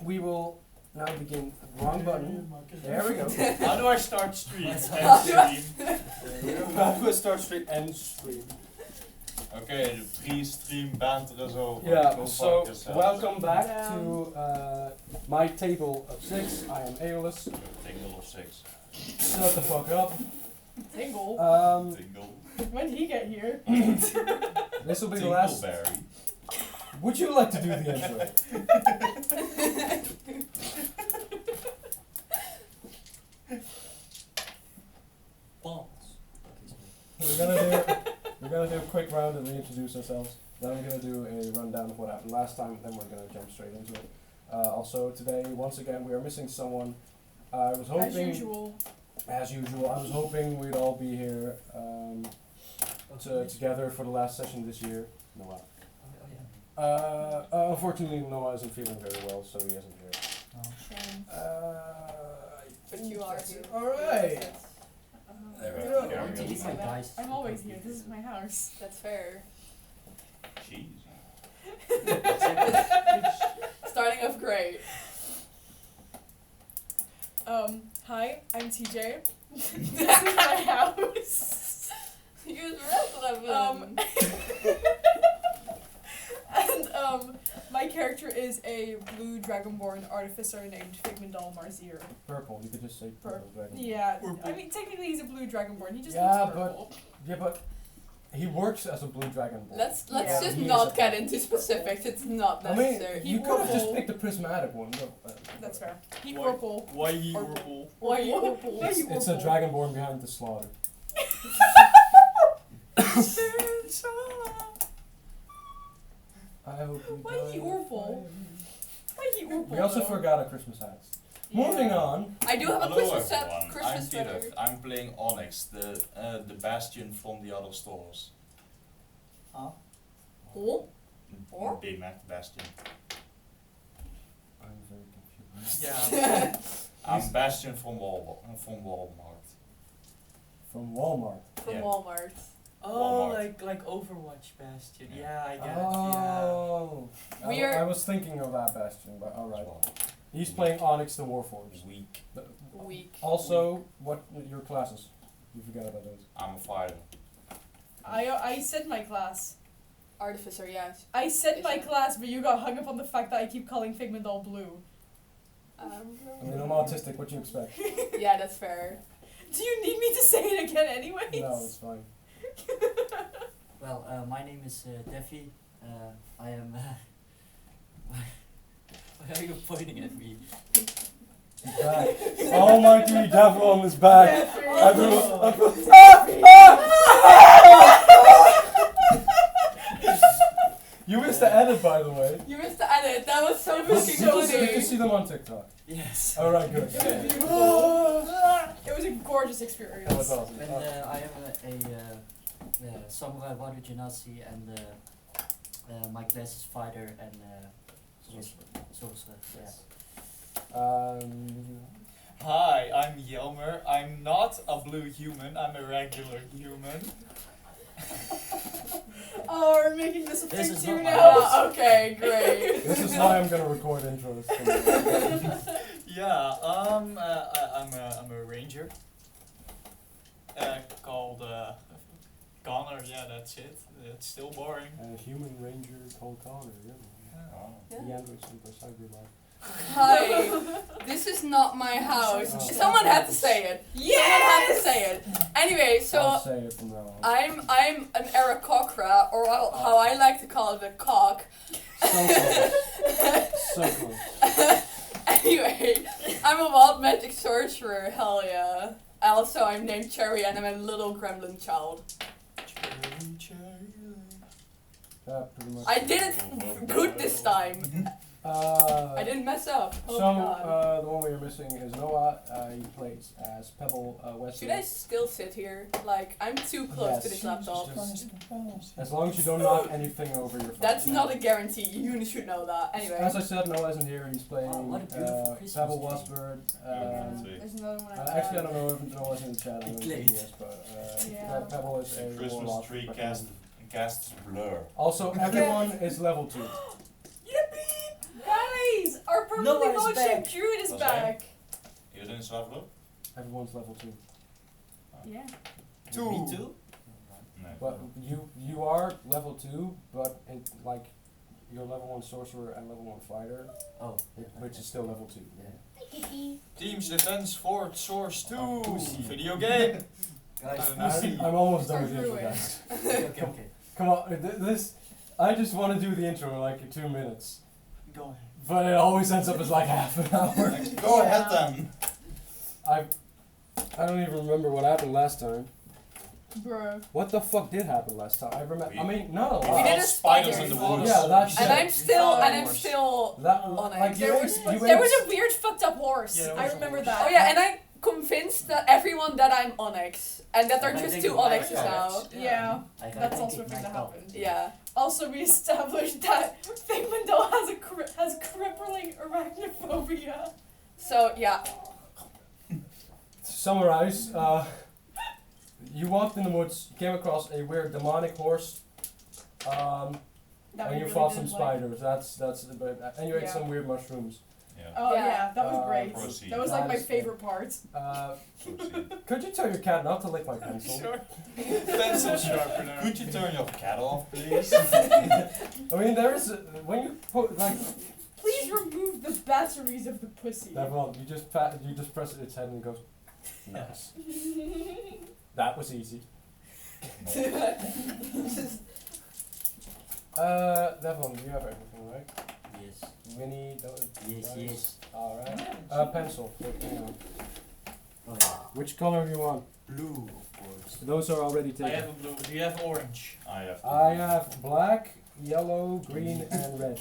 we will now begin. Wrong button. There we go. How do I start stream? End stream. How do I start straight end stream? Okay, de pre-stream banter zo. Yeah, Go so fuck yourself. welcome back to my table of 6. I am Aeolus. Tingle of 6. Shut the fuck up. Tingle? Tingle. When did he get here? This will be the last. Tingleberry. Would you like to do the intro? We're gonna do a quick round and reintroduce ourselves. Then I'm gonna do a rundown of what happened last time. Then we're gonna jump straight into it. Also today, once again, we are missing someone. I was hoping, As usual. I was hoping we'd all be here together for the last session this year. Noah. Unfortunately, Noah isn't feeling very well, so he isn't here. Shame. But you are here. Alright. There we Yeah. go. I'm always here. This is my house. That's fair. Jeez. Starting off great. Hi, I'm TJ. This is my house. Use rest And my character is a blue dragonborn artificer named Figmundal Marzier. Purple, you could just say purple dragon. Yeah, I mean technically he's a blue dragonborn. He just Yeah, looks purple. Yeah, but he works as a blue dragonborn. Let's Yeah. just He is not a- get into specifics. It's not I mean, necessary. you could have just Purple. picked a prismatic one. No, That's fair. He Why- purple. Why he Purple. purple? Why you purple? Why It's, you it's a purple? dragonborn behind the slaughter. I hope you Why die he of Orpal? fire. Why he purple? We also though? forgot our Christmas hats. Yeah. Moving on. I do have a Hello Christmas everyone, set. Christmas I'm sweater. Tibet. I'm playing Onyx, the bastion from the other stores. Oh? Big Mac Bastion. I'm very confused. Yeah. I'm Bastion from Walmart. From Walmart. From Yeah. Walmart. Oh, Walmart. like Overwatch Bastion. Yeah. Yeah, I get it. Oh. We I, are- I was thinking of that bastion, but alright. Well, He's playing Onyx the Warforged. weak. Weak. Also, what your classes? You forgot about those. I'm a fighter. I said my class. Artificer, yes. I said Is my it? class, but you got hung up on the fact that I keep calling Figmundal blue. I mean, I'm autistic, what you expect? Yeah, that's fair. Do you need me to say it again anyways? No, it's fine. Well, my name is Defi. I am. Why are you pointing at me? He's back. Almighty Devlon is back. You missed the edit, by the way. You missed the edit. That was so It was fucking so You can funny. see them on TikTok. Yes. Alright, good. It was beautiful. It was a gorgeous experience. That was awesome. And I am a samurai warrior genasi, and my class is fighter and sorcerer. Yes. Hi, I'm Jelmer. I'm not a blue human, I'm a regular human. Oh, we're making this a This thing is too not my now. Ah, okay, great. This is why I'm gonna record intros. Yeah, I'm a ranger. Called Connor, yeah, that's it. It's still boring. A human ranger called Connor, yeah. Oh. The Android Super Cyber Life. Hi. This is not my house. Oh. Someone had to say it. Yes! Someone had to say it. Anyway, I'll so say it from now on. I'm an Aarakocra, or how I like to call it, a cock. So close. So close. Anyway, I'm a wild magic sorcerer, hell yeah. Also, I'm named Cherry and I'm a little gremlin child. Yeah, pretty much. I did it good this time. I didn't mess up. Oh So, my god. the one we are missing is Noah. He plays as Pebble Wesley. Should I still sit here? Like, I'm too close to this laptop. As long as you don't knock anything over your phone. That's not a guarantee. You should know that. Anyway. As I said, Noah isn't here. He's playing Wow, what a beautiful Christmas Pebble tree. Wasbird. There's another one. Actually, I don't know if Noah's in the chat. I don't know if he Glade. is, but Yeah. Pebble is a Christmas warlock. tree casts Blur. Also, everyone is level 2. Guys! Guys, our permanently Noah is motion back. druid is Was back. You didn't level up? Everyone's level 2. Yeah. Two. Me too? No. But you are level 2, but it, like, you're level 1 sorcerer and level 1 fighter, Oh. which is still level 2. Yeah. Teams Defense Forward Source 2. Pussy. Video game. Guys, Pussy. I'm almost done with the Start intro, brewing. guys. okay. Come on, this. I just want to do the intro in like 2 minutes, Go ahead. but it always ends up as like half an hour. Go ahead then. I don't even remember what happened last time. Bro. What the fuck did happen last time? I remember. I mean, not a We We lot. did fought a spiders spider. in the woods. Yeah, that's And it. I'm still That Onyx. like you There ate- was you there ate- was a weird fucked up horse. Yeah, there I was a remember horse. that. Oh yeah, and I'm convinced that everyone that I'm Onyx, and that there are I just think 2 it might Onyxes be now. Onyx. Yeah. I That's think also it a thing might that help. happened. Yeah. Also, we established that Figmundel has crippling arachnophobia. So yeah, To summarize, you walked in the woods, you came across a weird demonic horse, That and we you really fought didn't some like. spiders. That's and you ate Yeah. some weird mushrooms. Yeah. Oh Yeah. yeah, that was Uh, great. Proceed. That was like That my is- favorite part. Proceed. Could you tell your cat not to lick my pencil? Sure. Pencil sharpener. Could you turn your cat off, please? I mean, there is when you put like Please remove the batteries of the pussy. that. Well, you just press its head and it goes. Nice. That was easy. Devon, you have everything, right? Yes. Mini, don't. Yes, dice. yes. All right. Pencil. Hang on. Oh yeah. Which color do you want? Blue, of course. Those are already I taken. have a blue. Do you have orange? I have black, yellow, green, and red.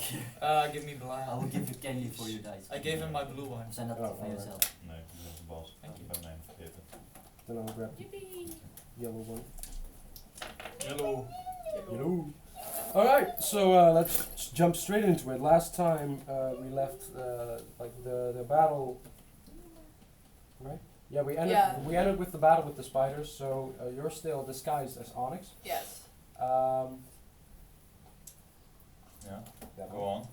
Give me black. I will give you candy for your dice. I gave him my blue one. Sign up Oh, for alright. yourself. Nee, dat is de bas. Thank you. Ik ben mijn vergeten. Then I'll grab the Yippee. yellow one. Yellow. Yellow. All right, so let's jump straight into it. Last time we left like the battle, right? Yeah, we ended with the battle with the spiders. So you're still disguised as Onyx. yes. Yeah, That go one. on.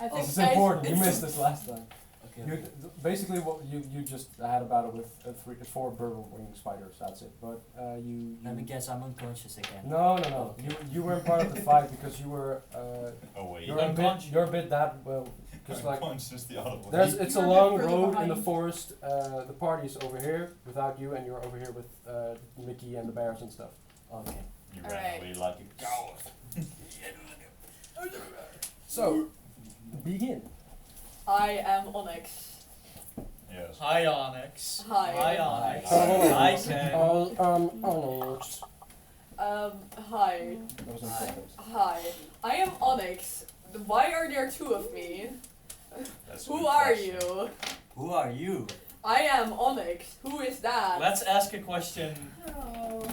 I think This is important. You missed this last time. Okay. You basically what you just had a battle with 4 burgle wing spiders. That's it. But you. Let me guess, I'm unconscious again. No. Okay. You weren't part of the fight because you were Oh wait. you're a bit that well just like Conscious the other one. it's a You're a long bit further road in the behind. forest. The party's over here without you, and you're over here with Mickey and the bears and stuff. Okay. You Alright. ran away like a coward. So begin. I am Onyx. Yes. Hi Onyx. Hi. Hi Onyx. Hi. Hi Ken. Onyx. Hi. That was on purpose. Hi. I am Onyx. Why are there 2 of me? That's a Who good are question. you? Who are you? I am Onyx. Who is that? Let's ask a question. Oh.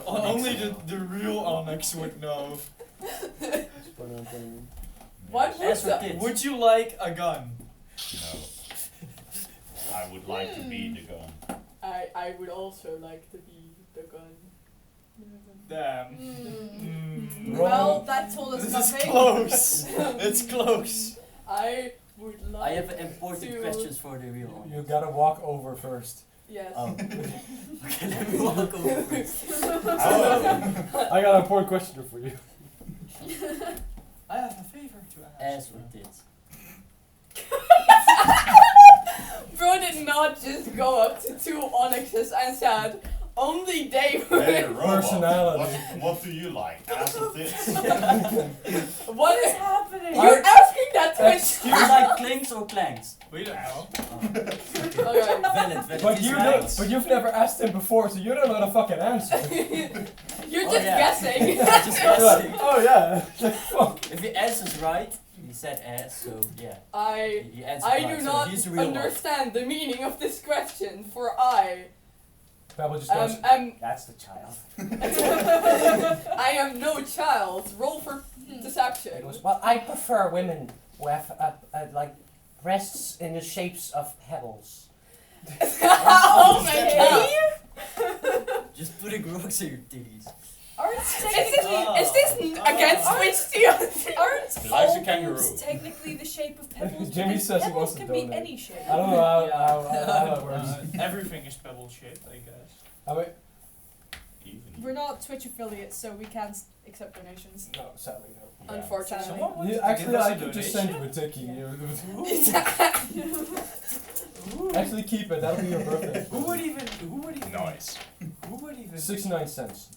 Only the real Onyx would know. What would Answer the- kids. Would you like a gun? No. I would like to be the gun. I would also like to be the gun. Damn. Mm. Mm. Well, that told us This is nothing. close. It's close. I would like I have important to- questions for the real one. You gotta walk over first. Yes. Oh. Okay, let me walk over first. I got an important question for you. I have a favor to ask. Ass or tits? Bro did not just go up to 2 Onyxes and said, only they would. Hey, robot. Personality. What do you like? Ass or tits? What is happening? You're asking that to Do you like clinks or clanks? We don't know. Okay. Valid. But This you counts. but you've never asked him before, so you don't know the fucking answer. You're Oh, just yeah. guessing. Just guessing. Oh yeah. Fuck. If he answers right, he said ass, so yeah. I He answered I right, do so not he's the real one. understand the meaning of this question, for I Babel just goes. am That's the child. I am no child. Roll for deception. He goes, well, I prefer women who have like breasts in the shapes of pebbles. Oh my god. Just putting rocks in your titties. Aren't Is this against which the other? Aren't He likes a all kangaroo. boobs technically the shape of pebbles? Jimmy Because says he pebbles wants to can be donate. any shape. I don't know how that works. Everything is pebble shaped, I guess. I mean, Even. We're not Twitch affiliates, so we can't accept donations. no, sadly no. Yeah. Unfortunately. Someone wants Yeah, to actually, give us I a could just donation? send you a ticky. Actually, keep it. That'll be your birthday. Who would even? Nice. Who would even? 69 cents.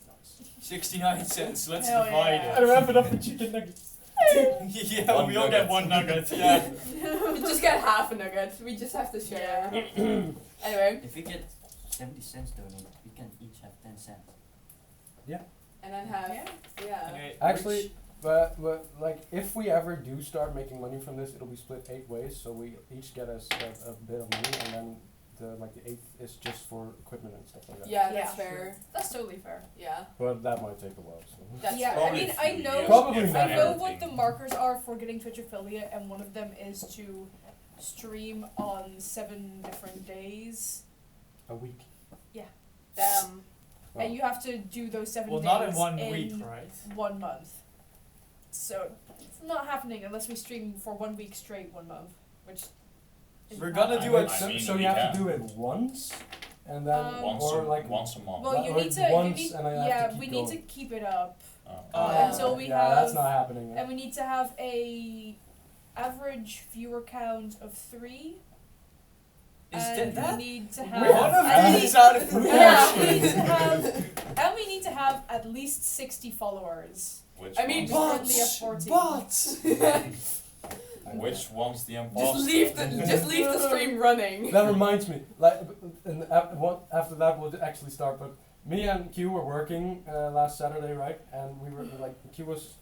69 cents. Let's Hell divide yeah. I wrap it up for chicken nuggets. it. Yeah, One we all nugget. get one nugget. Yeah. We just get half a nugget. We just have to share. Anyway, If we get 70 cents donated, we can each have 10 cents. and then have yeah. Okay, Actually, but like if we ever do start making money from this, it'll be split 8 ways. So we each get us a bit of money, and then the eighth is just for equipment and stuff like that. Yeah, Yeah. that's fair. That's totally fair. Yeah. But that might take a while. So. That's Yeah, fair. I Probably mean, a I few know- years Probably if not. I know what the everything- markers are for getting Twitch affiliate, and one of them is to stream on 7 different days, A week. Damn. Wow. and you have to do those 7 well, days not in 1 week, right? 1 month. So it's not happening unless we stream for 1 week straight 1 month, which is We're gonna not do happening. it So, I mean, so we you have can. to do it once, and then Once or a, like once a month. Well, you or need to. You once, need, and I have to yeah, keep we need to going. keep it up Yeah. until we yeah, that's have, not happening. and we need to have a average viewer count of 3. Is and that? we need to have One of at these least, is out of yeah, we proportion. need to have, and we need to have at least 60 followers. Which I mean, one's, Just currently at 40. which one's the imposter? Just leave the stream running. That reminds me, like, and after that we'll actually start. But me and Q were working last Saturday, right? And we were like, Q was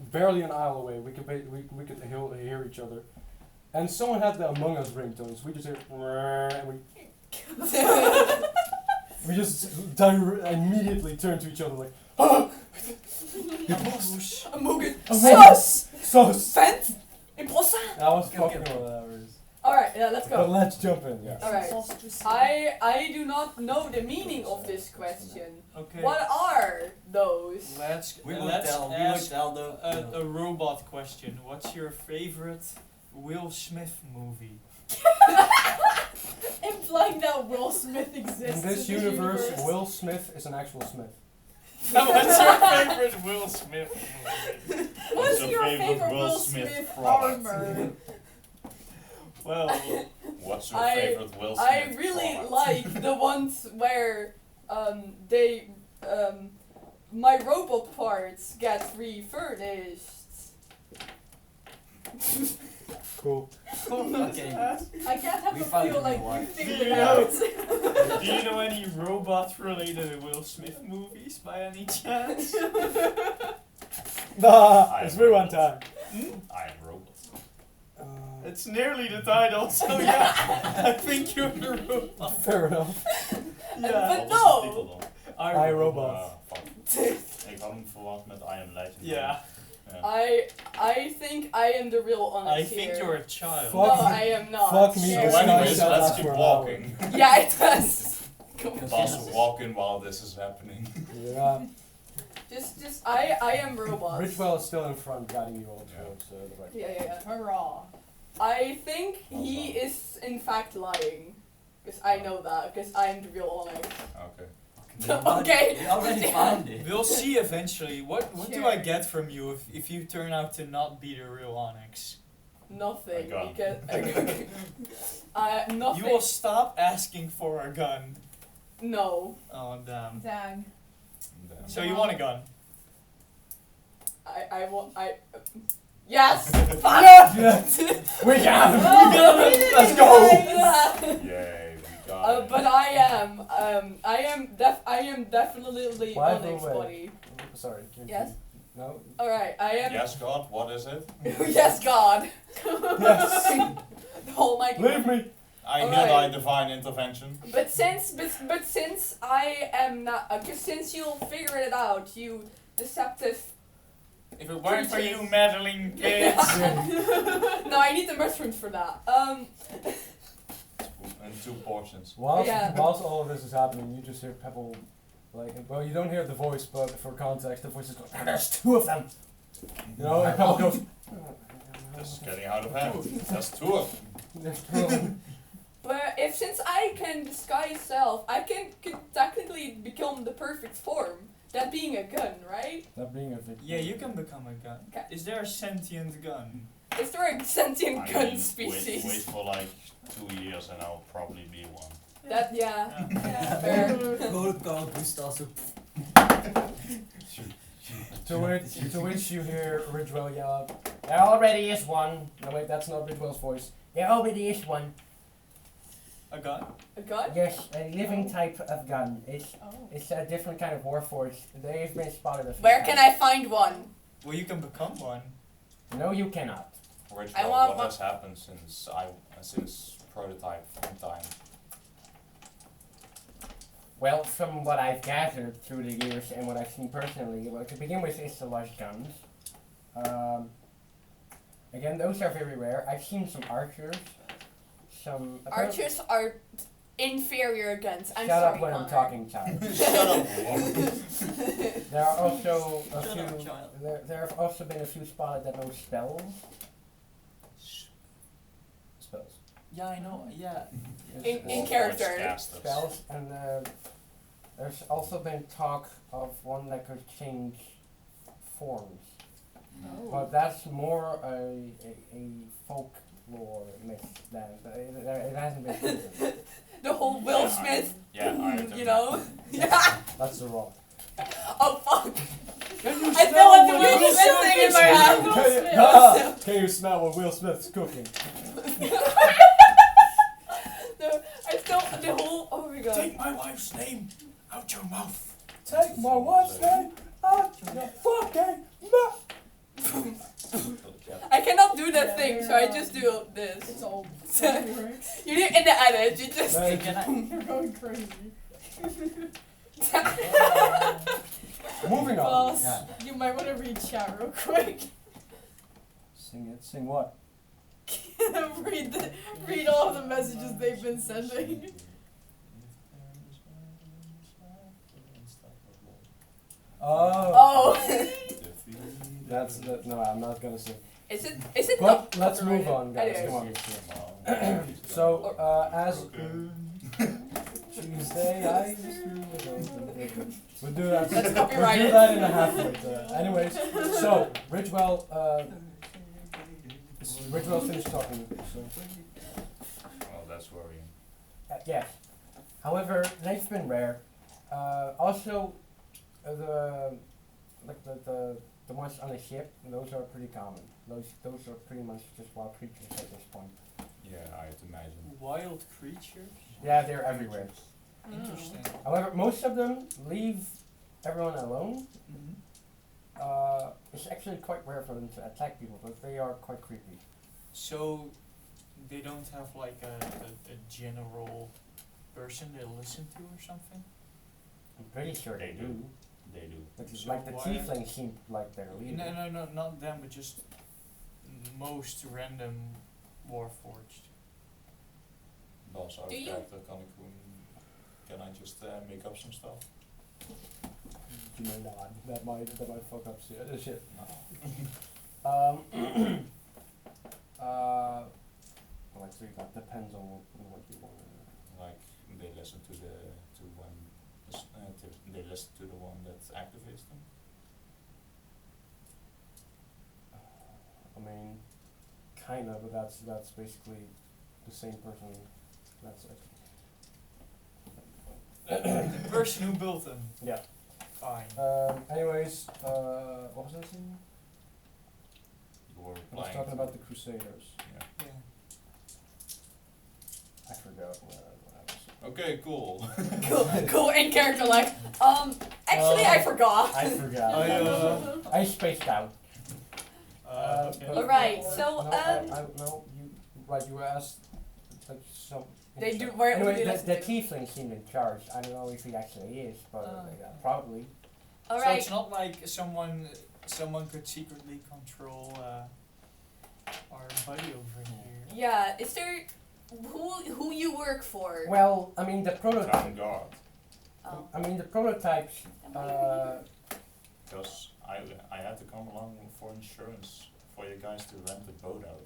barely an aisle away. We could we could hear each other, and someone had the Among Us ringtones. We just hear, and we just immediately turned to each other like, oh, Amogus. Sus, sus. Fent. Imposter. That was Okay, fucking okay. hilarious. Alright, yeah, let's But go. let's jump in. Yeah. Alright. I do not know the meaning of this question. Okay. What are those? Let's We will let's tell ask the a robot question. What's your favorite Will Smith movie? Implying that Will Smith exists In this universe, Will Smith is an actual Smith. What's your favorite Will Smith movie? What's your your favorite favorite Will Will Smith Smith product? armor? Well, What's your I- favorite Will Smith I really product? like the ones where they my robot parts get refurbished. Cool. Okay. I can't help We but found feel a like new you one. think Do you about do you know any robot-related Will Smith movies by any chance? Nah, I it's am me one robot. time. I am robot. It's nearly the title, so yeah, I think you're the robot. Fair enough. Ja. But Wat was de titel no. dan? I, Robot. Fuck. Ik had hem verwacht met I am legend. Yeah, I think I am the real honest I think here. you're a child. Fuck No, you. I am not. Fuck me, So this anyways, guy let's sounds keep for an walking. Yeah, it does. Bas, walking while this is happening. Yeah. Just I am robot. Richwell is still in front, guiding you all Yeah. towards the right. Yeah. Hurrah. I think he is in fact lying. Because I know that, because I'm the real honest. Okay. Okay. We already found it. We'll see eventually. What do I Sure. get from you if you turn out to not be the real Onyx? Nothing. A gun. Because nothing. You will stop asking for a gun. No. Oh damn. Dang. Damn. So you want a gun? I want. Yes! Yes! We got him! Let's go! Yay, we got it. But I am definitely By the Onyx way. buddy. Sorry. Can Yes? No? Alright, I am. Yes, God, what is it? Yes, God. Yes! The Almighty. Leave me! I need Alright. thy divine intervention. But since I am not, since you'll figure it out, you deceptive. If it weren't for Preachers. you meddling kids. No, I need the mushrooms for that. In 2 portions. Whilst, Yeah. whilst all of this is happening, you just hear Pebble Like, well, you don't hear the voice, but for context, the voice is going, "Ah, there's two of them! You know, and Pebble goes, This is getting out of hand. That's two of them. there's two of them. But if since I can disguise self, I could technically become the perfect form. That being a gun, right? That being a victim. Yeah, you can become a gun. Okay. Is there a sentient gun? Is there a sentient I gun mean, species? Wait for like 2 years and I'll probably be one. That yeah. Yeah. Yeah, fair. Carl Gustav. To which you hear Ridgewell yell out, "There already is one." No wait, that's not Ridgewell's voice. "There already is one. A gun? A gun? Yes, a living type of gun. Oh. It's a different kind of warforged. They've been spotted a few Where can I find one? Well, you can become one. No, you cannot. Rich, I want what one- has happened since prototype from time? Well, from what I've gathered through the years and what I've seen personally, well, to begin with, it's the large guns. Again, those are very rare. I've seen some archers. Some Archers are inferior guns. I'm Shut sorry, up when I'm Connor. talking, child. Shut up. There are also a Shut few. up, child. There have also been a few spotted that know spells. Spells. Yeah, I know. Yeah. In character. Casters. Spells, and there's also been talk of one that could change forms. Oh. But that's more a folklore myth than it hasn't been proven. The whole Will Smith, Yeah, I you know? Yeah. That's the wrong. Oh fuck. Can you I feel like the Will Smith thing in my head. Can you smell what Will Smith's cooking? No, I still the whole. Oh my god. Take my wife's name out your mouth. Take my wife's name out your fucking mouth. I cannot do that thing, so I just do this. It's all So, lyrics. you do in the edit. You just. Right. Can I? You're going crazy. Moving on. Boss, Yeah. you might want to read chat real quick. Sing it. Sing what? read all of the messages they've been sending. Oh. Oh. That's that. No, I'm not gonna sing. Is it But not let's move copyrighted? on, guys. Anyways. Come on. So, as Tuesday, we'll do that. That's We'll copyrighted. do that in a half. Anyways, so Ridgewell, Ridgewell finished talking. So, Oh, that's worrying. yes. However, they've been rare. Also, the ones on the ship, those are pretty common. Those are pretty much just wild creatures at this point. Yeah, I'd imagine. Wild creatures? Yeah, they're everywhere. Interesting. However, most of them leave everyone alone. Mm-hmm. It's actually quite rare for them to attack people, but they are quite creepy. So, they don't have like a general person they listen to or something? I'm pretty sure they do. They do. It's So like the why- tieflings seem like their leader. No, not them, but just most random Warforged. Boss, Do you- can I just make up some stuff? You may not. That might fuck up shit. No. Like so that depends on what you want. Like they listen to they listen to the one that activates them. I mean, kind of, but that's basically the same person. That's it. The person who built them. Yeah. Fine. Anyways, what was I saying? You were I was replying talking to- about the Crusaders. Yeah. Yeah. I forgot what I was. Okay, cool. Cool in character, like, actually I forgot. I forgot. I spaced out. Okay. but- Alright, so, no, you were asked like some. They do- where- who do Anyway, you the listen to? tiefling seemed in charge. I don't know if he actually is, but probably. So Alright. it's not like someone could secretly control our buddy over here. Yeah, is there who you work for? Well, I mean the prototype. Thank God. know. I mean, the prototypes. Because I had to come along for insurance for you guys to rent the boat out.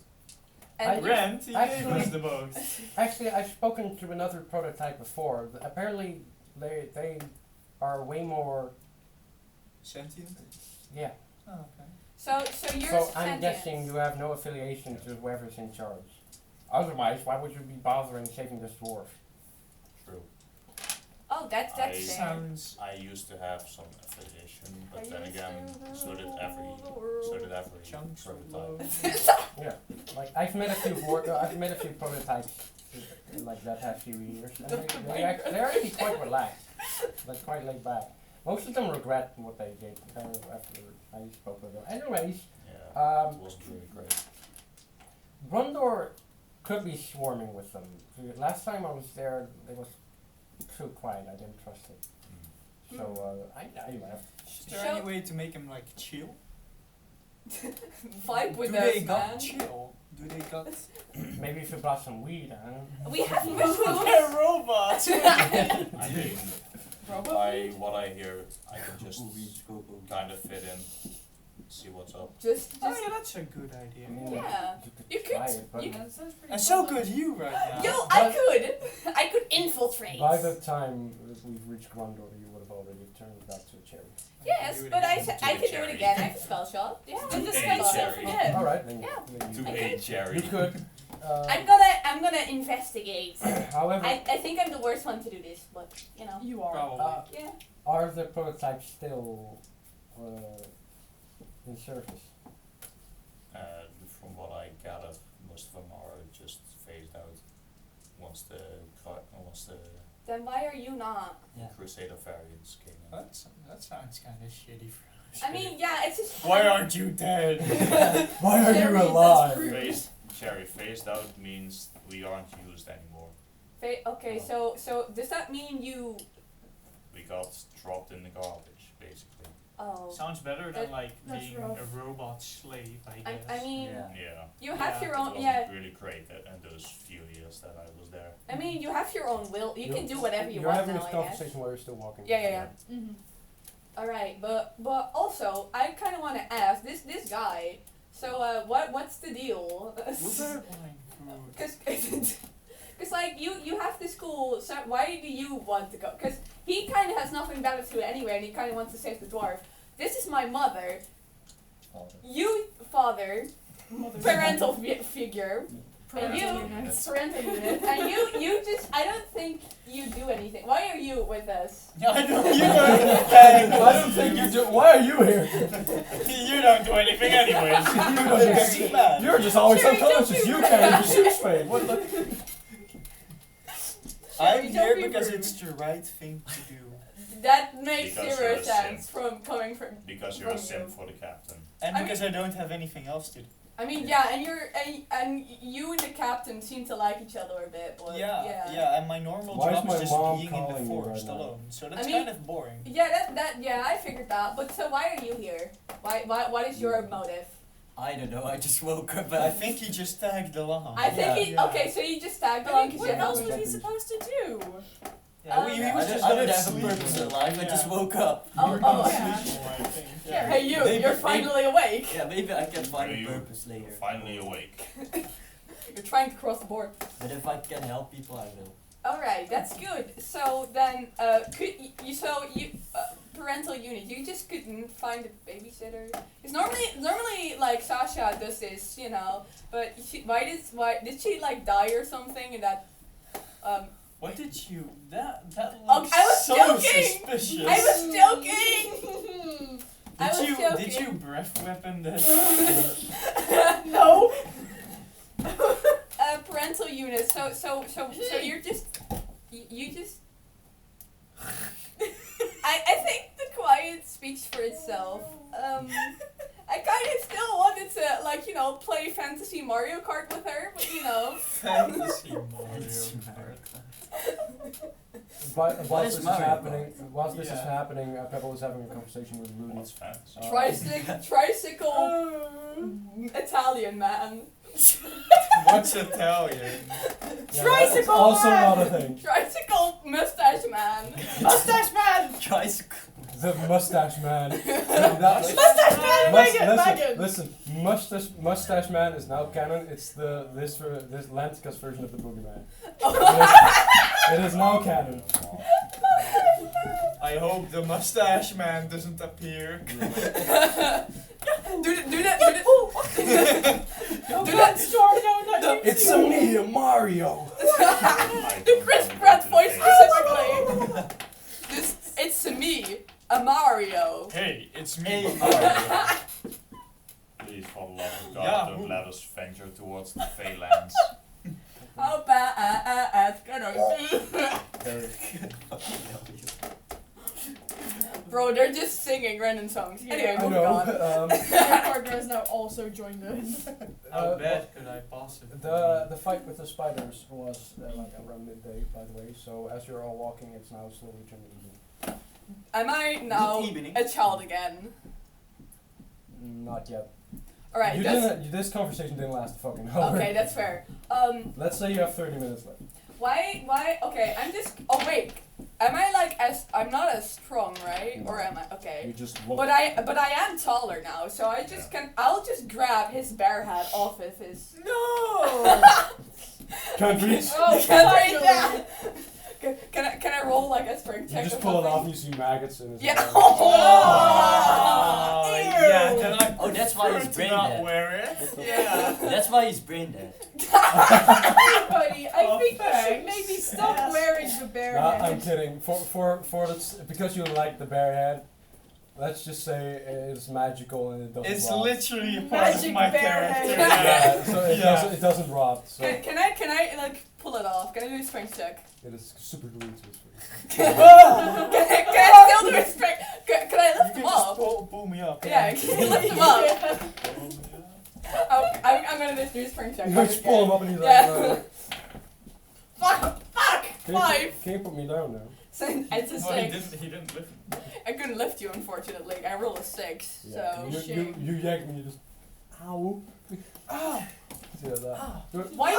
And Rent? He gave Actually- us the boat. Actually, I've spoken to another prototype before. Apparently, they are way more. Sentient? Yeah. Oh, okay. so you're So I'm sentient. guessing you have no affiliation to whoever's in charge. Otherwise, why would you be bothering saving this dwarf? True. Oh, that's I- fair. Sounds. I used to have some affiliation, but I then used again, to so did rule every the world. Chunks of prototype. Yeah. Like I've met a few prototypes like that past few years. And they're actually quite relaxed, like quite laid back. Most of them regret what they did after I spoke with them. Anyways, Yeah, it wasn't really great. Grondrûr could be swarming with them. Last time I was there, it was too quiet. I didn't trust it. Mm. So I left. Is there So- any way to make him like chill? Vibe with Do us, they got man. chill? Do they got? Maybe if you brought some weed, I don't know. We have mushrooms. They're robots. I mean, Robot? by what I hear, I can just Weeds, cocoa. kind of fit in, see what's up. Just Oh yeah, that's a good idea. I mean, Yeah. you could You try could- it, but you That sounds pretty And so fun. could you right now. Yo, But- I could infiltrate. by the time we've reached Grondrûr, you would have already turned back to a cherry. Yes, Do it but I again. said To I the could do it cherry. again. I have a spell shot. Yeah. Then To disguise a yourself cherry. again. All right, then. Yeah. then To you, a cherry. you could. I'm gonna investigate. However, I think I'm the worst one to do this, but you know. You are. Probably. Yeah. are the prototypes still in service? From what I gathered, most of them are just phased out once the Then why are you not? Yeah. Crusader variants came in. That sounds kind of shitty for us. I mean, yeah, it's just. Why aren't you dead? Why are Cherry, you that's alive? rude. Phased out means we aren't used anymore. Okay, so does that mean you? We got dropped in the garbage, basically. Oh. Sounds better than like That's being rough. a robot slave, I guess. I mean, Yeah. Yeah. you have Yeah. your It own. wasn't Yeah. really great in those few years that I was there. I mean, you have your own will. You can do whatever you You're want having now, this I guess. conversation while you're still walking. Yeah. Mm-hmm. All right, but also I kind of want to ask this guy. So what's the deal? Was there like Cause like you have this school. So why do you want to go? Cause he kind of has nothing better to do anyway, and he kind of wants to save the dwarf. This is my mother. You father, parental figure. And you, parental unit, and you just, I don't think you do anything. Why are you with us? I don't. You I don't think you do. Why are you here? You don't do anything anyways. You bad. You're just always Sherry, don't unconscious. be You rude. can't even shoot straight. What the? I'm Don't here be because rude. it's the right thing to do. That makes Because zero you're a sense from coming from. Because you're a From sim you. for the captain. And I because I don't have anything else to do. I mean, yeah, and and you and the captain seem to like each other a bit, but Yeah, and my normal Why is job my is just mom being in the calling me forest right now? alone. So that's I mean- kind of boring. Yeah, yeah, I figured that. But so why are you here? What is your motive? I don't know, I just woke up I and think he just tagged along. I think Yeah. he. Yeah. Okay, so you just tagged I along mean, because what you have else no- was he supposed to do? Yeah, he I was don't, just I gonna don't have a sleep. purpose in life, I just Yeah. woke up. Oh, You're oh, gonna yeah. sleep more, I think. Yeah. Hey, you! Maybe- You're maybe- finally awake. Yeah, maybe I can find You a purpose later. Finally awake. You're trying to cross the board. But if I can help people, I will. All right, that's good. So then, could you parental unit? You just couldn't find a babysitter. Because normally, like Sasha does this, you know. But why did she like die or something? And that, What did you? That Oh, looks I was so joking! suspicious. I was joking. I was joking. Did you breath weapon that? No. Parental unit. So you're just, you just. I think the quiet speaks for itself. I kind of still wanted to play Fantasy Mario Kart with her, but Fantasy Mario Kart. Whilst is this is Mario happening, Yeah. Pebble was having a conversation with Looney. What's fantasy? tricycle Italian man. What's Italian? Yeah, Tricycle that's also man! not a thing. Tricycle mustache man. Mustache man! Tricycle. The mustache man. Mustache man! Megan! Listen. Mustache man is now canon. It's this Lantica's version of the boogeyman. It is now canon. I hope the mustache man doesn't appear. Do that. Do that storm, no, not It's a me, Mario. The Chris Pratt voice specifically. It's me, a Mario. Hey, it's me. Hey, Please, for the love of God, Yeah. don't let us venture towards the Fey lands. How bad can I be? Bro, they're just singing random songs. Yeah. Anyway, I moving on. know. My partner has now also joined us. How bad could I possibly The fight with the spiders was like around midday, by the way. So as you're all walking, it's now slowly turning evening. Am I now Good evening. a child again? Not yet. Alright, You that's didn't. This conversation didn't last a fucking hour. okay, that's fair. Let's say you have 30 minutes left. Why okay, oh wait. Am I like I'm not as strong, right? Or am I okay. You just look. But I am taller now, so I'll just grab his bear hat off of his No! Can't reach. Oh, Can't reach finally. that. Can I roll like a strength You check? just or pull it off something? and you see maggots in his Yeah. eye. Oh, yeah, then I Oh, that's why he's prefer to brain not dead. wear it. Yeah. That's why he's brain dead. Everybody, I Oh, think you should thanks. maybe stop Yes. wearing the bear Nah, hat. I'm kidding. Because you like the bear head, let's just say it's magical and it doesn't It's rot. literally a part of Magic my bear character. head. Yeah, so Yeah. it doesn't rot. So Can I like pull it off? Can I do a strength check? it is super glued to his face. Can I still do a strength? Can I You lift can him just up? pull me up. Yeah, can you lift him up? Yeah. I'm gonna just do a strength check. You just pull him up and he's Yeah. like, Fuck! can you put me down now? So it's a Well, he 6. didn't lift me. I couldn't lift you, unfortunately. I rolled a 6. Yeah. So You yank me, you just, ow. Ah, See that? why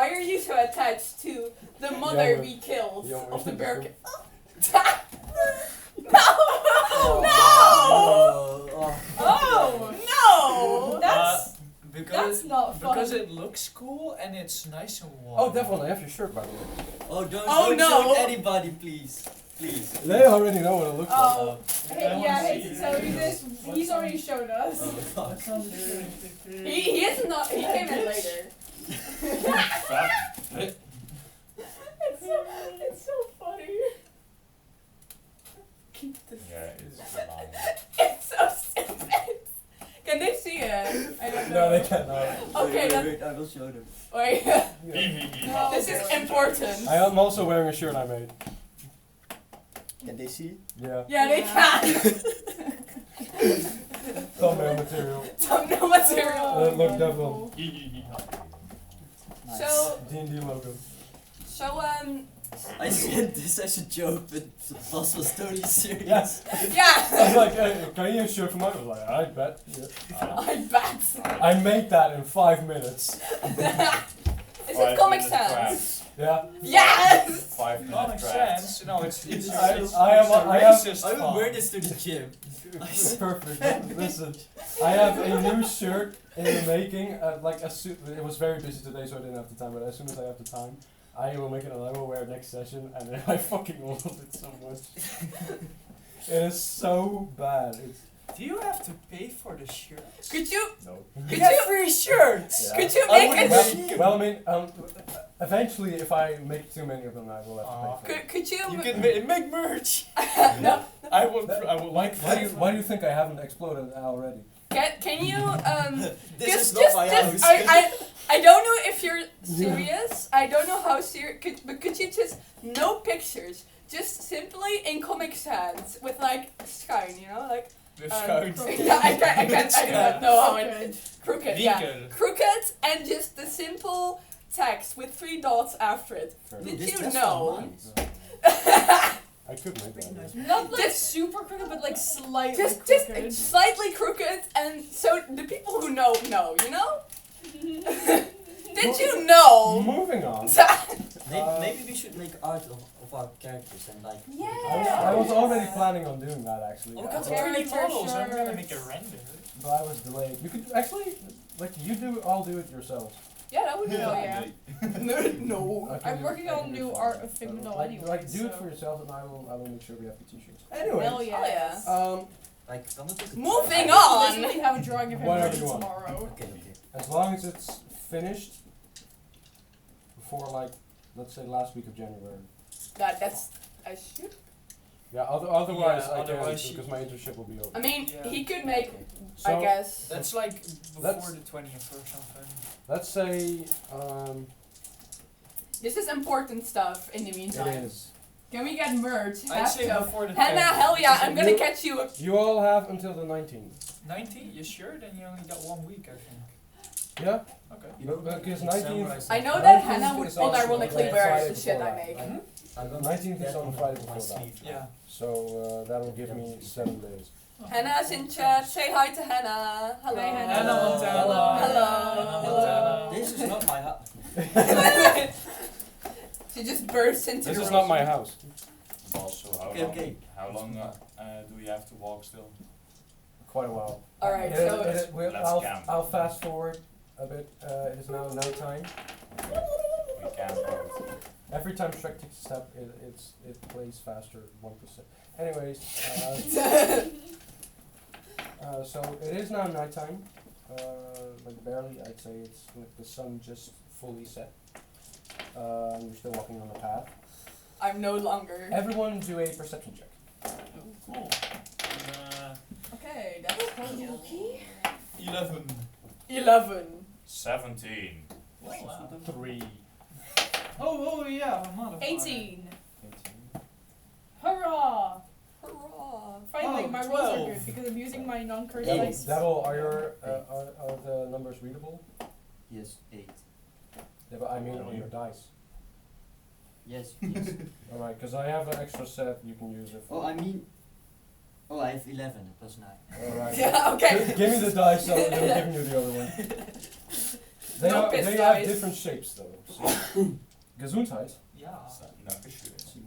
are you so attached to the mother but- we killed yeah, but of the it's bear? different. No! Oh. Oh! No! That's because not fun. because it looks cool and it's nice and warm. Oh, definitely. I have your shirt, by the way. Oh, don't Oh, no. show anybody, please. Please. They already know what it looks Oh. I Hey, wanna yeah, I see hate to tell you this. He's already showed us. Oh, fuck. He is not. He came in later. It's so funny. Keep this. Yeah, it's long. It's so stupid. Can they see it? I don't like. know. No, they can't. No. Okay, then. Wait, I will show them. Wait. Yeah. This is important. I am also wearing a shirt I made. Can they see? Yeah. Yeah, they can. Thumbnail material. Thumbnail material. Look, definitely. Nice. So D&D logo. I said this as a joke, but the boss was totally serious. Yes. I was Yeah. like, hey, can you shirt for mine? I was like, I bet. Yeah. I bet. I made that in 5 minutes. Is it Comic Sans? Yeah. Yes. 5 minute Comic draft. Sans. No, it's I it's am- a I am- racist I will font. wear this to the gym. It's perfect. Listen, I have a new shirt in the making. Like it was very busy today, so I didn't have the time. But as soon as I have the time, I will make it and I will wear it next session. And then I fucking love it so much. It is so bad. It's Do you have to pay for the shirt? Could you? no. Could You have you? free shirts! Yeah. Could you I make wouldn't it? Well, I mean, eventually, if I make too many of them, I will have to pay for it. Could you? You can make merch! No. I will like Why do you think I haven't exploded already? Can you This just is not my house. I don't know if you're serious. I don't know how serious. But could you just no pictures? Just simply in Comic Sans with like shine, you know, like. the scout. Yeah, I do not know how it. Crooked, yeah. Winkel. Crooked and just the simple text with 3 dots after it. Did This you dress know? was nice. I could make that. Not like Just- super crooked, but like slightly Just crooked. slightly crooked, and so the people who know, you know. Did you know? Moving on. Maybe we should make art of our characters and like. Yeah. I was already planning on doing that actually. Oh, we got but- 3D models. I'm gonna Sure. make a render. But I was delayed. You could actually, like, you do, I'll do it yourselves. Yeah, that would be Oh, cool. yeah. No. I can I'm do- working I on can do new it art fine. of Figment So, Doll like, anyway, like, do it so- for yourself, and I will make sure we have the t-shirts. Hell Anyways, yes. Like, I'm not looking. Moving I on. literally have a drawing of him Whatever ready you want. tomorrow. Okay, okay. as long as it's finished before, like, let's say last week of January. That's a shoot. Yeah, otherwise Yeah, I otherwise can't, because my internship will be over. I mean, Yeah. he could make, So, I guess. That's like before Let's- the 20th or something. let's say, This is important stuff in the it meantime. is. Can we get merch? I'd Have say to. before the Hannah, 10th. hell yeah, I'm gonna You- catch you. You all have until the 19th. 19? You sure? Then you only got 1 week, I think. Yeah? Okay. You know, Because December 19th I know Well, that this Hannah would is also unironically the wear Friday the shit before I that, make. right? I'm gonna 19th is get on on Friday my before that. sleeve. Yeah. So that will give me 7 days. Hannah's in chat. Say hi to Hannah. Hello. Hi, Hannah. Hannah Montana. Hello. Hello. This is not my house. She just bursts into This the is room. not my house. Boss, so Okay, okay. how long do we have to walk still? Quite a while. Alright, so Let's camp. I'll fast forward a bit. It is now nighttime. We can't go. Every time Shrek takes a step, it plays faster 1%. Anyways, so it is now nighttime. Like barely, I'd say it's like the sun just fully set. You're still walking on the path. I'm no longer. Everyone do a perception check. Cool. Okay, that's cool. 11. 11. 17. Wow. 3. Oh yeah, modifier. 18. 18. Hurrah! Hurrah. Finally, Oh, my rolls are 12. good because I'm using my non-cursed Devil, dice. Devil, are your are the numbers readable? Yes, 8. Yeah, but I mean on your dice. Yes, yes. Alright, because I have an extra set you can use it Oh, for. I mean. Oh, I have 11 plus 9. Alright. Yeah, okay. Give me the dice, so I'm giving you the other one. No piss They dice. have different shapes though. So. Gesundheit. Yeah. No issue. Let's see,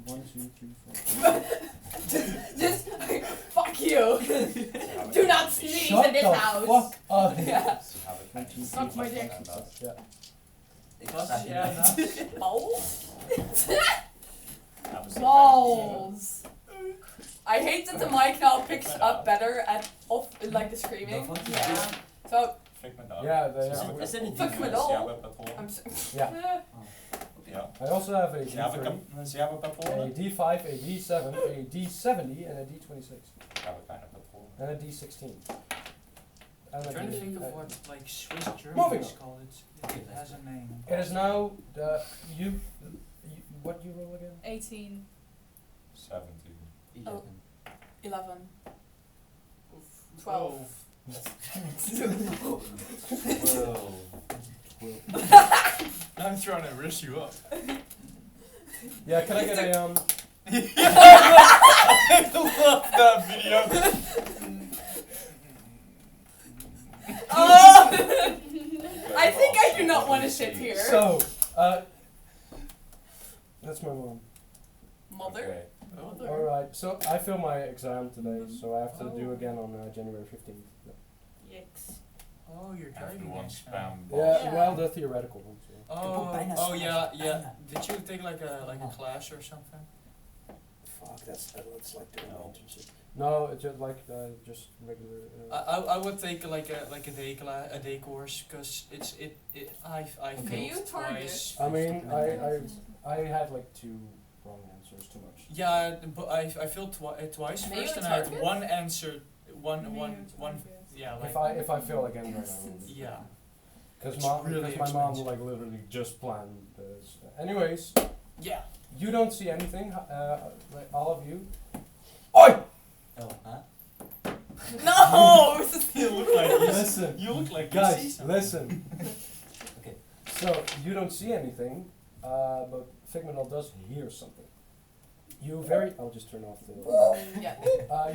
1, 2, 3, 4. Just fuck you. Do not sneeze Shut in this the house. fuck up. Yeah. Suck my dick. Yeah. Yeah, Balls? Balls. I hate that the mic now picks up better at off like the screaming. Yeah. So Yeah, they Is have. it- is it a Fuck D4? me all. I'm so Yeah. Eh, Ja. I also have a Ze hebben D3, ze hebben a patronen. D5, a D7, a D70, and a D26, We hebben kleine patronen. and a D16. And I'm a trying to D- think of uh, what like Swiss Moving Germans on. call it. It has a name. It is now the you what you roll again? 18. 17. 11. 11. 12. Whoa. I'm trying to risk you up. Yeah, can I get a I love that video. Oh! I think I do not want to sit here. So, that's my mom. Mother? Okay. Alright, so I failed my exam today, so I have to do again on January 15th. Yikes. Oh, you're driving Everyone next spam time. Yeah, Yeah. well, the theoretical one. So. Oh yeah, yeah. Did you take like a class or something? Fuck, that's like doing an internship. No, it's just like just regular. I would take like a day a day course because I Can failed you target? twice. I mean, I had like 2 wrong answers, too much. Yeah, but I failed twice May you first, and I had target? one answer, one. Yeah, like If I fail again right now. yeah. Because It's mom, really because my mom expensive. like literally just planned this. Anyways, Yeah. you don't see anything. Like all of you. Oi! Oh, huh? No! You look like you Listen, You look like you see guys, something. listen. Okay. So you don't see anything, but Figment does hear something. You very. I'll just turn off the. Yeah.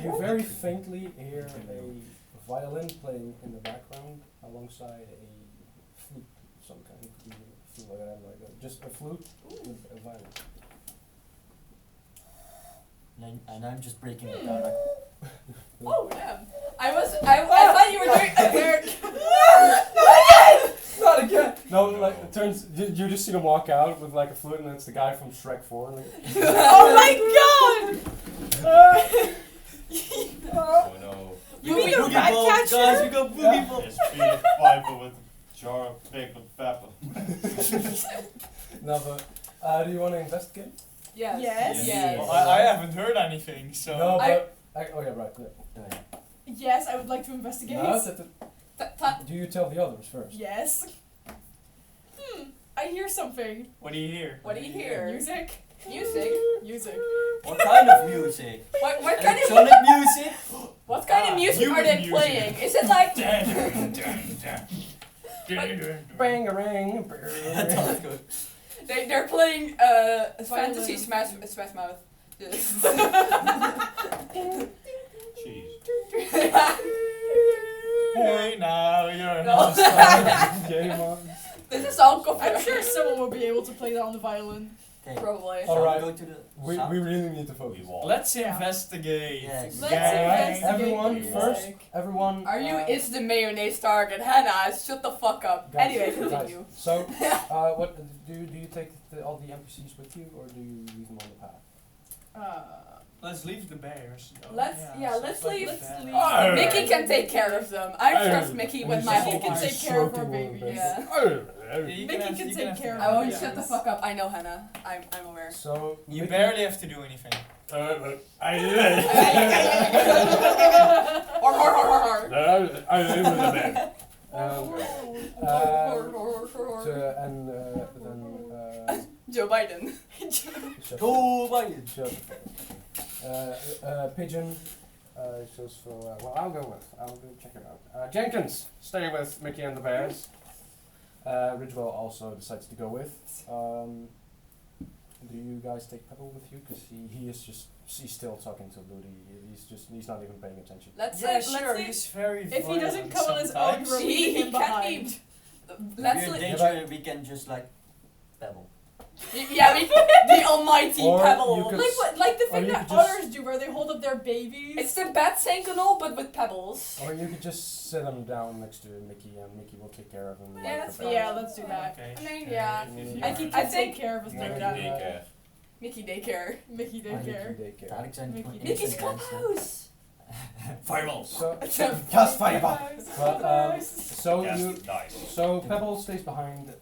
You very faintly hear a violin playing in the background alongside a I have like just a flute and a violin. And I'm just breaking it down. Like, Oh damn! I thought you were doing a lyric. Not again! No, like it turns. You just see them walk out with like a flute, and it's the guy from Shrek 4. Like, Oh my god! Oh no. You mean a rat Guys, catcher? we got boogie balls. It's Peter Piper with a jar of pickled pepper. no, but do you want to investigate? Yes. Yes. Yes. Well, I haven't heard anything, so. No, I- but oh yeah, right. Yeah. Oh, yeah. Yes, I would like to investigate. No, do you tell the others first? Yes. I hear something. What do you hear? What do you hear? Music. Music. Music. What kind of music? What kind of Electronic music? what kind of music are they human playing? music. Is it like Bang a ring. That's good. they're playing Fantasy Smash Mouth? Cheese. Hey, now you're No. not. Game on. This is all coffee. I'm sure someone will be able to play that on the violin. Okay. Probably. All Shall right. we go to the We sound? really need to focus. We walk. Let's Yeah. investigate. Yes. Let's Gang. investigate Everyone music. first. Everyone. Are you is the mayonnaise target? Hannah, shut the fuck up. guys, Anyway, guys, continue. So, what do you take all the NPCs with you, or do you leave them on the path? Let's leave the bears. Though. Let's so leave- let's let's leave. leave- Mickey can take care of them. I trust Mickey with my Mickey whole can heart. take care of our babies. Yeah. You Mickey have- can you take have to- care of I won't Yeah. shut the fuck up. I know Hannah. I'm aware. So You Mickey- barely have to do anything. Or I live with the bed. And then Joe Biden. shut Go Biden. shut the fuck. Pigeon says for well, I'll go check it out. Jenkins, stay with Mickey and the Bears. Ridgewell also decides to go with. Do you guys take Pebble with you? Because he's still talking to Ludi. He's not even paying attention. Let's Yeah, see. sure. Let's He's very. If he doesn't violent come on his own, sometimes. we're see. leaving him He can't behind. be. If Let's you're in li- danger, we can just like pebble. yeah, the almighty Or pebble. you could Like the Or thing you that could just- others do, where they hold up their babies. It's the bat sankanol, but with pebbles. Or you could just sit him down next to Mickey, and Mickey will take care of him. Yeah, like that's the fine. Yeah, Bears. let's do that. Okay. I mean, sure, yeah. if you I want. can I take think- care of us Mickey like Yeah. that. daycare. Mickey daycare. Mickey daycare. Mickey daycare. Alexander. Mickey. Mickey's Instant answer. clubhouse. Fireballs. So, Just fireball. But so Cast you, dice. so Pebble stays behind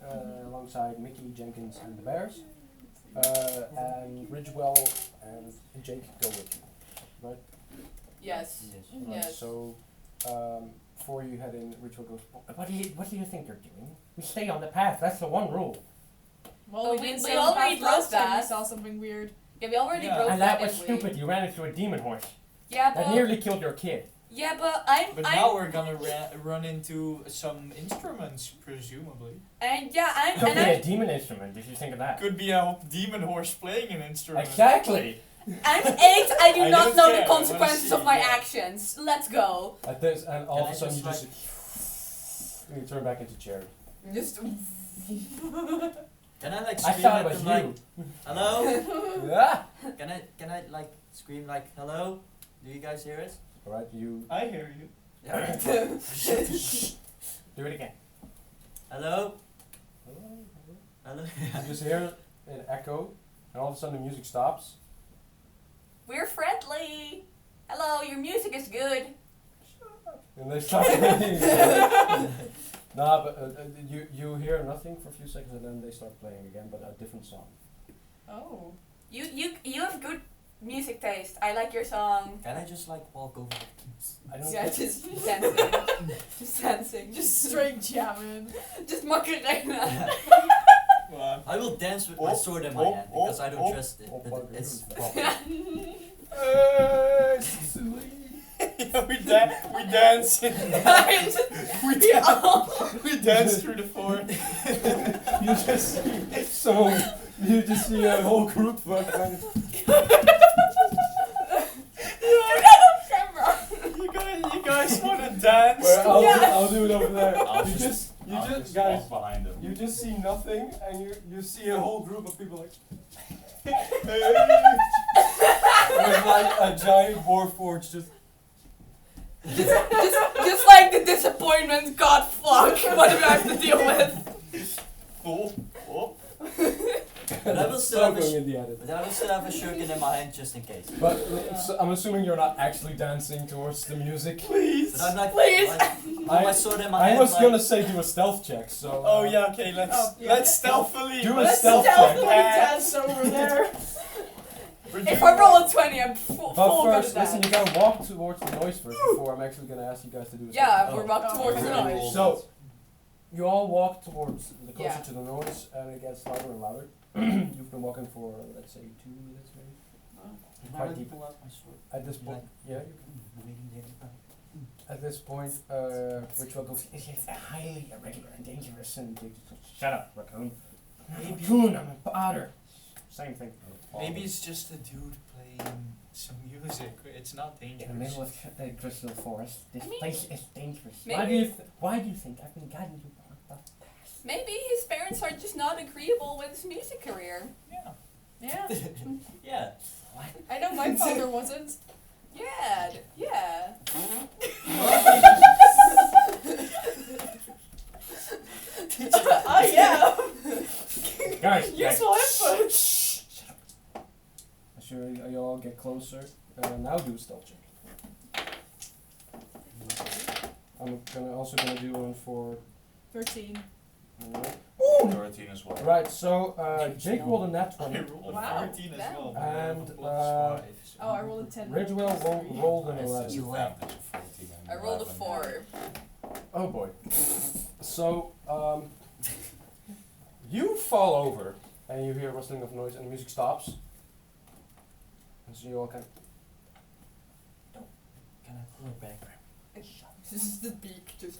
alongside Mickey, Jenkins, and the Bears, and Ridgewell and Jake go with you, right? Yes. Yes. Right, Yes. So before you head in, Ridgewell goes, "What do you think you're doing? We stay on the path. That's the one rule." Well, Oh, we we- didn't we say already that last broke time we that. saw something weird. Yeah, we already Yeah. broke And that that. was didn't we? stupid. You ran into a demon horse Yeah, that but nearly killed your kid. yeah, but I'm But now we're gonna run into some instruments, presumably. and yeah, I'm Could and be a I'm, demon instrument. Did you think of that? Could be a demon horse playing an instrument. Exactly. I'm 8. I do I not don't know care, the I wanna consequences see, of my yeah. actions. Let's go. At this, and all Can of I a sudden just, you just and you turn back into cherry. Just Can I like I scream thought at it was them like, you. hello? Yeah. Can I like scream like, hello? Do you guys hear us? All right, you I hear you. Yeah. do it again. Hello? Hello? You just hear an echo, and all of a sudden the music stops. We're friendly. Hello, your music is good. And they start playing. Nah, but you hear nothing for a few seconds, and then they start playing again, but a different song. Oh. You have good music taste. I like your song. Can I just like walk over? I don't Yeah, think- just dancing. Just dancing. Just straight jamming. Just Macarena. Well, I will dance with my Oh, sword in my oh, hand because I oh, don't trust it. Oh, But fuck, it's yeah, we dance. We dance through the forest. you just see a whole group of You guys want to dance? Well, Yeah. I'll do it over there. I'll You just You I'll just guys. walk behind them. You just see nothing, and you see a whole group of people like with like a giant warforged just. just like the disappointment, God fuck, what do I have to deal with? Oh, oh. But I will still So have a going in the edit. But I will still have a shuriken in my hand just in case. But so I'm assuming you're not actually dancing towards the music. Please. But I'm like, Please. with my sword in my I hand. was like, gonna say do a stealth check. So. Oh yeah, okay, let's Oh, yeah. let's stealthily. Do a Let's stealth stealthily check. dance over there. If I roll a 20, I'm full But good first, at listen, you that. gotta walk towards the noise first before I'm actually gonna ask you guys to do a Yeah, stealth. we're back towards the okay. noise. So, you all walk towards the closer Yeah. to the noise, and it gets louder and louder. You've been walking for, let's say, 2 minutes maybe. Can I quite really deep. pull out my sword? At this point, yeah. Reading the other At this point, Ritual goes, "It's highly irregular and dangerous." And they just, "Shut up, raccoon. I'm not a raccoon, I'm a otter." Same thing. Maybe it's just a dude playing some music. It's not In the dangerous. middle of a crystal forest, this I mean, place is dangerous. maybe- Why do you think I've been guiding you on the path? Maybe his parents are just not agreeable with his music career. Yeah. Yeah. Yeah. I know my father wasn't. Yeah, yeah. I am. Guys, Useful input. sure you all get closer. Now do a stealth check. I'm gonna do one for. 13. Alright. 13 as well. Right, so Jake rolled a nat I 20. rolled Wow. 13 as Damn. well. And, Plus 5, so- Oh, I rolled a 10. Ridgewell rolled an Yes, 11. you Advantage of 14 and I rolled a 11. 4. Oh boy. So, you fall over and you hear a rustling of noise and the music stops. And so you all kind of. Can I pull it back? This is the beak. Just.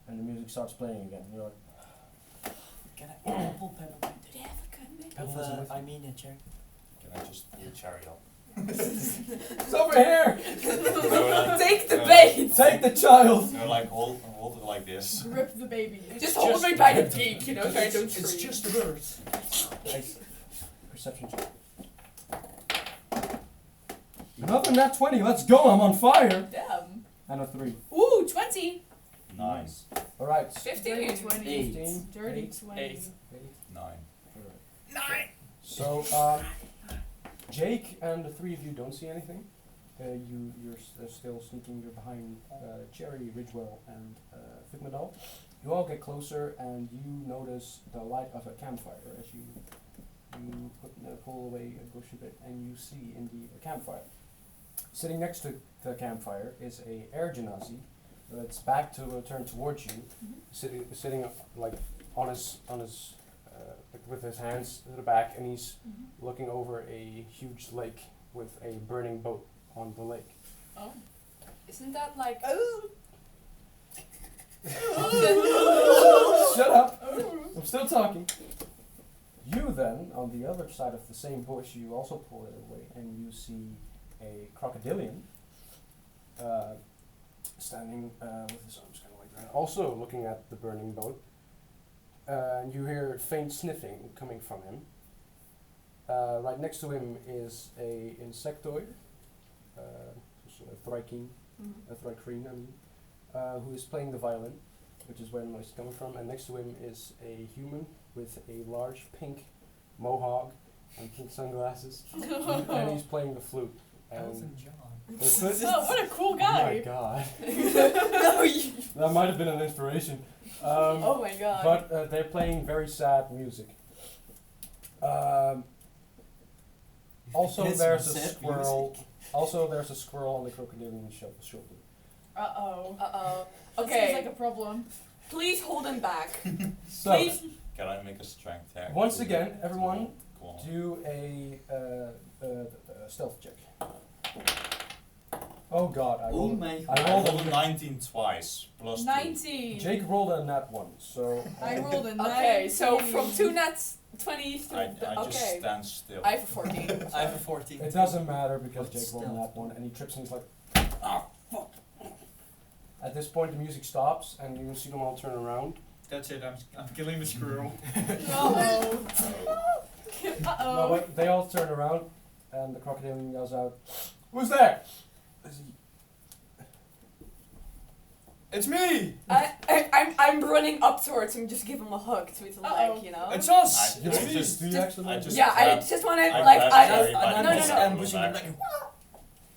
And the music starts playing again. You're like, Can I pull Pebble back? Do they have a gun, maybe? Pebble isn't with I mean a chair. Can I just pull the cherry up? it's over here! Take the No. bait! Take the child! No, like hold it like this. Rip the baby. Just hold me by the beak, you know, so I don't It's scream. just a bird. Nice. Perception check. Another nat 20, let's go, I'm on fire! Damn. And a 3. Ooh, 20. 9. Alright. 15. Dirty 20. Eight. 15. Dirty 8. 20. 8. 9. So, Jake and the three of you don't see anything. You're still sneaking. You're behind Cherry, Ridgewell, and Figmadal. You all get closer, and you notice the light of a campfire as you pull away a bush a bit, and you see indeed a campfire. Sitting next to the campfire is a air genasi that's back to turned towards you, sitting like on his with his hands to the back, and he's looking over a huge lake with a burning boat on the lake. Oh. Isn't that like... Shut up! I'm still talking. You then, on the other side of the same bush, you also pull it away, and you see a crocodilian standing with his arms kind of like that, also looking at the burning boat. And you hear faint sniffing coming from him. Right next to him is a insectoid, so a thrycreen, who is playing the violin, which is where the noise is coming from. And next to him is a human with a large pink mohawk and pink sunglasses, and he's playing the flute. Elton And John. the flute- Oh, what a cool Oh my guy. god, No, you... that might have been an inspiration. Oh my god. But they're playing very sad music. Also, It's there's a sad squirrel. music. Also, there's a squirrel on the crocodilian shoulder. Uh-oh. Uh-oh. That Okay, seems like a problem. please hold him back. So, Please. Can I make a strength check? once to- again, everyone, Go on. do a stealth check. Oh god, I Oh rolled. my I I rolled rolled a a 19 twice, plus 2. 19. Jake rolled a nat 1, so. I rolled a 19. Okay, so from 2 nats 20s to... I just okay. stand still. I have a 14. I have a 14. It doesn't matter because But Jake rolled a still. nat 1 and he trips and he's like, ah, fuck. At this point, the music stops, and you see them all turn around. That's it. I'm killing the squirrel. Uh-oh. Oh. No, Uh-oh. but they all turn around, and the crocodile yells out, "Who's there?" It's me. I'm running up towards him, just give him a hug to his leg, you know. It's us. I It's just- me. Do you actually? I just Yeah, I grabbed- just want to I like grabbed I. Sherry by no, the no, neck no. and ambushing back. him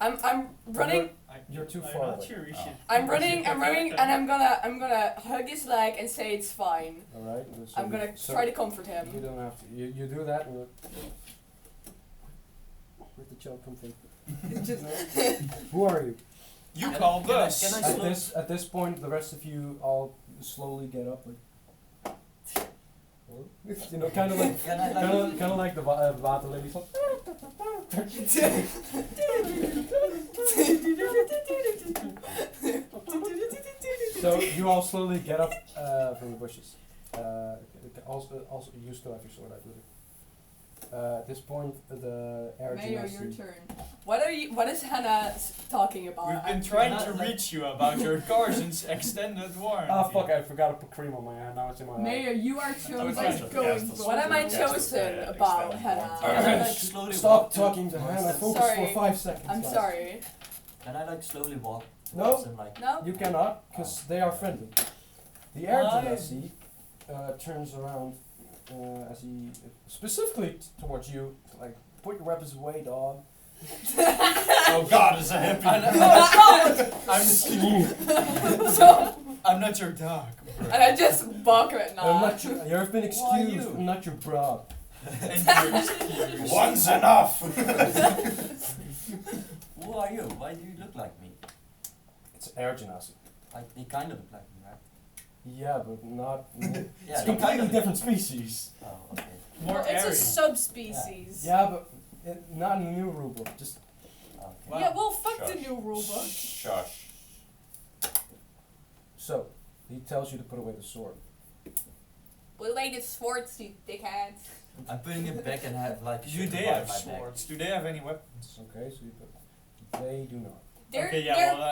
I'm running. You're too I'm far not away. sure we Oh. should. I'm we running. should I'm running, protect and them. I'm gonna hug his leg and say it's fine. All right. So I'm gonna so try to comfort You him. don't have to. You do that. And where'd the child come from? Just Who are you? You Can I- called can I- us. can I- At this point, the rest of you all slowly get up, like, you know, kind of like, Can I kind of like the water ladies. Like, so you all slowly get up from the bushes. Also, you still have your sword, I believe. At this point, the air Mayor, your genasi. turn. What is Hannah talking about? We've been I'm trying not to like- reach you about your Carson's extended warranty. Ah, fuck! I forgot to put cream on my hand. Now it's in my eye. Mayor, you are I was chosen. trying to Going cast the What am I Cast chosen the, about, extended Hannah? warranty. Can I Alright. like slowly Stop walk talking to towards Hannah. them? Focus Sorry. for 5 seconds. I'm guys. sorry. Can I like slowly walk No. towards them like? No. You cannot, because they are friendly. The air Why? genasi turns around as he specifically towards you, like, put your weapons away, dog. Oh God, it's a hippie. I'm not your dog. And I just bark at I'm now. not your, you have been Why excused. you? I'm not your bra. And you're excused. One's enough. Who are you? Why do you look like me? It's air genasi. Like they kind of look like me, right? Yeah, but not. Yeah, It's they completely kind of different species. Oh, okay. More It's a airy. subspecies. Yeah, but not in the new rulebook. Just Okay. Wow. Yeah, well, fuck the Shush. new rulebook. Shush. so. He tells you to put away the sword. Put away the swords, you dickhead. I'm putting it back and have like. Do shit they behind have my back. swords? Do they have any weapons? Okay, so you put. They do not. They're okay, yeah, they're well, I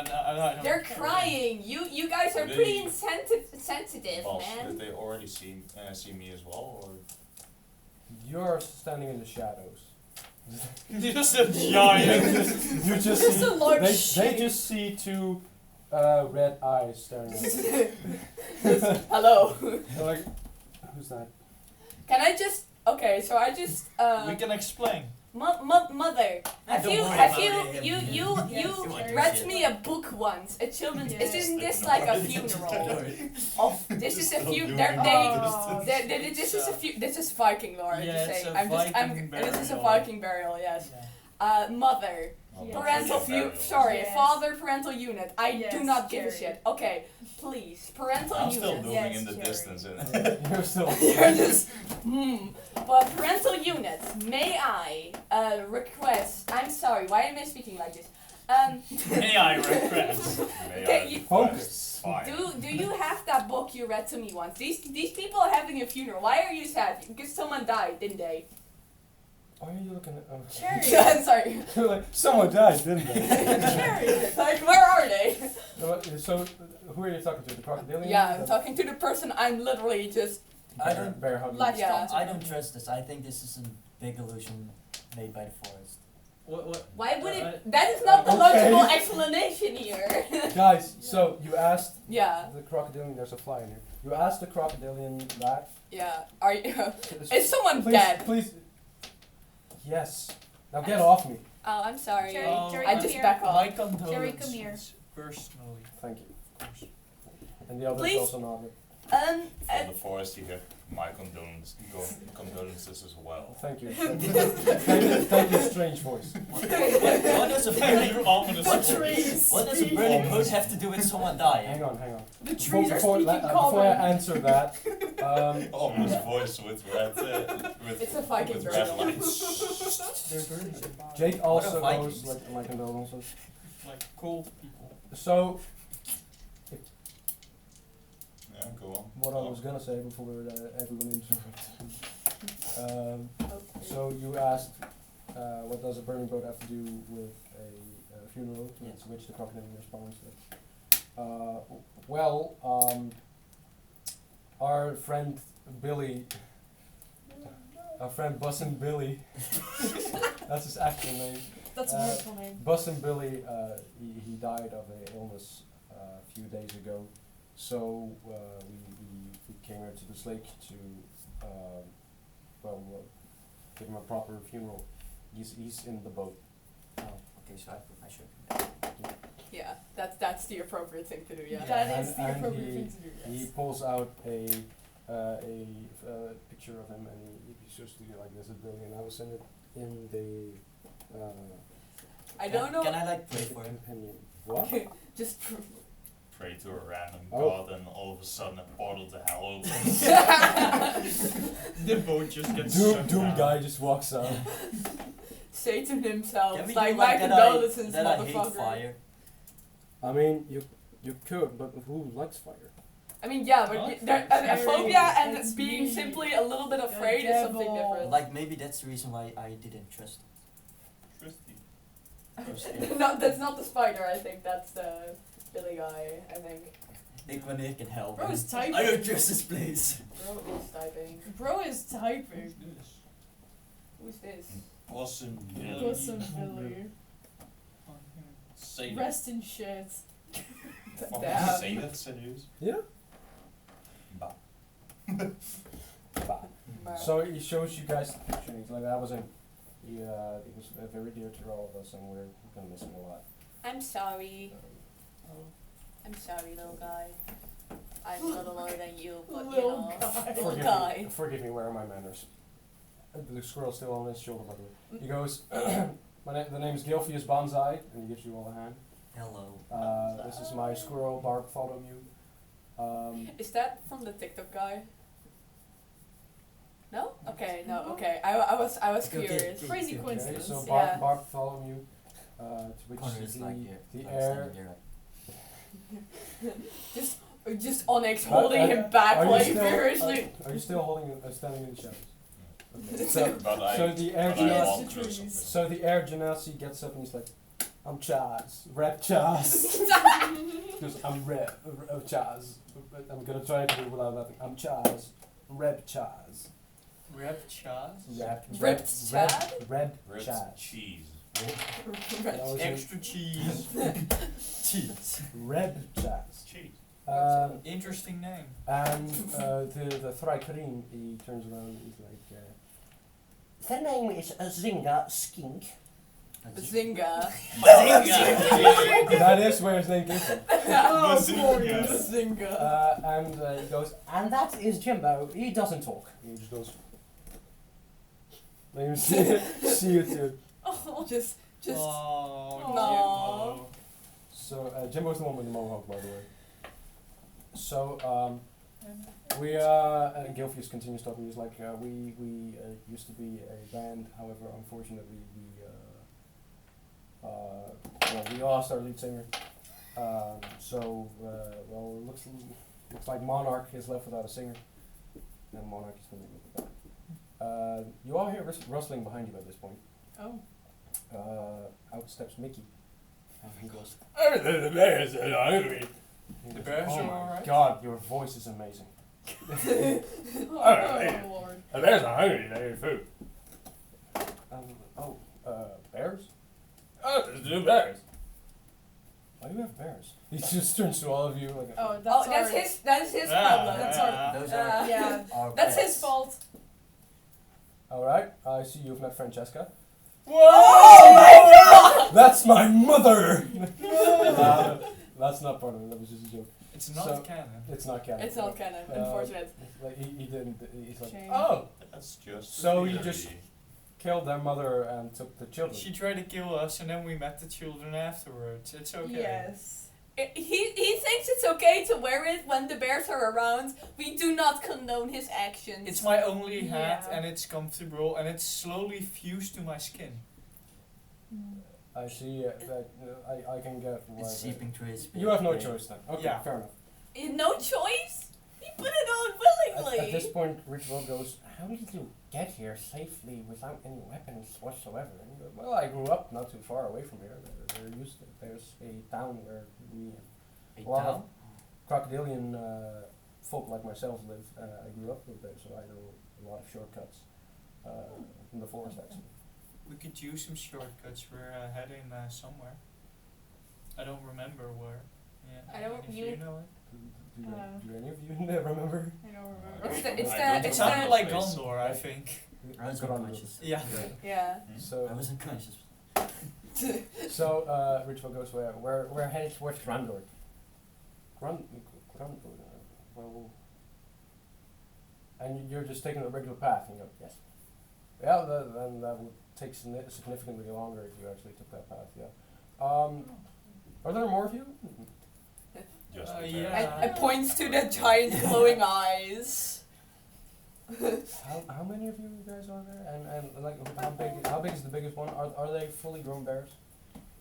don't they're care. crying. You guys are They- pretty sensitive, Boss, man. did they already see me as well, or? You're standing in the shadows. You're just a giant. You just Just see, a large they shape. just see two red eyes staring at you. Hello. They're like, who's that? Can I just? Okay, so I just We can explain. mother. Have Don't you worry have about you it. you you Yes, you Jerry. read me a book once, a children's. Yes. Isn't this like a funeral? This is a Oh. This is a this is Viking lore. I'm Yeah, just it's saying. a I'm just I'm. Viking This is a burial. Viking burial. Yes. Yeah. Mother. Yeah. Parental Burial. sorry, Yes. father parental unit. I do Yes, not give a Jerry. shit. Okay, please, parental I'm unit. still moving Yes, in the Jerry. distance. You're still. You're just But parental unit, may I request? I'm sorry. Why am I speaking like this? May I request? May Okay, I you- request? Fine. Do you have that book you read to me once? These people are having a funeral. Why are you sad? Because someone died, didn't they? Why are you looking at? Cherry. I'm sorry. You're like, someone died, didn't they? Cherry. Like, where are they? No, so, who are you talking to? The crocodilian? Yeah, I'm talking to the person I'm literally just. I don't- Bear hug. Latched Yeah. onto I them. don't trust this. I think this is a big illusion made by the forest. What? Why would it? That is not the Okay. logical explanation here. Guys, so you asked Yeah, the crocodilian. There's a fly in here. You asked the crocodilian that. yeah. Are you? Is someone Please, dead? please. Yes. Now get off me. Oh, I'm sorry. Jerry, Jerry, I come just here. back off. My condolences. Jerry, come here. Personally, Thank you. of course. And the others Please. also nodded. From the forest here, my condolences as well. Thank you. Thank you, strange voice. What does a burning The trees. What does a burning boat have to do with someone dying? Hang on. The trees are Before speaking before I common. answer that, Ominous voice with red. With, It's a Viking with red burial. lights. They're burning their bodies. Jake also What are goes Vikings? like condolences. Like cold people. So Yeah, go on. what I was gonna say before everyone interrupted. So you asked, what does a burning boat have to do with a funeral? Yes. To which the crocodile responds that Well, our friend Billy, our friend Bussin' Billy, that's his actual name. That's a beautiful name. Bussin' Billy, he died of an illness a few days ago, so we came here to this lake to, give him a proper funeral. He's in the boat. Oh, okay, so I put my shirt in. Yeah, that's the appropriate thing to do. Yeah. That And- is the and appropriate he- thing to do, He yes. pulls out a picture of him and he shows to you like there's a Billy, and I will send it in the I don't know. Can I like pray for him? companion. What? Just. Pray to a random Oh. god, and all of a sudden a portal to hell opens. The boat just gets Doom shut Doom down. guy just walks out. Satan himself. Can we Like do my that condolences, that I hate motherfucker. fire? I mean, you could, but who likes fire? I mean, yeah, but Not a phobia and It's being me. simply a little bit The afraid is something devil. different. Like maybe that's the reason why I didn't trust it. No, that's not the spider. I think that's the Billy guy. I think. Ik wanneer ik in hell Bro ben. is typing. I don't trust this place. Bro is typing. Bro is typing. Who's this? Awesome. Awesome, Billy. Say that. Rest in shit. Fucking Damn. say that, serious. Yeah. Bah. So he shows you guys the picture. And he's like, that was him. He was very dear to all of us, and we're gonna miss him a lot. I'm sorry. I'm sorry, little guy. I'm a little lower than you, but you Little know. guy. Little Forgive guy. me, forgive me, where are my manners? The squirrel's still on his shoulder, by the way. He goes, the name is Gilpheus Bonsai, and he gives you all a hand. Hello. This is my squirrel, Bartholomew. Is that from the TikTok guy? No? Okay, no, okay. I was Okay, curious. okay. Crazy Okay, coincidence. so Yeah. Bartholomew, to which Connor is is like the like heir. standing there like, Just Onyx holding him back Are you like still- furiously. Are you still holding, standing in the shadows? Okay. But So the heir but I Yes, walk the close trees. up to him. So the heir Genasi gets up and he's like, I'm Chaz, Rep Chaz. Because I'm Rep Chaz. But I'm gonna try to do it without laughing. I'm Chaz, Rep Chaz. Rep Chaz? Rep Chaz? Red Ripped Chaz. cheese. That was it. Extra cheese. cheese. Red Chaz. Cheese. Interesting name. And the Thrykarim, he turns around and he's like, their name is Zinga Skink. Zinga. That is where his name came from. Oh, Bazinga. Zinga. And he goes, and that is Jimbo. He doesn't talk. He just goes. Let me see you too. Oh, just. Oh, Aw. Jimbo. So Jimbo's the one with the mohawk, by the way. So we Gilpheus continues talking. He's like, we used to be a band. However, unfortunately, we lost our lead singer. Well, it looks like Monarch is left without a singer, and Monarch is going to be with the band. You all hear rustling behind you at this point. Oh. Out steps Mickey, and he goes, The bears "Oh are my alright. God, your voice is amazing." Oh, Lord. The bears are hungry. They need food. Bears? Oh, there's two bears. Why do you have bears? He just turns to all of you like. Oh, Oh, that's that's his Ah, problem. That's Those are Yeah. our That's pets. his fault. All right, I see you've met Francesca. Oh my god! That's my mother. That's not part of it. That was just a joke. It's not So- canon. It's not canon. It's not canon, unfortunate. Like he didn't. He's like, Shame. oh, That's just. So you theory. just- killed their mother and took the children. She tried to kill us and then we met the children afterwards. It's okay. Yes. He thinks it's okay to wear it when the bears are around. We do not condone his actions. It's my only hat Yeah. and it's comfortable and it's slowly fused to my skin. I see that I can get. It's what- seeping through his You have no brain. choice then. Okay, Yeah. fair enough. No choice. He put it on willingly. At this point, Ritual goes, "How did you get here safely without any weapons whatsoever?" And he goes, "Well, I grew up not too far away from here. There's a town where we a lot of crocodilian folk like myself live. I grew up with there, so I know a lot of shortcuts in the forest actually. We could use some shortcuts. We're heading somewhere. I don't remember where. Yeah. I don't- If you- know it. Do any of you remember? I don't remember. It's the I it's don't It the sounded like Place. Grondrûr, I think. I was Grondrûr. unconscious. Yeah. yeah. So I was unconscious. So, Ritual goes where? We're headed towards Grondrûr. Grondrûr. Well, and you're just taking a regular path. And you go, yes. Yeah, then that would take significantly longer if you actually took that path. Yeah. Are there more of you? Just Uh, the yeah. bear. I points to the giant glowing eyes. How many of you guys are there? And like how big is the biggest one? Are they fully grown bears?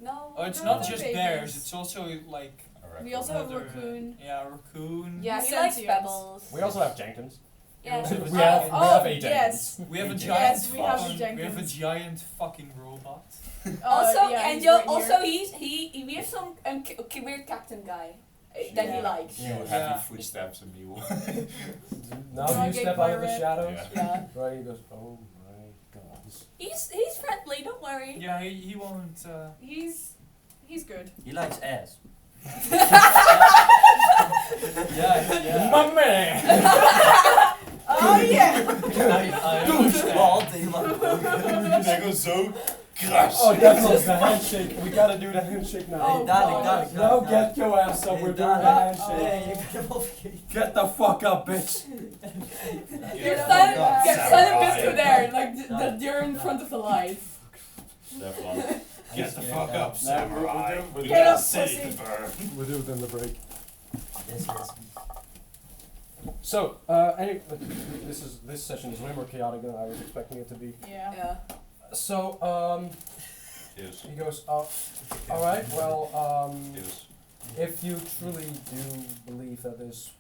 No. Oh, it's No, not they're just babies. bears. It's also like A We also have a other, raccoon. Yeah, raccoon. Yeah, he Sentience. likes pebbles. We also have Jenkins. Yeah. Also we have- have Oh, a Jenkins. yes. We have a Yes, giant. we have a fucking- we have a Jenkins. giant fucking robot. Also, yeah, and he's you'll right also here. we have some weird captain guy that he Yeah. likes. You Yeah. heavy Yeah. footsteps and you. Now Do I you get step out of the pirate? shadows. Yeah. Yeah. Right, he goes, oh my god. He's friendly. Don't worry. Yeah, he won't. He's good. He likes ass. Yeah. My man! Oh yeah. I understand. They go zo kras. Oh, that's the handshake. We gotta do the handshake now. Oh, dadelijk. Now get your ass up. We're doing the handshake. Nee, je bent opgekeken. Get the fuck up, bitch. Get Yeah. son of bitch to there, like you're in front of the light. That one. Get the fuck Yeah. up, samurai. we'll We do- Get got up, city pussy. to burn. We'll do it in the break. Yes, yes. So, this session is way more chaotic than I was expecting it to be. Yeah. Yeah. So, Yes. he goes, alright, well, Yes. if you truly do believe that this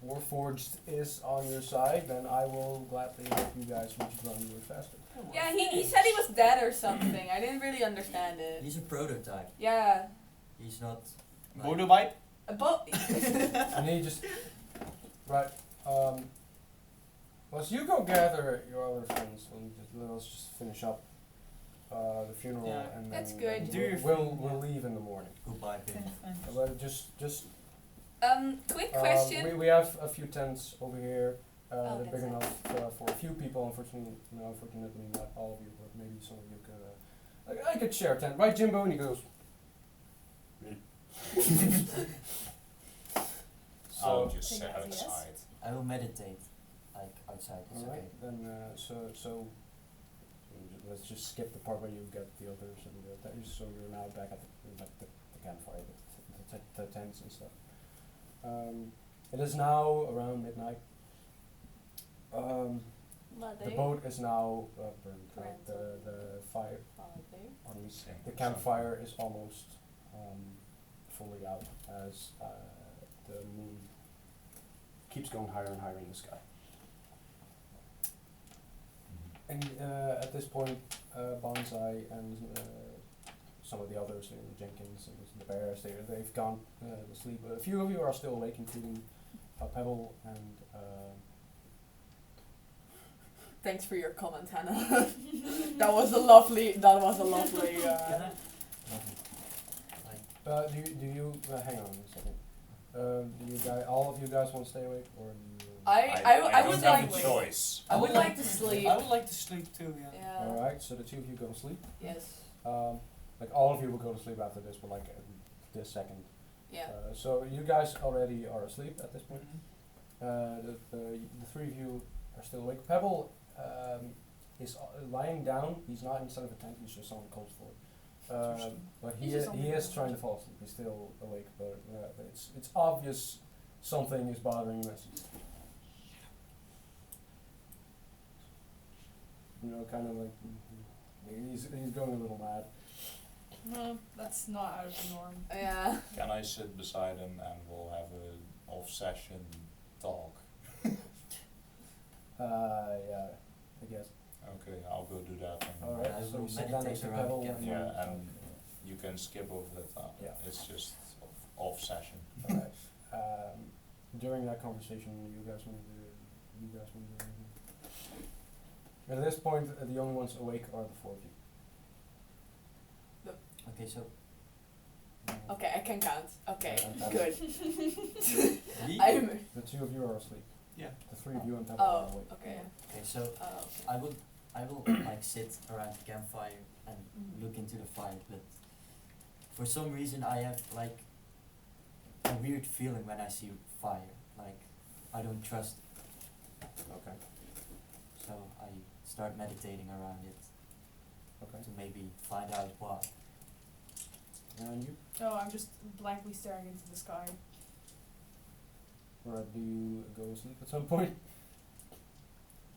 Warforged is on your side, then I will gladly help you guys reach Grondrûr faster. Yeah, he said he was dead or something. I didn't really understand it. He's a prototype. Yeah. He's not. like- Motorbike. But And he just, right, let's you go gather your other friends and let's just finish up the funeral Yeah. and That's then good. Do your we'll thing, we'll leave in the morning. Goodbye, baby. But just quick question. we have a few tents over here. Oh, They're big that's enough for a few people. Unfortunately, not all of you, but maybe some of you could. I could share a tent, right, Jimbo? And he goes. I'll So, just Think sit that's a yes? outside. I will meditate, like outside. It's alright, okay. then so let's just skip the part where you get the others and so you're now back at the campfire, the tents and stuff. It is now around midnight. The boat is now burned. Right? The fire, pardon me, the campfire is almost fully out as the moon keeps going higher and higher in the sky. And at this point, Bonsai and some of the others, Jenkins and the bears, they've gone to sleep. A few of you are still awake, including Pebble and. Thanks for your comment, Hannah. that was a lovely. Like, Do you hang on a second? Do you guys, all of you guys want to stay awake, or do you? I would don't have like a choice. I would like to sleep. I would like to sleep too. Yeah. Yeah. All right, so the two of you go to sleep. Yes. Like all of you will go to sleep after this, but like this second. Yeah. So you guys already are asleep at this point. Mhm. The three of you are still awake. Pebble is lying down. He's not inside of a tent. He's just on the cold floor. But He's just on he the is cold trying to fall asleep. He's still awake, but it's obvious something is bothering him. You know, kind of like he's going a little mad. No, that's not out of the norm. Yeah. Can I sit beside him and we'll have an off-session talk? Yeah, I guess. Okay, I'll go do that. And All right. I So will you sit down next meditate to around Pebble the and Yeah, and you can skip over that. Yeah. It's just off session. Alright. During that conversation, you guys want to do anything? At this point, the only ones awake are the four of you. Okay, so Okay, I can count. Okay, And good. me? I'm. The two of you are asleep. Yeah. The three of you and Pepper are Oh, awake. okay. Okay, so Okay. I will like sit around the campfire and look into the fire, but for some reason I have like a weird feeling when I see fire. Like I don't trust it. Okay. So I start meditating around it Okay. to maybe find out why. And you? Oh, I'm just blankly staring into the sky. Alright, do you go to sleep at some point?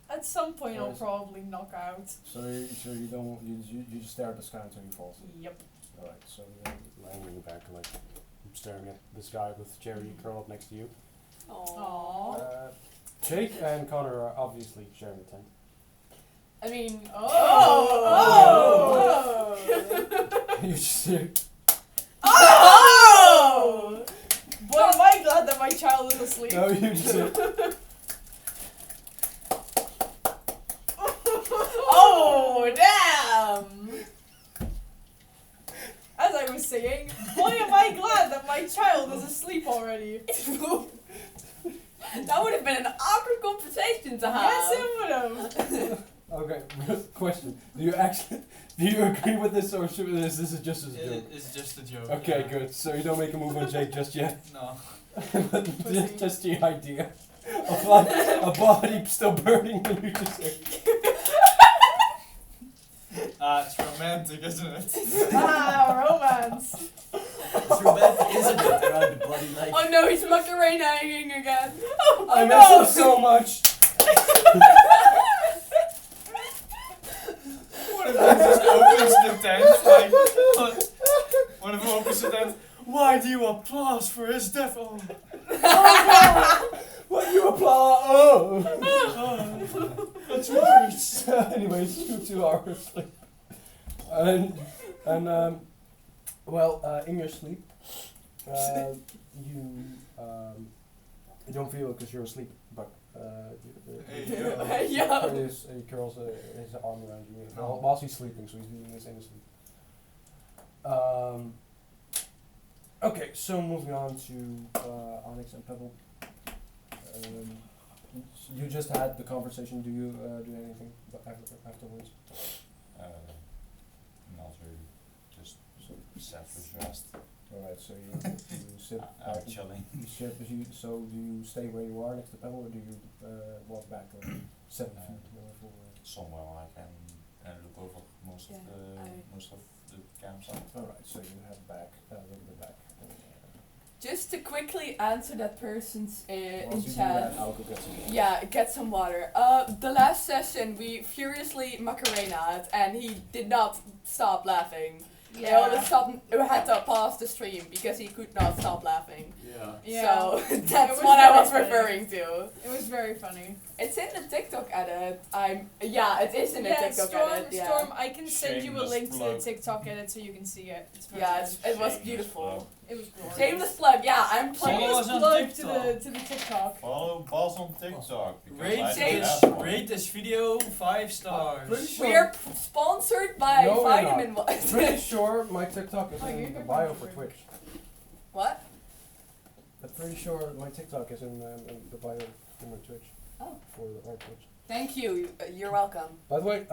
At some point, I'll Yes. probably knock out. So you don't you just stare at the sky until you fall asleep. Yep. Alright, so you're lying on your back, like staring at the sky with Jerry curled up next to you. Aww. Jake and Connor are obviously sharing a tent. I mean. Oh! You just hear, Oh! Boy, am I glad that my child is asleep. no, you just hear, Oh damn! As I was saying, boy, am I glad that my child is asleep already. That would have been an awkward conversation to have. Yes, it would have. okay, question. Do you agree with this or should this is just a joke? It's just a joke. Okay, yeah. good. So you don't make a move on Jake just yet. No. just the idea of like a body still burning when you just say, It's romantic, isn't it? Romance. It's romantic, isn't it? Around the body like. Oh no, he's Macarena hanging again. I miss him so much. One of them just opens the tent, like, one of them opens the tent. Why do you applaud for his death? Oh, What you applaud? Oh. that's worse. Anyways, you two are asleep. And in your sleep, you don't feel it because you're asleep, but Yeah. he curls his arm around you Oh. whilst he's sleeping, so he's doing this in his sleep. Okay, so moving on to Onyx and Pebble. You just had the conversation. Do you do anything afterwards? Not really. Just So, selfish rest. alright, so you sit I'm back. chilling. So do you stay where you are next to Pebble, or do you walk back like 7 Uh, feet more forward? Somewhere I can look over most Yeah, of the campsite. Alright, so you head back, a little bit back. Just to quickly answer that person's in Once you do chat. that, I'll go get some water. Yeah, get some water. The last session we furiously Macarena'd and he did not stop laughing. Aeolus had to pause the stream because he could not stop laughing. Yeah. Yeah. So It that's was what I very was funny. referring to. It was very funny. It's in the TikTok edit. It is in the TikTok Storm, edit. Yeah. Storm, I can send you a Shameless link to the plug. TikTok edit so you can see it. It's very Yeah, good. it was Shameless beautiful. plug. It was glorious. Shameless plug. Yeah, I'm Follow plugging. us on plug to TikTok. the TikTok. Follow Bas on TikTok because I Rate don't this, have one. rate this video 5 stars. Pretty sure. We are sponsored by No, we're not. Vitamin Pretty sure my TikTok is Oh, you're in the good bio for for drink. Twitch. What? I'm pretty sure my TikTok is in the bio for my Twitch. Oh. For our Twitch. Thank you. You're welcome. By the way,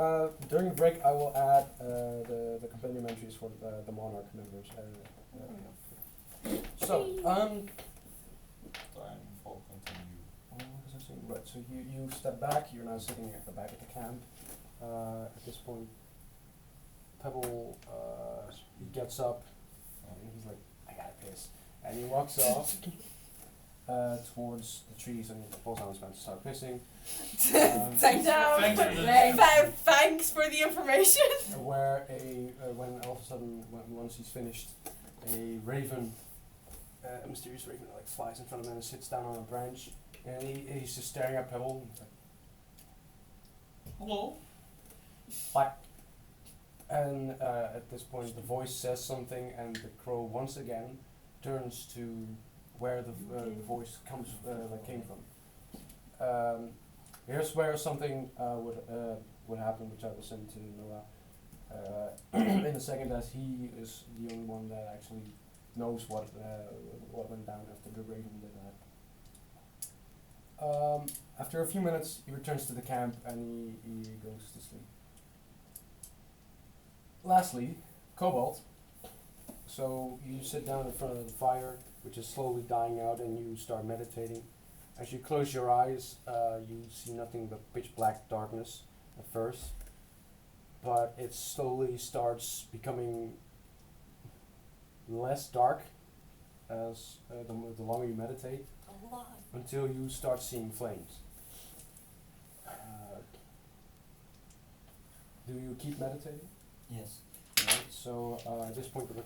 during the break I will add the compendium entries for the Monarch members. So, Time for continue. what was I saying? Right, so you step back, you're now sitting at the back of the camp. At this point, Pebble, he gets up, and he's like, I gotta piss. And he walks off towards the trees and pulls down his pants to start pissing. Thanks. Thanks for the information. Where when all of a sudden, once he's finished, a raven, a mysterious raven, like flies in front of him and sits down on a branch, and he's just staring at Pebble. He's like, Hello? "Bye." And at this point, the voice says something, and the crow once again turns to where the voice came from. Here's where something would happen, which I will send to Noah in a second, as he is the only one that actually knows what went down after the raven did that. After a few minutes, he returns to the camp and he goes to sleep. Lastly, Cobalt. So you sit down in front of the fire, which is slowly dying out, and you start meditating. As you close your eyes, you see nothing but pitch black darkness at first, but it slowly starts becoming less dark as the longer you meditate, until you start seeing flames. Do you keep meditating? Yes. Right, so at this point we're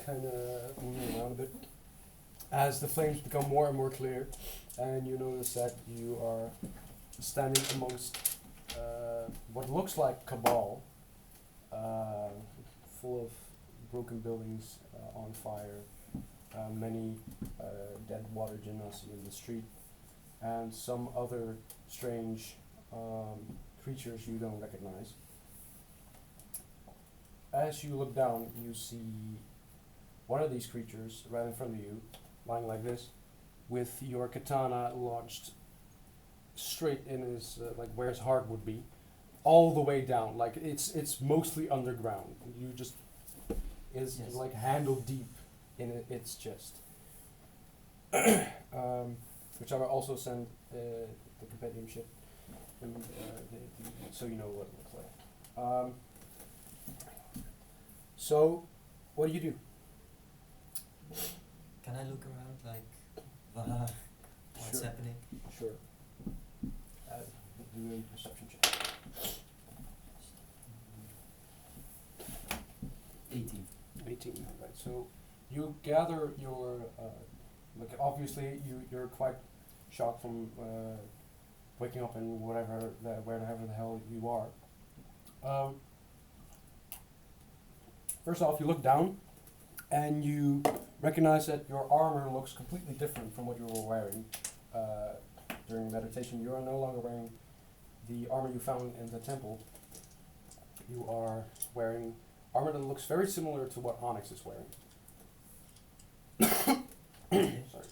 kind of moving around a bit as the flames become more and more clear, and you notice that you are standing amongst what looks like Cabal, full of broken buildings on fire, many dead water genasi in the street, and some other strange creatures you don't recognize. As you look down, you see one of these creatures right in front of you, lying like this, with your katana launched straight in his, like where his heart would be, all the way down. Like it's mostly underground. You just is Yes. like handle deep in its chest. Which I will also send the companionship, and, so you know what it looks like. So, what do you do? Can I look around, like, what's Sure. happening? Sure. Do a perception check. 18. 18, right. So you gather your, like obviously you're quite shocked from waking up in wherever the hell you are. First off, you look down and you recognize that your armor looks completely different from what you were wearing during meditation. You are no longer wearing the armor you found in the temple. You are wearing armor that looks very similar to what Onyx is wearing. Sorry.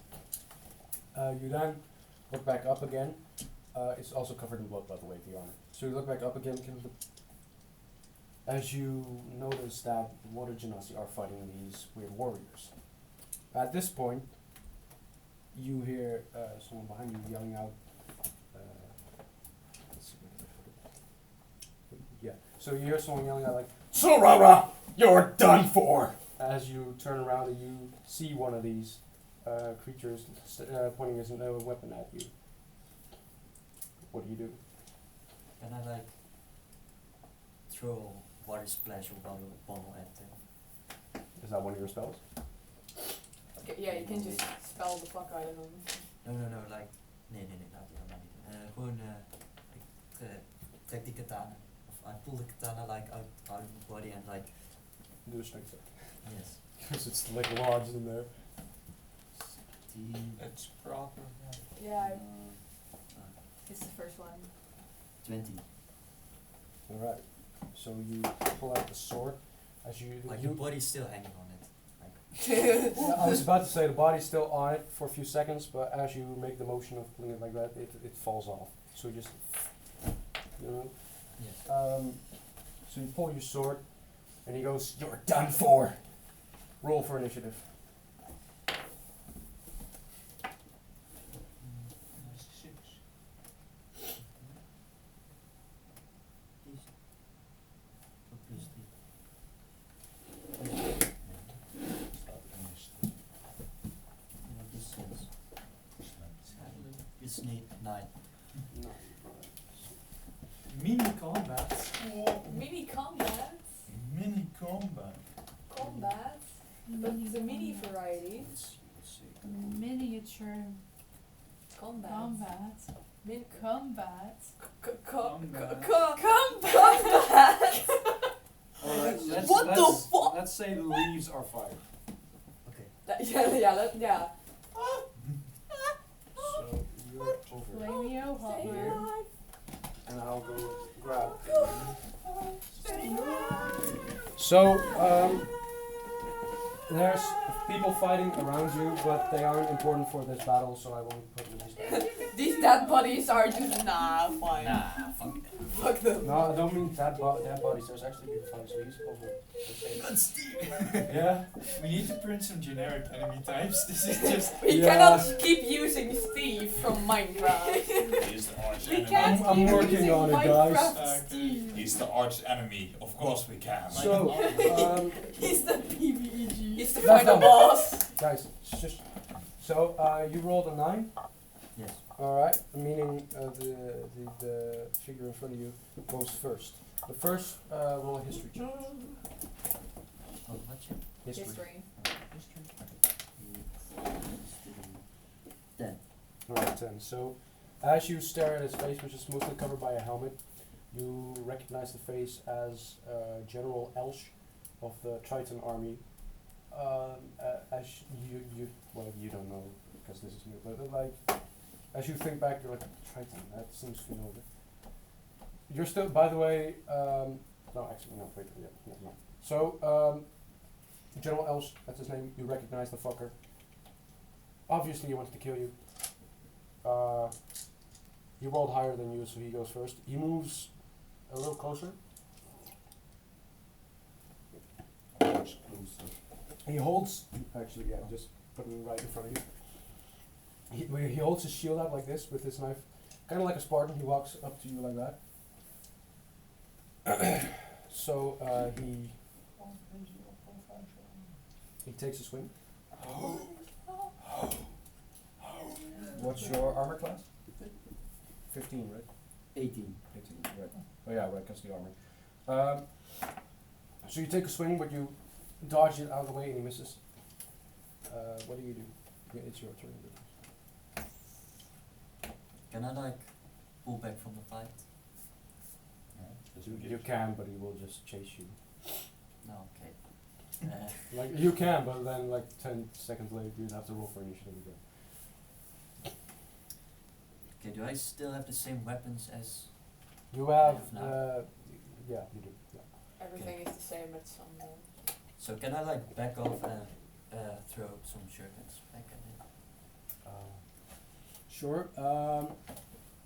You then look back up again. It's also covered in blood, by the way, the armor. So you look back up again, as you notice that the water genasi are fighting these weird warriors. At this point, you hear someone behind you yelling out. Let's see where did I put it? Yeah. So you hear someone yelling out like, "Sorara, you're done for!" As you turn around and you see one of these creatures pointing his weapon at you. What do? Can I, like, throw water splash or bottle at them? Is that one of your spells? Okay, yeah, you can just spell the fuck out of them. No, like, nee, laat die helemaal niet. Gewoon, ik trek die katana. Of I pull the katana, like, out of my body and, like, Do a strength check. yes. Because it's like lodged in there. It's proper. Yeah, it's the first one. 20. Alright. So you pull out the sword as you Like, you the body's still hanging on it. Like, Yeah, I was about to say the body's still on it for a few seconds, but as you make the motion of pulling it like that, it falls off. So you just, you know. yes. So you pull your sword, and he goes, "You're done for." Roll for initiative. It's 9. No, Mini combat. Mini combats. Mini combat. Combats. But the mini variety. Miniature Combats. combat. Min- Combat. Combat. Combat. Alright, What the fuck? Let's say the leaves are fire. Yeah. So you're over Flameo, hot Say here. man. hi. and I'll go grab. So, there's people fighting around you, but they aren't important for this battle, so I won't put these down. These dead bodies are just fine. Nah, fuck it. Fuck them. No, I don't mean dead bodies, there's actually people fighting, so he's over. But Steve, Yeah? we need to print some generic enemy types. This is just. We Yeah. cannot keep using Steve from Minecraft. He's the arch We enemy. can't I'm keep working using on it, guys. Minecraft Steve. He's the arch enemy. Of course we can. So, He's the PvEG. He's the That's final done. boss. guys, shush. So, you rolled a 9? Yes. Alright, meaning the figure in front of you goes first. The first, roll a history check. Oh, what check? History. Then. Alright, 10. So, as you stare at his face, which is mostly covered by a helmet, you recognize the face as General Elsh of the Triton army. As you don't know because this is new, but like, as you think back, you're like, Triton, that seems familiar. You're still, by the way, no, actually, no, wait, yeah, never mind. So, General Elsh, that's his name, you recognize the fucker. Obviously, he wanted to kill you. He rolled higher than you, so he goes first. He moves a little closer. He holds, actually, yeah, just put him right in front of you. He holds his shield out like this with his knife, kind of like a Spartan. He walks up to you like that. So he takes a swing. What's your armor class? 15, right? 18. 18, right. Oh yeah, right, because the armor. So you take a swing, but you dodge it out of the way and he misses. What do you do? Yeah, it's your turn. Can I like pull back from the fight? You can, but he will just chase you. No, okay. Like, you can, but then like 10 seconds later you'd have to roll for initiative again. Okay, do I still have the same weapons as? You have, now. yeah, you do. Yeah. Everything is the same at some point. So can I like back off and throw some shurikens back at him? Sure.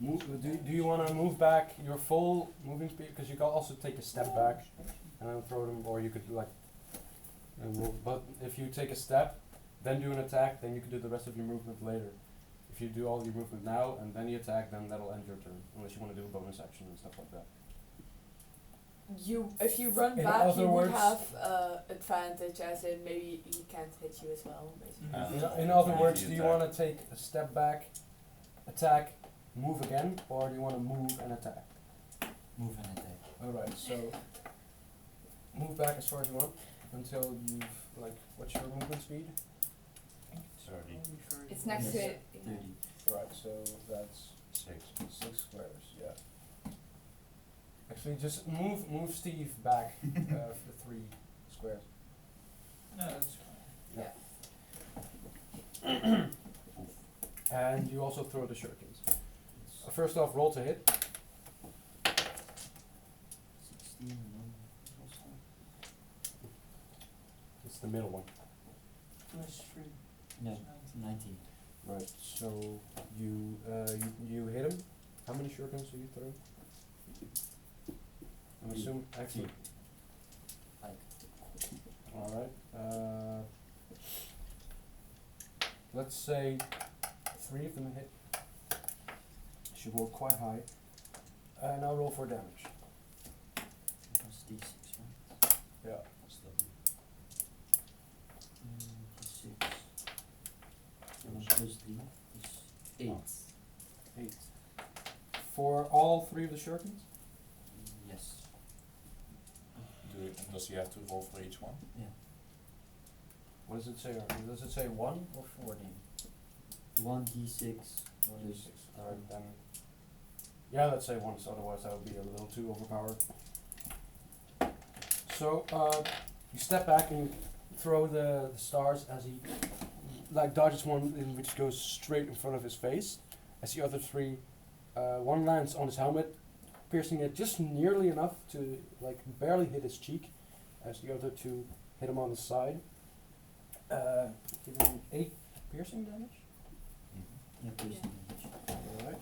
Do you want to move back your full moving speed? Because you can also take a step back and then throw them, or you could like. But if you take a step, then do an attack, then you can do the rest of your movement later. If you do all your movement now and then you attack, then that'll end your turn. Unless you want to do a bonus action and stuff like that. If you run In back, other you would words- have advantage, as in maybe he can't hit you as well, basically. In other words, Easy do you attack. want to take a step back, attack, move again, or do you want to move and attack? Move and attack. Alright, so move back as far as you want until you've, like, what's your movement speed? 30. It's next Yes. to it. 30. Right, so that's 6 squares, yeah. Actually, just move Steve back for 3 squares. No, that's fine. Yeah. And you also throw the shurikens. First off, roll to hit. 16, no. Also. It's the middle one. Plus 3. No, 19. Right, so you hit him. How many shurikens do you throw? I'm Three. assuming, actually, Like, alright. Let's say 3 of them hit. Should roll quite high. Now roll for damage. plus D6, right? Yeah. D6. And plus D is 8. 8. For all 3 of the shurikens? Yes. Does he have to roll for each one? Yeah. What does it say? Does it say 1 or 4D? 1d6. 1d6. Alright, then. Yeah, let's say 1, so otherwise that would be a little too overpowered. So, you step back and you throw the stars as he like dodges one in which goes straight in front of his face. As the other three, one lands on his helmet, piercing it just nearly enough to like barely hit his cheek. As the other two hit him on the side, giving him 8 piercing damage. Yeah, piercing damage.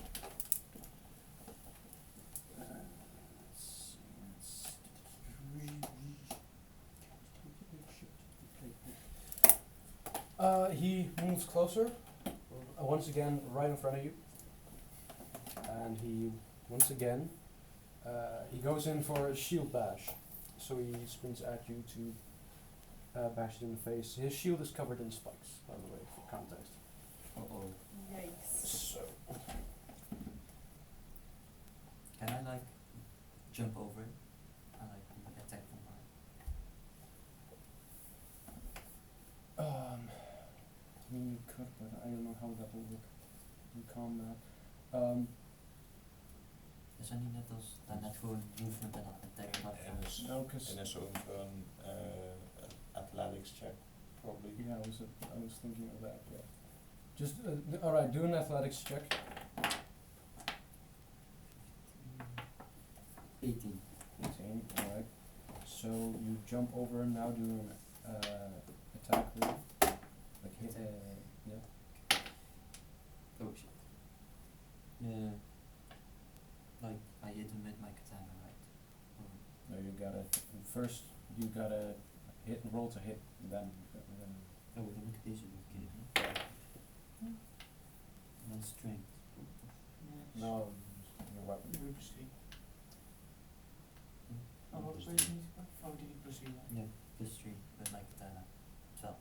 Alright. He moves closer, once again right in front of you, and he once again he goes in for a shield bash. So he sprints at you to bash it in the face. His shield is covered in spikes, by the way, for context. Uh-oh. Yikes. So Can I like jump over it and like attack from behind? I mean, you could, but I don't know how that will work in combat. Is any net als dan net gewoon movement en attack maar En dus, No, because en is zo'n athletics check, probably. yeah, I was thinking of that. Yeah. Just all right. Do an athletics check. 18. 18. All right. So you jump over and now do an attack roll. Like hit. Yeah. Oh shit. Yeah. Like I hit him with my katana, right? Or No, you gotta first. You gotta hit and roll to hit. Then. oh, dan moet ik deze doen keren. En dan strength. No. Your weapon. Oh, wat is deze niet? Oh, die plezier. Yeah, plus 3 with my katana. 12.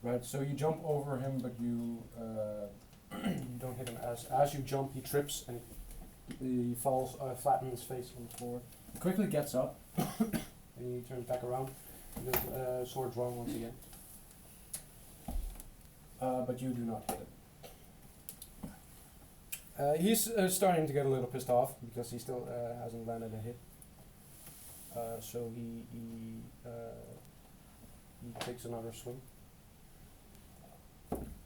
Right, so you jump over him, but you you don't hit him. As you jump, he trips and he falls flat on his face on the floor. He quickly gets up and he turns back around with sword drawn once again. But you do not hit him. He's starting to get a little pissed off because he still hasn't landed a hit. So he takes another swing.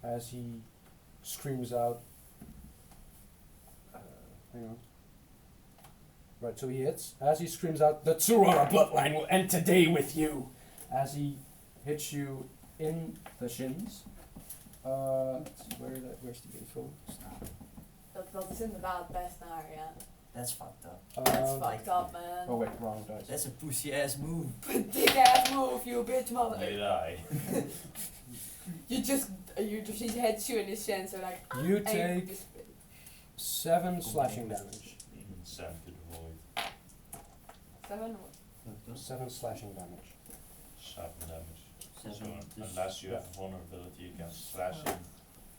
As he screams out, hang on. Right, so he hits. As he screams out, the Tsurara bloodline will end today with you. As he hits you in the shins. Let's see, where's the info? Dat is inderdaad best naar, ja. That's fucked up. That's fucked up, man. Oh wait, wrong dice. That's a pussy ass move. Dick ass move, you bitch mother. Did I? You just hits you in his chin, so like. You and take just- 7 slashing damage. Send to the void. 7 7 slashing damage. 7 damage. So 7. unless you have vulnerability against slashing,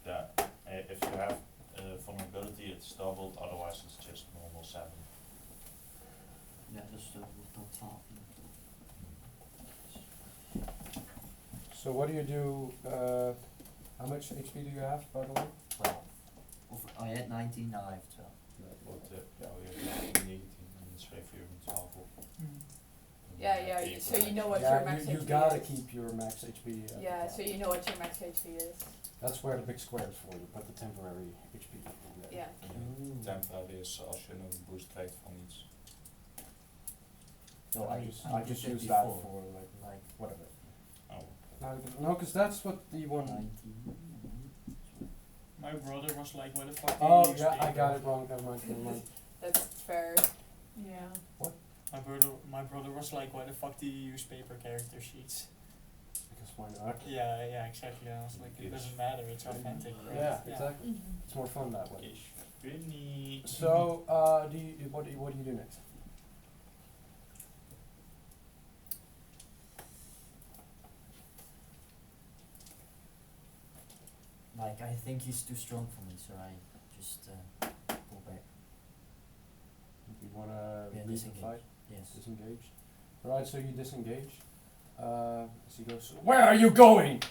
that if you have vulnerability, it's doubled. Otherwise, it's just normal 7. Ja, dus dat wordt dan 12. So what do you do? How much HP do you have, by the way? 12. Of I had 19, now I have 12. Wat je hebt 19 en dan schreef je er 12 op. Yeah, so you know what Yeah, your max you HP gotta is. keep your max HP. Yeah, so you know what your max HP is. That's where the big square is for. You put the temporary HP in there. Yeah. Temporary is als je een boost krijgt van iets. So I just did use that that before. for like Like whatever. Oh. No, because that's what the one. 19. My brother was like, where the fuck do Oh you use yeah, I paper? got it wrong. Never mind. Never mind. That's fair. Yeah. My brother was like, why the fuck do you use paper character sheets? Because why not? Yeah, exactly. I was like, it doesn't matter, it's authentic, right? Yeah, exactly. Mm-hmm. It's more fun that way. Is Vinny. So, what do you do next? Like I think he's too strong for me, so I just pull back. You wanna Yeah, leave the disengage. fight? Yes. Disengage. Alright, so you disengage. As he goes, where are you going?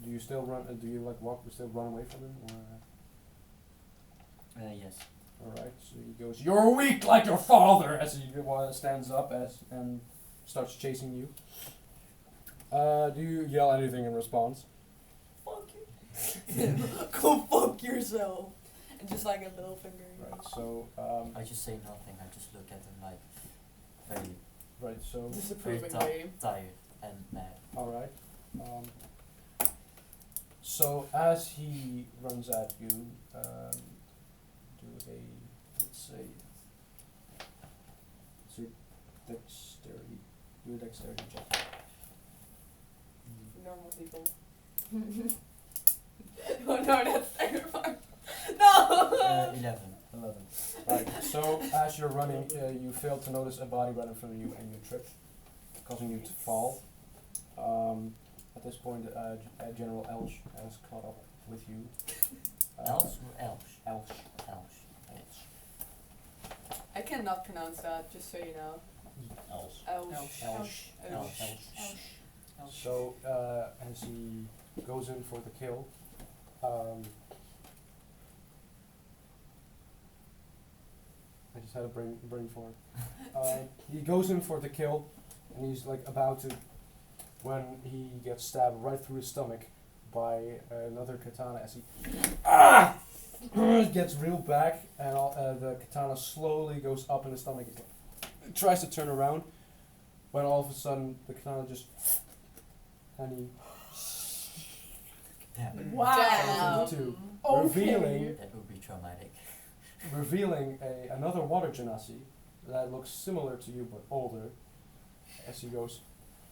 Do you still run? Do you like walk? Still run away from him? Or Yes. alright, so he goes, you're weak like your father, as he stands up and starts chasing you. Do you yell anything in response? Fuck you. Go fuck yourself. And just like a middle finger. Right. So I just say nothing. I just look at him like very, right. So very Disapprovingly. tired and mad. all right. So as he runs at you, do a let's say dexterity. Do a dexterity check. Normal people. Oh no, that's terrifying. No! 11. 11. Right. So as you're running, you fail to notice a body right in front of you, and you trip, causing you to fall. At this point, General Elsh has caught up with you. Elsh or Elsh? Elsh. Elsh. I cannot pronounce that, just so you know. Else. Elsh. Elsh. Elsh. Elsh. So as he goes in for the kill, I just had a brain fart. He goes in for the kill, and he's like about to, when he gets stabbed right through his stomach by another katana as he gets reeled back, and the katana slowly goes up in his stomach. He tries to turn around, when all of a sudden the katana just and he Damn. Wow. into two, Okay. revealing That would be traumatic. another water genasi that looks similar to you but older. As he goes,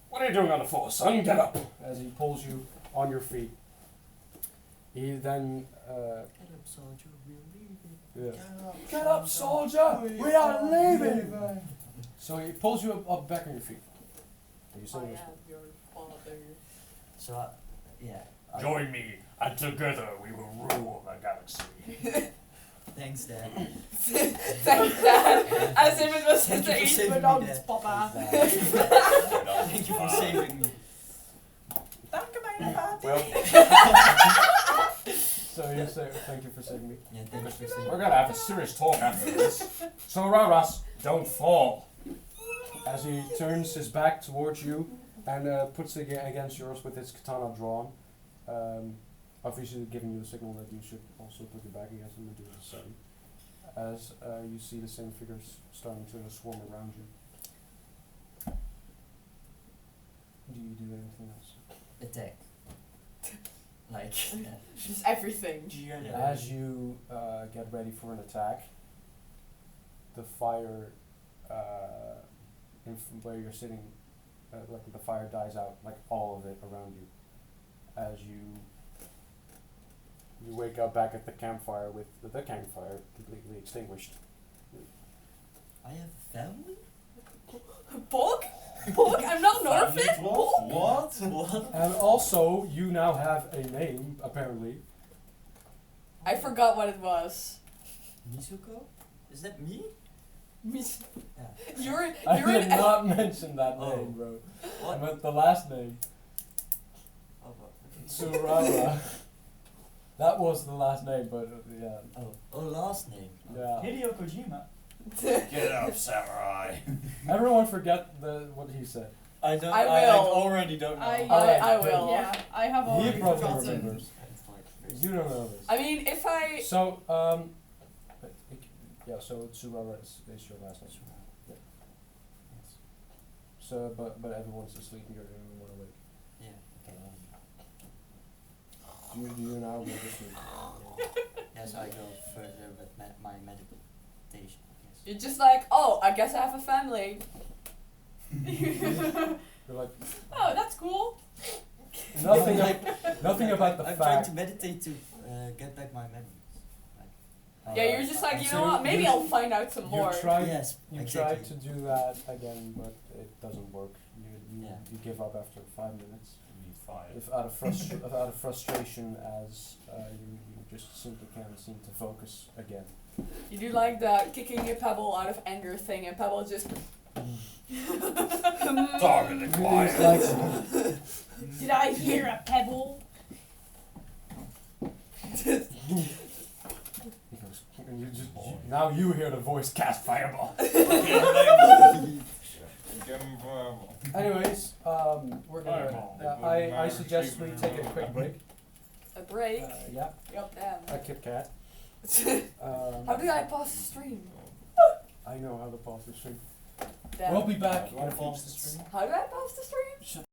"What are you doing on the floor, son? Get up!" As he pulls you on your feet. He then Get up, soldier. We're leaving. Get up, soldier! We are leaving! So he pulls you up back on your feet. And you say I this. am your father. So, yeah. Join me, and together we will rule the galaxy. Thanks, Dad. Thanks, Dad. As if it was Thank the you for age saving me, belongs, Dad. Papa. Thank you for saving me. Danke, meine Vater. Well, so you say, "Thank you for saving me." Yeah, thank you for saving We're me. gonna have a serious talk after this. So Raras, don't fall. As he turns his back towards you and puts it against yours with his katana drawn, obviously giving you the signal that you should also put your back against him and do the same. As you see the same figures starting to swarm around you. Do you do anything else? Attack. Like, Just everything. yeah. As you get ready for an attack, the fire where you're sitting, like the fire dies out, like all of it around you. As you wake up back at the campfire with the campfire completely extinguished. I have a family? Bulk? Bulk? I'm not an orphan? What? What? And also, you now have a name, apparently. I forgot what it was. Misuko? Is that me? Mis- Yeah. You're I you're did an not mention that Oh. name, bro. I What? meant the last name. Oh, what? Surara. That was the last name, but yeah. Oh, last name. Yeah. Hideo Kojima. Get up, samurai. Everyone forget what he said. I don't. I I will. already don't know. I will. Yeah, I have He already probably forgotten. remembers. It's like You don't know this. I mean, if I So, yeah, so Surara is your last name. Yeah. So, but everyone's asleep and you're the only one awake. Yeah, okay. Do you now go to sleep? Yes, I go further with my meditation, I guess. you're just like, oh, I guess I have a family. You're like, Oh, that's cool. nothing, nothing about the I'm trying fact. to meditate to get back my memories. Yeah, you're just like, you So know what? Maybe you- I'll find out some more. You tried, Yes, you exactly. tried to do that again, but it doesn't work. You Yeah. you give up after 5 minutes. You need 5. If out of frustration, as you just simply can't seem to focus again. You do like the kicking a pebble out of anger thing, and pebble just. Target It's acquired. like, Did I hear a pebble? he goes, and now you hear the voice cast fireball. Anyways, we're gonna I suggest we take a quick break. A break. Yeah, Yup, damn. a Kit Kat. How do I pause the stream? I know how to pause the stream. Damn. We'll be back Do in I a few. pause the stream? How do I pause the stream?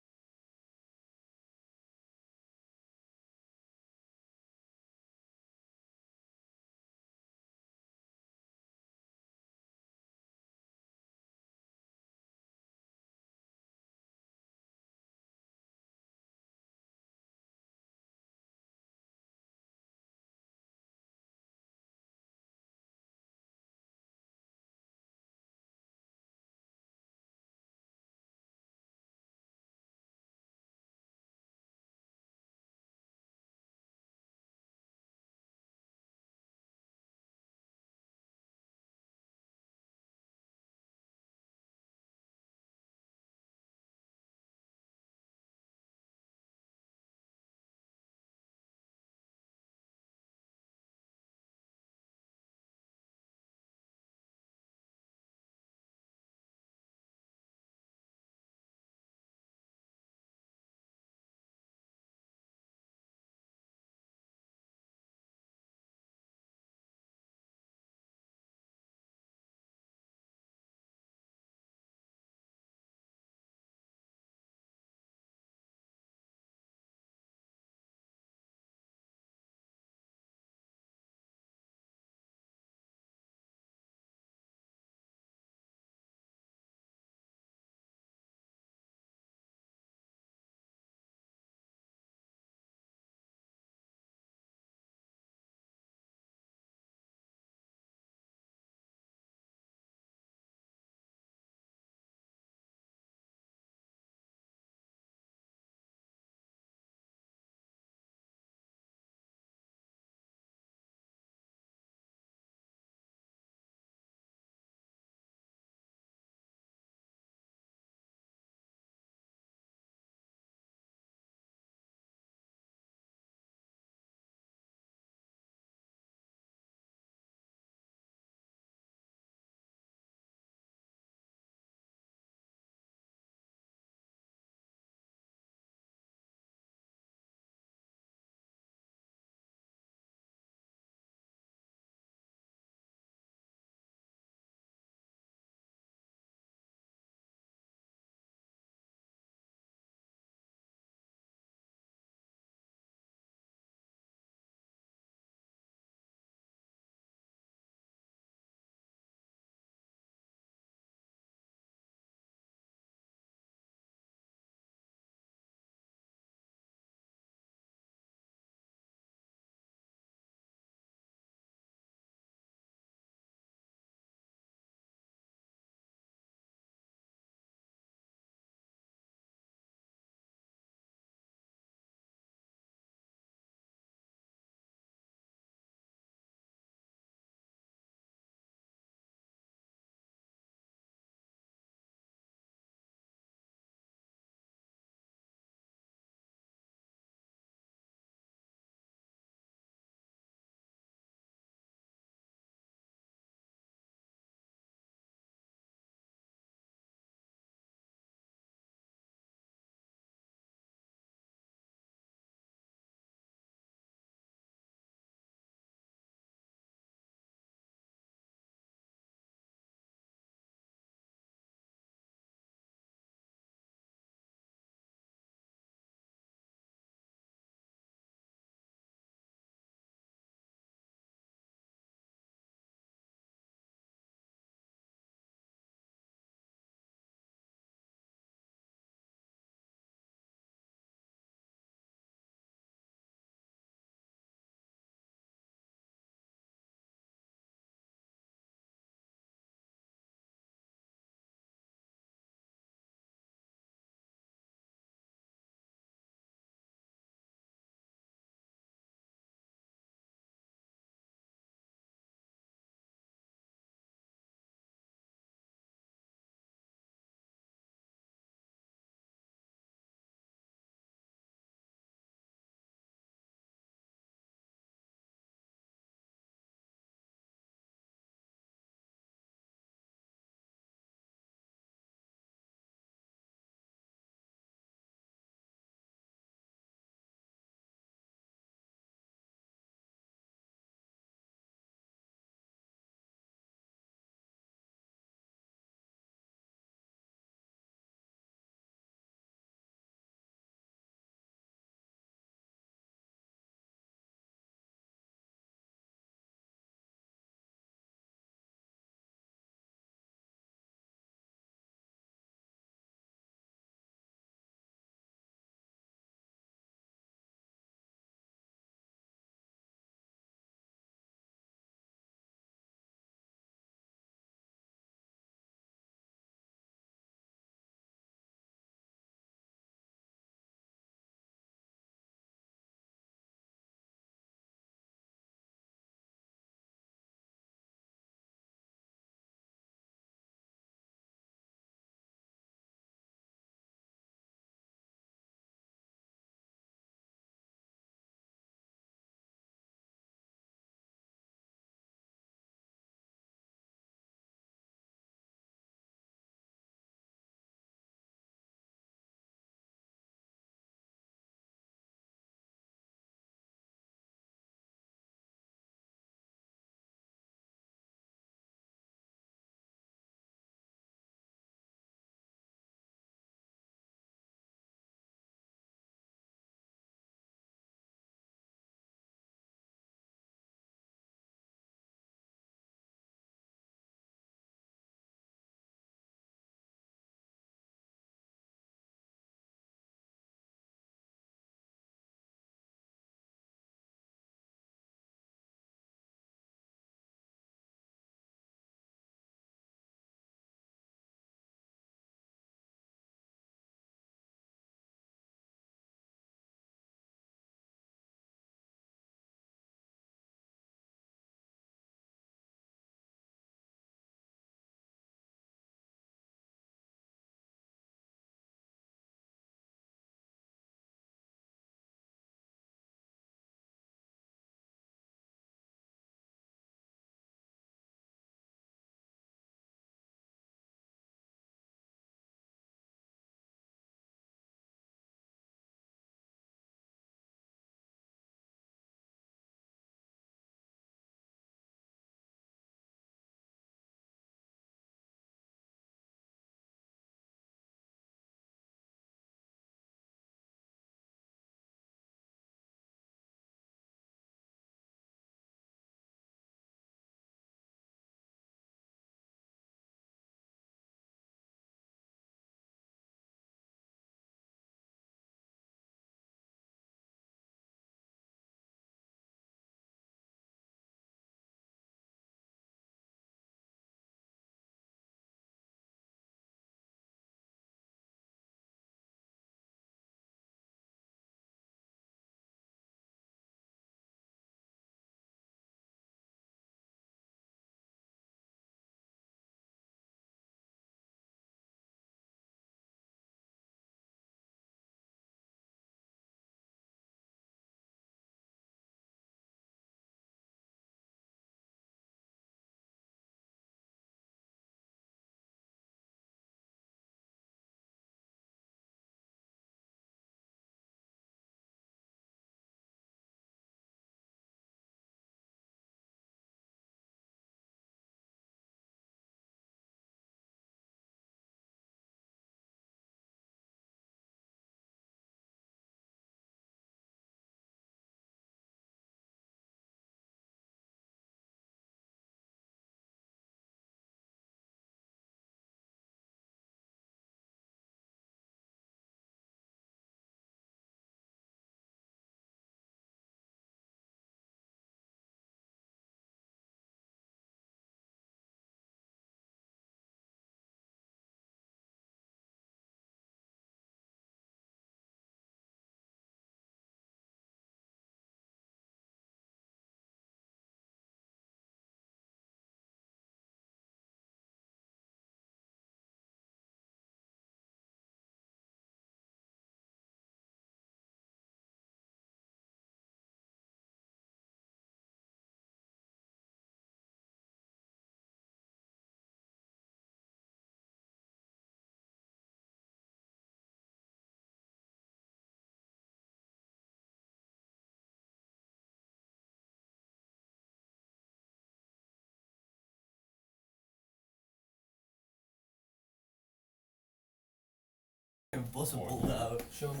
impossible Or- now. Show me.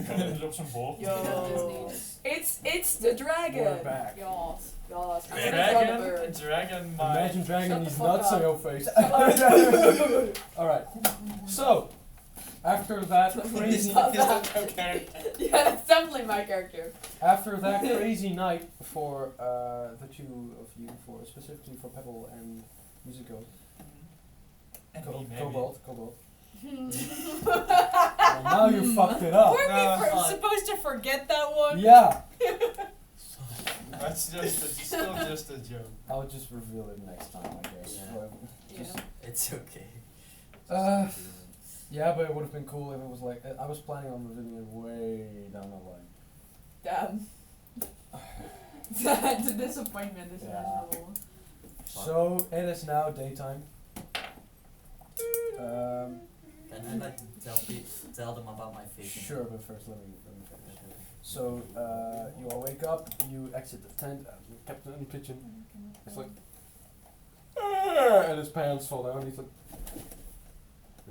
Kan je op zijn bord? Yo. It's the dragon. We're back. Yes. Yes. I'm gonna Dragon, bird. dragon, my. Imagine dragging Shut the these fuck nuts on up. your face. Alright. So, after that crazy Stop that. Okay. Yeah, that's definitely my character. after that crazy night for the two of you, for specifically for Pebble and Musico. And me, maybe. Cobalt. Well, now you fucked it up. Weren't No. we supposed to forget that one? Yeah. That's still just a joke. I'll just reveal it next time, I guess. Yeah. Well, just- Yeah. It's okay. Uh, yeah, but it would have been cool if it was like I was planning on revealing it way down the line. Damn. It's a disappointment, is Yeah. imaginable. So it is now daytime. Can I like tell them about my vision? Sure, but first let me finish. So you all wake up, you exit the tent, Captain in the kitchen. It's like, and his pants fall down. He's like,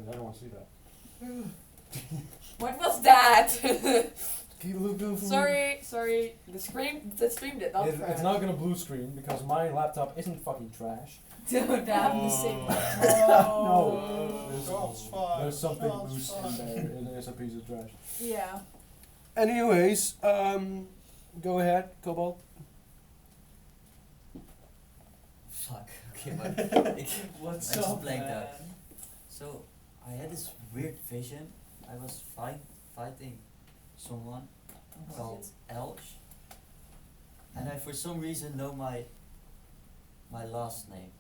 I don't want to see that. What was that? Can you look down for me? sorry. The stream did not crash. It's not gonna blue screen because my laptop isn't fucking trash. Don't have the same. No. Shots fired. There's something Shots loose in fired. there. It is a piece of trash. Yeah. Anyways, go ahead, Cobalt. Fuck. Okay, but What's I just up, blanked man? out. So I had this weird vision. I was fighting someone called Aeolus, and I for some reason know my last name.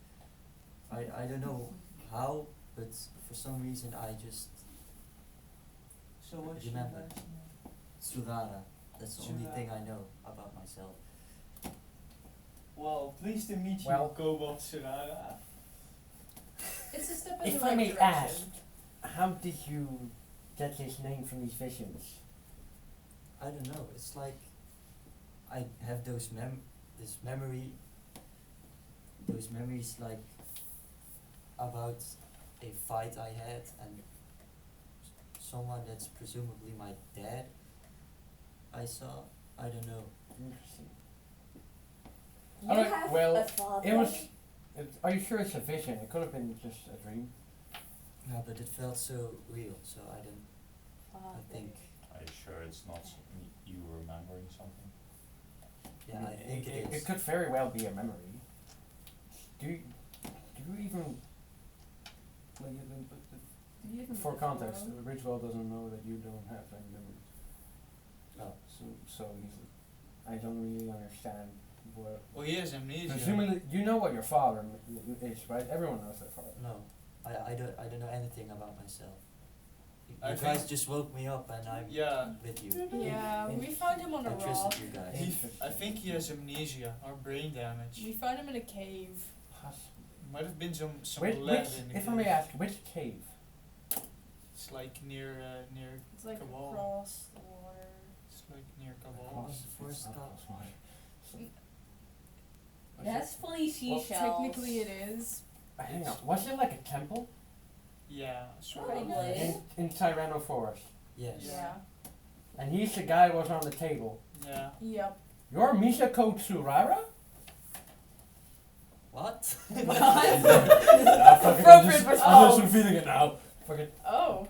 I don't know how, but for some reason I just So what's your remember. last name? Surara. That's the only Surara. thing I know about myself. Well, pleased to meet you, Well- Cobalt Serara. It's a step in If the I right may direction. ask, how did you get this name from these visions? I don't know. It's like I have those those memories like about a fight I had and someone that's presumably my dad I saw. I don't know. Interesting. You Alright, have well, a father. It was. Are you sure it's a vision? It could have been just a dream. Yeah, but it felt so real, so I don't. Father. I think. Are you sure it's not you remembering something? Yeah, I think it It is. could very well be a memory. Do you even like for context? Ridgewell doesn't know that you don't have any memories. Oh. So he's. I don't really understand what. Well, he has amnesia. Presumably, you know what your father is, right? Everyone knows their father. No, I don't know anything about myself. You I guys think- just woke me up and I'm Yeah. with you. Yeah, we found him on a I rock. trusted you guys. I think he has amnesia or brain damage. We found him in a cave. Might have been some Which, lead in the if I may cave. ask, which cave? It's like near It's like Cabal. across the water. It's like near Cabal. Across the forest Across top. That's funny seashells. Technically it is. Hang on, was it like a temple Yeah, sort of. Probably. in Tyranno Forest? Yes. Yeah. And he's the guy who was on the table. Yeah. Yep. You're Misako Tsurara? What? Appropriate I'm response. just revealing it now. Fuck it. Oh.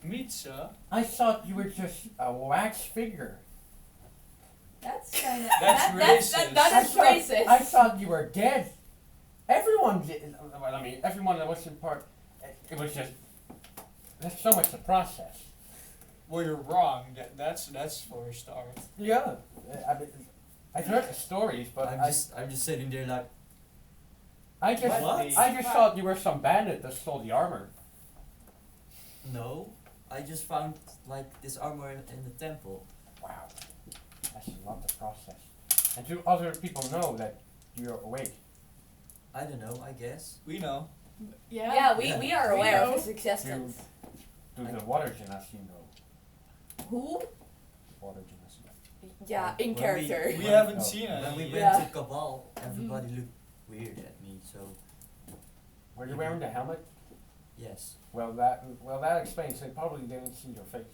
Mitsa. I thought you were just a wax figure. That's kind of. That's racist. That is racist. I thought you were dead. Everyone did. Well, I mean, everyone that was in part. It was just. There's so much to process. Well, you're wrong. That's for a start. Yeah. I've heard the stories, but I'm just sitting there like, I just What? I just thought you were some bandit that stole the armor. no. I just found like this armor in the temple. Wow. That's a lot to process. And do other people know that you're awake? I don't know. I guess. We know. Yeah. Yeah, we Yeah. are We aware know. of his existence. Do the water genasi know? Who? Water genasi. Yeah, in When character. We haven't Oh. seen it. When we went Yeah. to Cabal, everybody looked weird at me. So Were you wearing the helmet? Yes. Well, that explains. They probably didn't see your face.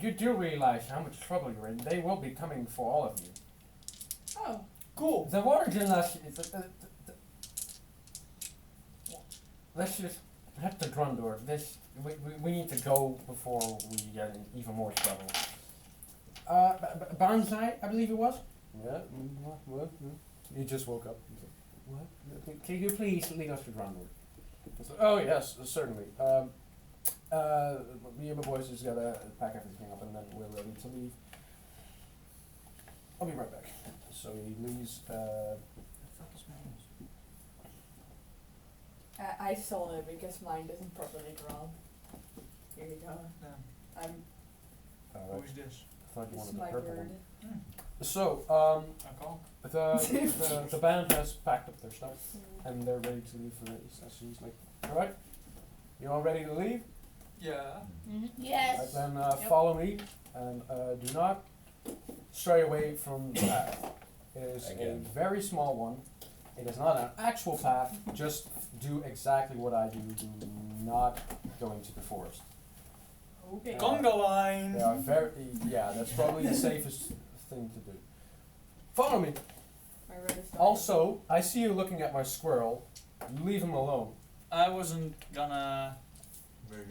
You do realize how much trouble you're in. They will be coming for all of you. Oh. Cool. The water gymnast. Let's just head to Grondrûr. We need to go before we get in even more trouble. Bonsai, I believe it was. Yeah. What? He just woke up. He's like, what? Can you please lead us to Grondrûr? I said, oh yes, certainly. Me and my boys just gotta pack everything up and then we're ready to leave. I'll be right back. So he leaves. I sold it because mine doesn't properly draw. Here you go. Yeah. I'm. Alright. Who's this? I thought you This is wanted the my purple bird. one. So, A conch. the band has packed up their stuff and they're ready to leave for the East. So he's like, alright, you all ready to leave? Yeah. Mm-hmm. Right, then follow me and do not stray away from the path. It is Again. a very small one. It is not an actual path. Just do exactly what I do. Do not go into the forest. Okay. Conga line. They are very, that's probably the safest thing to do. Follow me. My bird is dying. Also, I see you looking at my squirrel. Leave him alone. I wasn't gonna.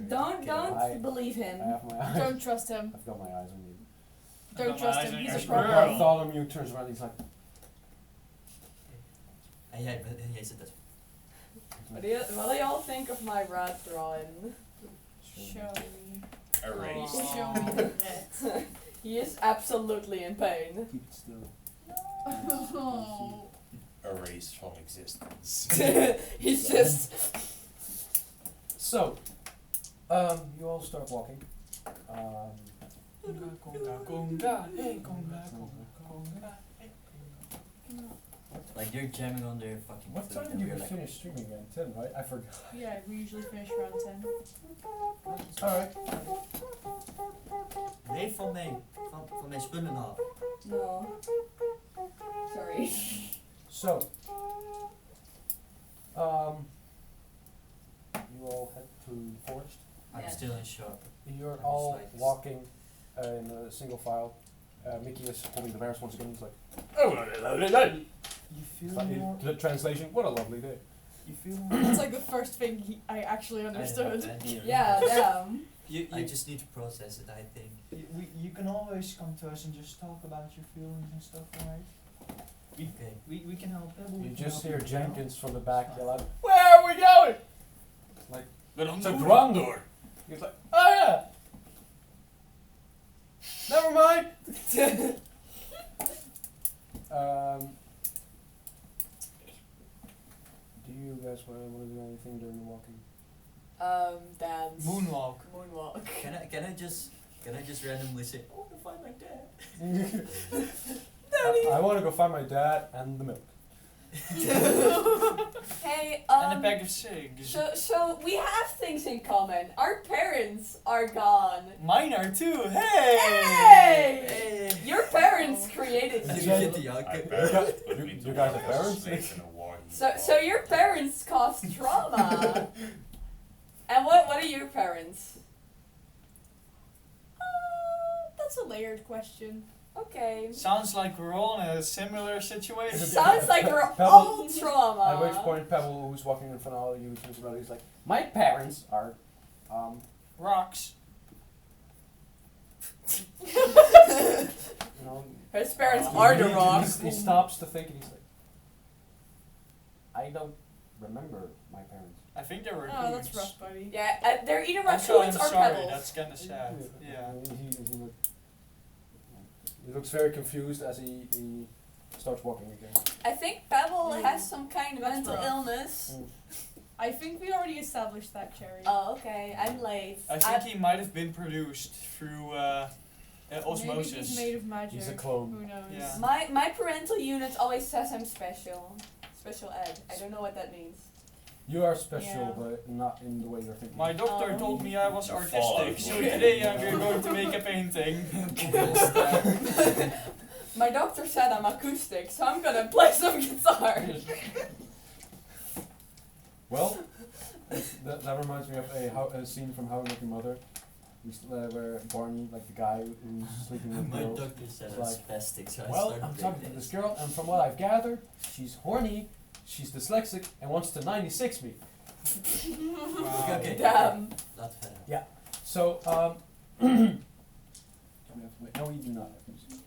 Don't I- believe him. I have my eyes. Don't trust him. I've got my eyes on you. Don't got my trust eyes him. on He's your a squirrel. problem. Bartholomew turns around. He's like, Ja, jij zit er. What do y'all think of my rat drawing? Show me. Erased. Aw. Show me that. He is absolutely in pain. keep it still. Oh. Erased from existence. He's just. So, you all start walking. Conga, conga, conga. Hey, conga, conga, conga. Hey. Like you're jamming on their fucking What flute time and do you we're like, finish streaming again? 10, right? I forgot. Yeah, we usually finish around 10. Alright. nee, van mijn spullen af. No. Sorry. So, you all head to the forest. I'm Yeah. still in shock. You're I'm all just like- walking in a single file. Mickey is holding the bears once again. He's like, You feel But more. the translation, what a lovely day. You feel more. It's like the first thing I actually understood. Yeah, damn. I just need to process it, I think. You can always come to us and just talk about your feelings and stuff, alright? Okay. We can help them. You just hear Jenkins from the back yell out, Where are we going? like, But I'm to Grondrûr. He's like, oh yeah! Never mind! Do you guys want to do anything during the walking? Dance. Moonwalk. Moonwalk. Can I just randomly say, oh, I find like that? I want to go find my dad and the milk. Hey, And a bag of cigs. so we have things in common. Our parents are gone. Mine are too. Hey! Hey! Your parents created You you. get the My young. parents put me you to guys work are as a parents? slave in a war. So your parents caused trauma. And what are your parents? That's a layered question. Okay. Sounds like we're all in a similar situation. Sounds like we're Pebble- all trauma. At which point Pebble, who's walking in front of all of you, turns around. He's like, my parents are, Rocks. you know. His parents he are the really- rocks. He stops to think and he's like, I don't remember my parents. I think they were Oh, that's raccoons. rough, buddy. Yeah, they're either Also, I'm raccoons or sorry, pebbles. that's kinda sad. Yeah. He looks very confused as he starts walking again. I think Pebble Mm. has some kind of That's mental rough. illness. I think we already established that, Cherry. Oh, okay. I'm late. I think he might have been produced through Maybe osmosis. he's made of magic. He's a clone. Who knows? Yeah. My parental unit always says I'm special. Special ed. I don't know what that means. You are special, Yeah. but not in the way you're thinking. My doctor Oh. told me I was The artistic, fallout. so today we're going to make a painting. My doctor said I'm acoustic, so I'm gonna play some guitar. Well, that reminds me of a scene from How I Met Your Mother, where Barney, like the guy who's sleeping with My girls. doctor said It's I was like, spastic, so I Well, started I'm doing talking to this girl, and from what I've gathered, she's horny, she's dyslexic, and wants to 96 me. Okay, okay. Damn. That's fair. Yeah. So, do we have to wait? No, we do not have music.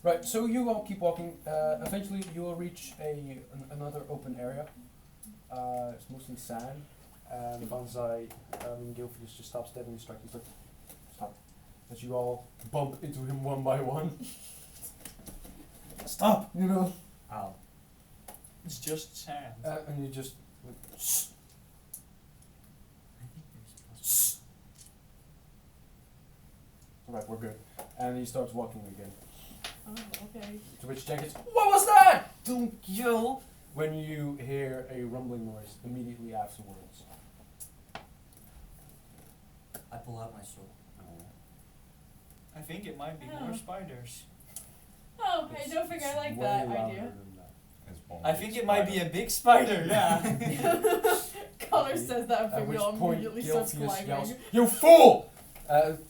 Right, so you all keep walking. Eventually, you will reach another open area. It's mostly sand. And Banzai, Gilfius just stops dead in his track. He's like, stop. As you all bump into him one by one. Stop, you know. Ow. It's just sand. And you just, like, shh. I think there's a Alright, we're good. And he starts walking again. Oh, okay. To which Jack is, what was that? Don't yell! When you hear a rumbling noise immediately afterwards. I pull out my sword. I think it might be Oh. more spiders. Oh, I don't think I like way that louder idea. than that. It's one I big think it might be spider. a big spider, yeah. Connor says that and At which Fignol point immediately starts Gilfius climbing. yells, you fool!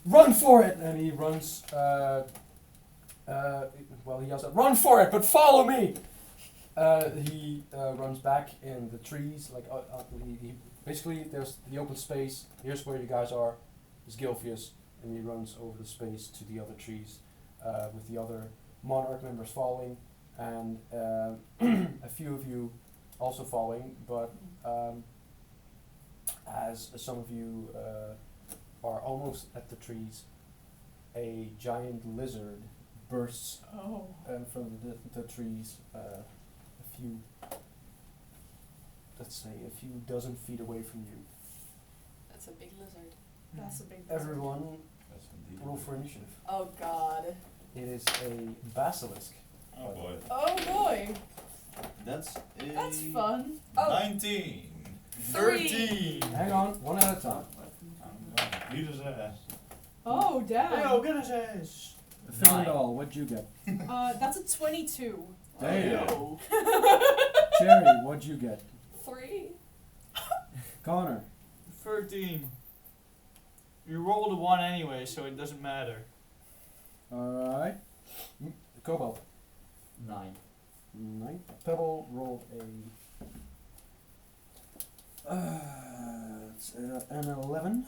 Run for it! And he runs, well, he yells out, run for it, but follow me! He runs back in the trees, like, he basically, there's the open space, here's where you guys are, is Gilfius, and he runs over the space to the other trees, with the other Monarch members following, and a few of you also following, but as some of you are almost at the trees, a giant lizard bursts Oh. from the trees, a few, let's say, a few dozen feet away from you. That's a big lizard. That's a big Everyone, That's indeed. roll for initiative. Oh god. It is a basilisk. Oh boy. Oh boy, That's a that's fun. Oh. 19. 13. Hang on, one at a time. Beat his ass. Oh damn. get his ass. Finnegall, what'd you get? That's a 22. Damn. Oh, Cherry, what'd you get? 3. Connor. 13. You rolled a 1 anyway, so it doesn't matter. Alright. Cobalt. 9. 9. Pebble rolled an 11.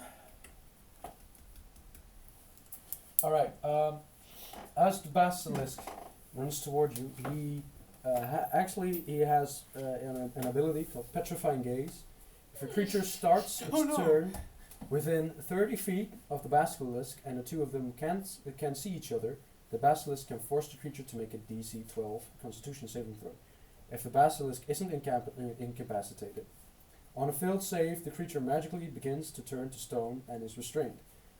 Alright, as the basilisk runs toward you, he he has an ability called Petrifying Gaze. If a creature starts its Oh, no. turn within 30 feet of the basilisk and the two of them can see each other, the basilisk can force the creature to make a DC 12 Constitution saving throw. If the basilisk isn't incapacitated, on a failed save, the creature magically begins to turn to stone and is restrained.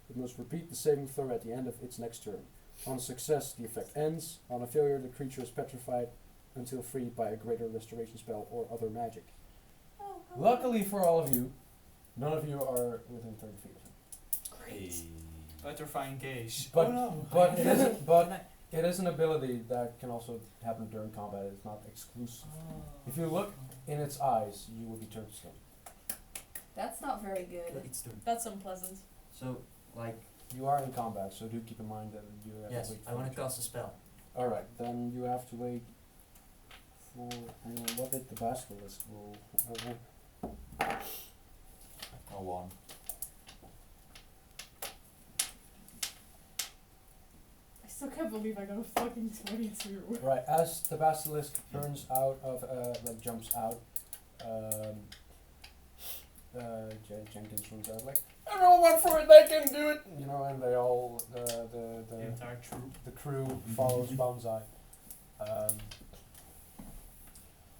It must repeat the saving throw at the end of its next turn. On success, the effect ends. On a failure, the creature is petrified until freed by a greater restoration spell or other magic. Oh, Luckily for all of you, none of you are within 30 feet of him. great. Petrifying gaze. But- oh no. But it is an ability that can also happen during combat. It's not exclusive. If you look in its eyes, you will be turned to stone. That's not very good. It's turn. That's unpleasant. So, like, You are in combat, so do keep in mind that you have yes, to wait. I want to cast a spell. Alright, then you have to wait for. Hang on, what did the basilisk roll? A 1. I still can't believe I got a fucking 22. Right, as the basilisk turns out of, jumps out, Jenkins runs out like, everyone went for it, they can do it! You know, and they all, The entire troop. the crew follows Banzai.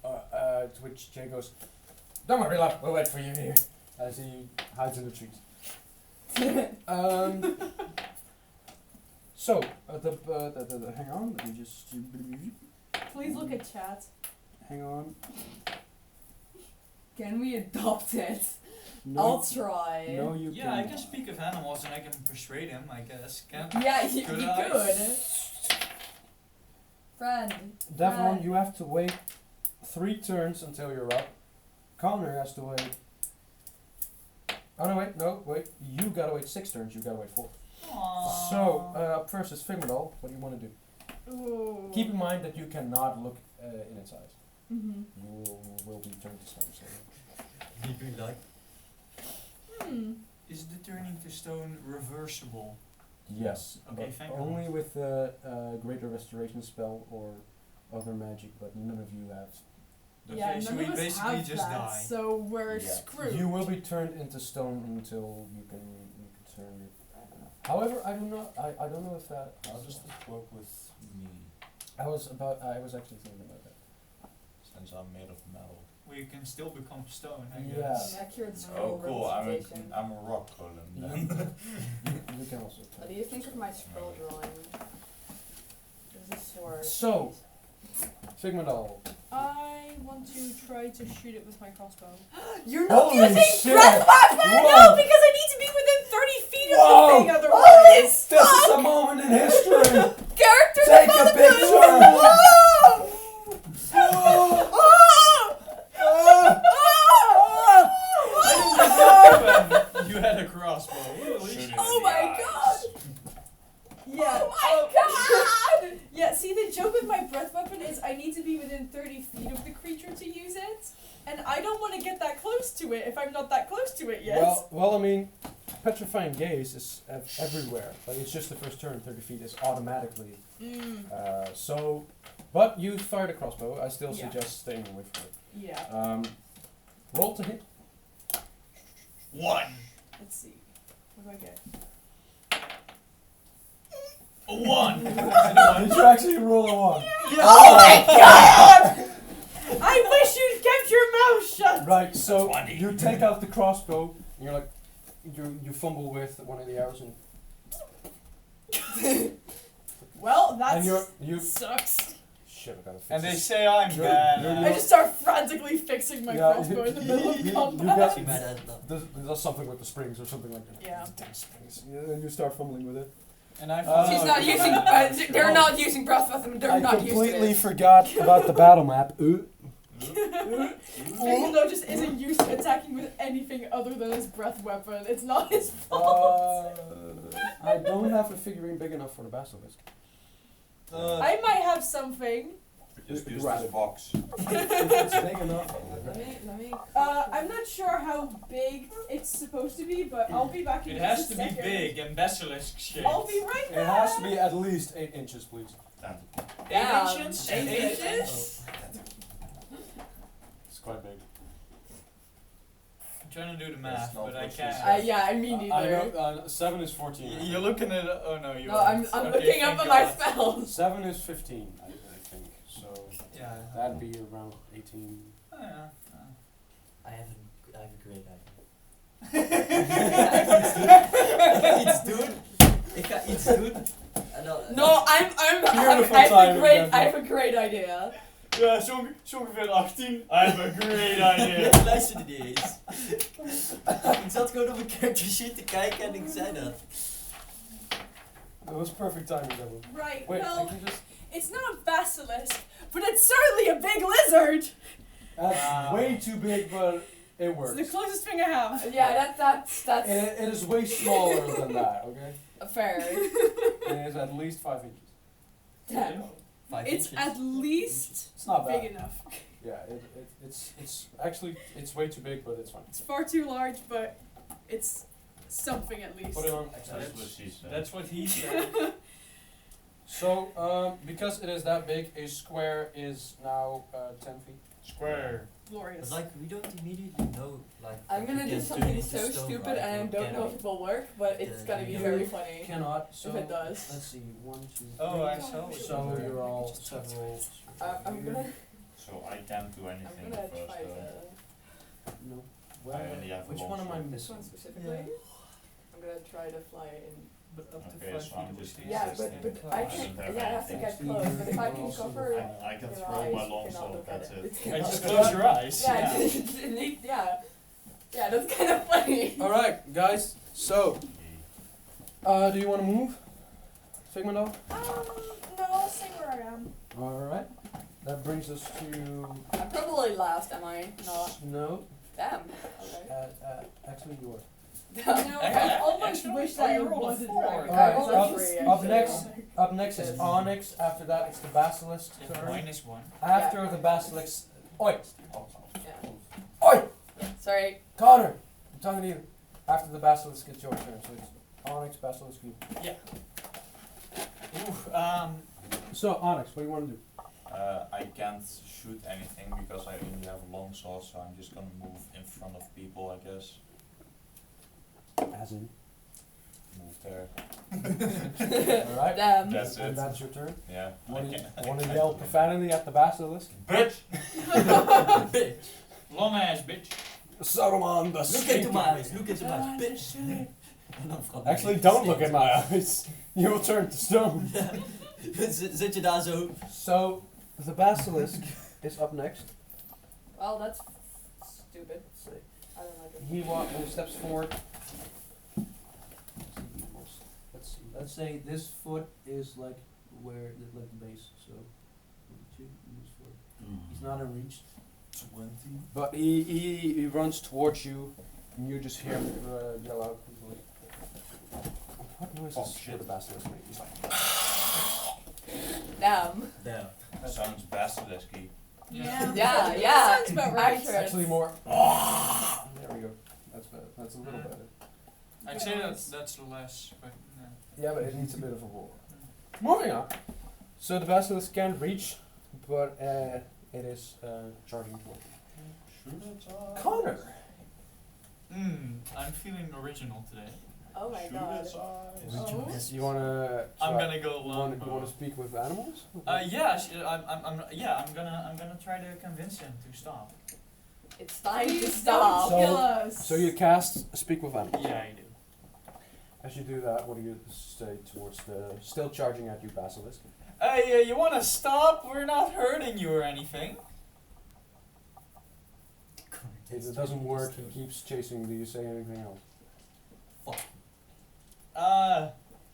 To which Jay goes, don't worry, lad, we'll wait for you here, as he hides in the trees. So, hang on, let me just, Please look at chat. hang on. Can we adopt it? No, I'll try. no, you Yeah, I can. can speak of animals and I can persuade him, I guess. Can't Yeah, you Could could. I? Friend. Devon, Right. you have to wait 3 turns until you're up. Connor has to wait. Oh no, wait. You gotta wait 6 turns. You gotta wait 4. Aww. So up first is Figmadal. What do you want to do? Ooh. Keep in mind that you cannot look in its eyes. Mm-hmm. You will be turned to stone. So. Deep green light. Is the turning to stone reversible? Yes, Okay, but thank only God. with the greater restoration spell or other magic. But none of you have. Yeah, Okay, so none we of us basically have just that, die. so we're Yeah. screwed. You will be turned into stone until you can turn it. However, I don't know if that. How does this work with me, I was actually thinking about that. since I'm made of metal? We can still become stone, I Yeah. guess. Accurate Oh, scroll cool. representation. I'm a rock golem then. You can also What turn. do you think of my scroll drawing? There's a sword. So, Figmadal. I want to try to shoot it with my crossbow. You're not Holy using shit! breath weapon! No, Whoa! because I need to be within 30 feet of Whoa! the thing otherwise. This is a moment in history! Character Take a picture! You had a crossbow. Really? Shoot it Oh in the my eyes. god! Yeah. Oh my god! Yeah, see, the joke with my breath weapon is I need to be within 30 feet of the creature to use it, and I don't want to get that close to it if I'm not that close to it yet. Well, I mean, Petrifying Gaze is everywhere, but it's just the first turn. 30 feet is automatically. So, but you fired a crossbow. I still Yeah. suggest staying away from it. Yeah. Roll to hit. 1. Let's see. What do I get? A 1. Did you actually roll a 1? Oh my god! I wish you'd kept your mouth shut! Right, so That's 20. you take out the crossbow, and you're like, you fumble with one of the arrows, and Well, that's you sucks. shit. I gotta fix And they this. say I'm You're- bad. I just start frantically fixing my Yeah, crossbow in the middle of you combat. got- Too bad at love. Does something with the springs or something like that. Yeah. Damn springs. Yeah, and you start fumbling with it. And I She's Oh, not using. They're not using breath weapon. They're I not using completely it. forgot about the battle map. Figmundal just isn't used to attacking with anything other than his breath weapon. It's not his fault. I don't have a figurine big enough for the basilisk. I might have something. Just use Right. this box. If it's big enough. Let me. I'm not sure how big it's supposed to be, but I'll be back in It just has a to be second. big and basilisk shaped. I'll be right It back. has to be at least 8 inches, please. Damn. Damn. 8 inches? 8 8 inches? It's quite big. I'm trying to do the That's math, not but I what she can't. said. Yeah, I mean neither. I know, 7 is 14. You're looking at it. Oh no, you No, I'm aren't. Okay, looking up thank at my God. spells. 7 is 15, I think. So Yeah. that'd be around 18. Oh, yeah. I have a great idea. Iets doen. Ik ga iets doen. En dan, No, I Beautiful have a timing, great, Devin. I have a great idea. Ja, zo ongeveer 18. I have a great idea. Ik luisterde niet eens. Ik zat gewoon op een character sheet te kijken en ik zei dat. It was perfect timing, Devil. Right, Wait, I well, can just. it's not a basilisk, but it's certainly a big lizard. That's Wow. way too big, but it It's works. the closest thing I have. Yeah, that's It is way smaller than that, okay? fair. It is at least 5 inches. Damn. 5 It's inches. at least It's not bad. big enough. Yeah, it's actually it's way too big, but it's fine. It's far too large, but it's something at least. Put it on. That's what she said. That's what he said. So, because it is that big, a square is now 10 feet. Square. Glorious. But like we don't immediately know like. I'm what gonna we do can turn something into so stone, stupid right? and I Or don't can know we? if it will work, but it's Yeah, gonna be you very funny. Cannot. So If it does. let's see. 1, 2, 3. Oh, I saw it. So you're all several. I'm gonna So I can't do I'm anything gonna first try though. to No. I only have Which a one am I long this one missing? specifically. I'm gonna try to fly in. But up to Okay, 5 so I'm feet just was Yeah, Yes, but I I can. don't have Yeah, I have to anything. get close. But if I can cover I can your throw eyes, my you long cannot sword, look at that's it. it. It's I cannot just look close at your eyes. Yeah, Yeah. yeah. Yeah, that's kind of funny. Alright, guys. So, do you want to move? Figment off? No, I'll stay where I am. Alright. That brings us to I'm probably last, am I? Not. no. Damn. Okay. Actually, you are. No, I almost Actually, wish oh, that you it rolled a wasn't 4. dragon. Alright, I rolled a up- 3, up actually. next- Up next is Onyx. After that, it's the Basilisk turn. -1. After Yeah. the Basilisk, oi, Yeah. oi, Sorry. Connor, I'm talking to you. After the Basilisk, it's your turn. So it's Onyx, Basilisk, you. Ooh, So Onyx, what do you want to do? I can't shoot anything because I only have a long sword, so I'm just gonna move in front of people, I guess. As in. Move there. Alright. Damn. That's And it. that's your turn. Yeah. Want I to can't- yell profanity at the Basilisk? Bitch! Bitch. long ass bitch. Saruman, the Look into my eyes. Look into my eyes. Bitch. En dan vraag ik, Actually, don't look in my eyes. You will turn to stone. Zit je daar zo? So, the Basilisk is up next. Well, that's stupid. I don't like it. He steps forward. Let's see. Let's say this foot is like like the base. So, 2, use 4. He's not in reach. 20. But he runs towards you, and you just hear him yell out. He's like, what noise Oh, is shit. the Basilisk make? He's like, Damn. Damn. That sounds basilisky. Yeah. Yeah, That yeah. sounds about right. Accurate. actually more. There we go. That's better. That's a little better. I'd say that's less, but no. Yeah, but it needs a bit of a roar. Moving on. So the Basilisk can't reach, but it is charging towards you. Shoot its eyes. Connor! I'm feeling original today. Oh my Shoot god. its eyes. Oh. Yes, you wanna. I'm gonna go You long. wanna speak with animals? Yeah, I'm gonna try to convince him to stop. It's time to Please stop. don't kill us. So you cast speak with animals. Yeah, I do. As you do that, what do you say towards the still charging at you Basilisk? Hey, you wanna stop? We're not hurting you or anything. If it doesn't work, he keeps chasing. Do you say anything else?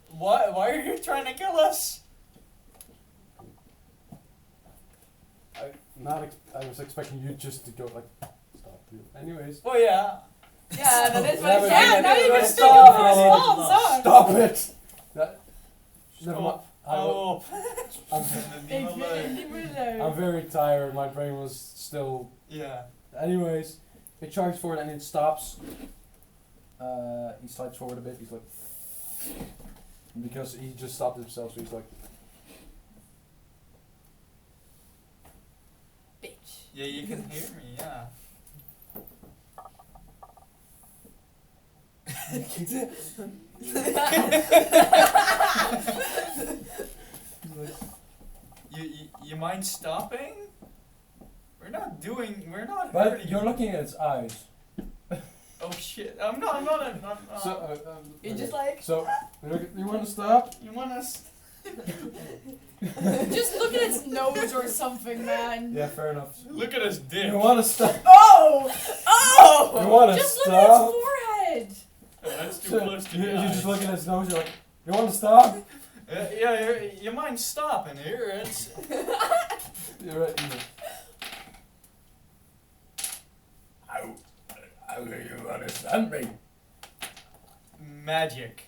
Why are you trying to kill us? I was expecting you just to go like stop you. Anyways. Well, yeah. Yeah, that is Yeah, what but it Yeah, you now you can Stop. stick up for Stop. response, huh? Stop it! That, never mind. Oh. I'm, Ik wil het niet meer leuk. I'm very tired. My brain was still. Yeah. Anyways, it charges forward and it stops. He slides forward a bit. He's like, because he just stopped himself, so he's like, bitch. Yeah, you can hear me, yeah. You mind stopping? We're not but hurting you're you. looking at its eyes. Oh shit, I'm not So, You're just like, so you want to stop? you want us? Just look at its nose or something, man. Yeah, fair enough. Look at his dick. You want to stop? Oh! You want to Just look stop? at its forehead. Oh, that's too So, close to you, the you eyes. just look at his nose. You're like, you want to stop? Yeah, you mind stopping here? It's You're right. How do you understand me? magic.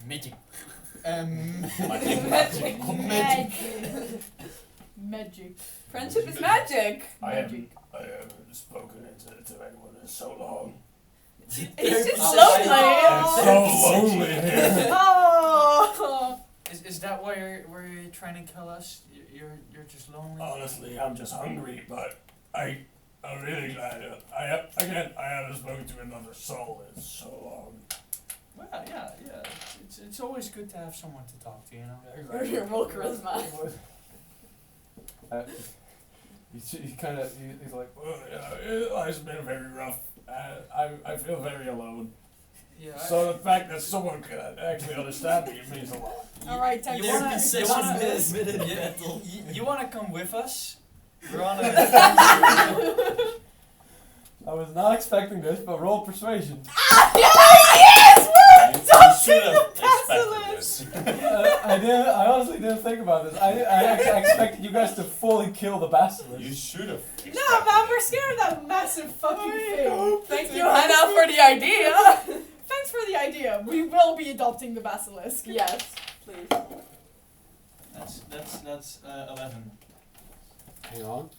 Magic. Magic. Magic. friendship is magic. I haven't spoken to anyone in so long. It's just lonely. It's so lonely here. Oh! Is that why you're trying to kill us? You're just lonely. Honestly, I'm just hungry, but I'm really glad. I haven't spoken to another soul in so long. Well, yeah. It's always good to have someone to talk to, you know. Your roll charisma. He's like, well, life's been very rough. I feel very alone. Yeah. So the fact that someone can actually understand me, it means a lot. Alright, time You to wanna- start. you wanna- mid in battle. You want to come with us? We're on a. I was not expecting this, but roll persuasion. You should have expected this. this. I honestly didn't think about this. I expected you guys to fully kill the basilisk. You should have. No, man, we're scared of that massive fucking thing. Thank you, Hannah, for the idea. Thanks for the idea. We will be adopting the basilisk. Yes, please. That's 11. Hang on.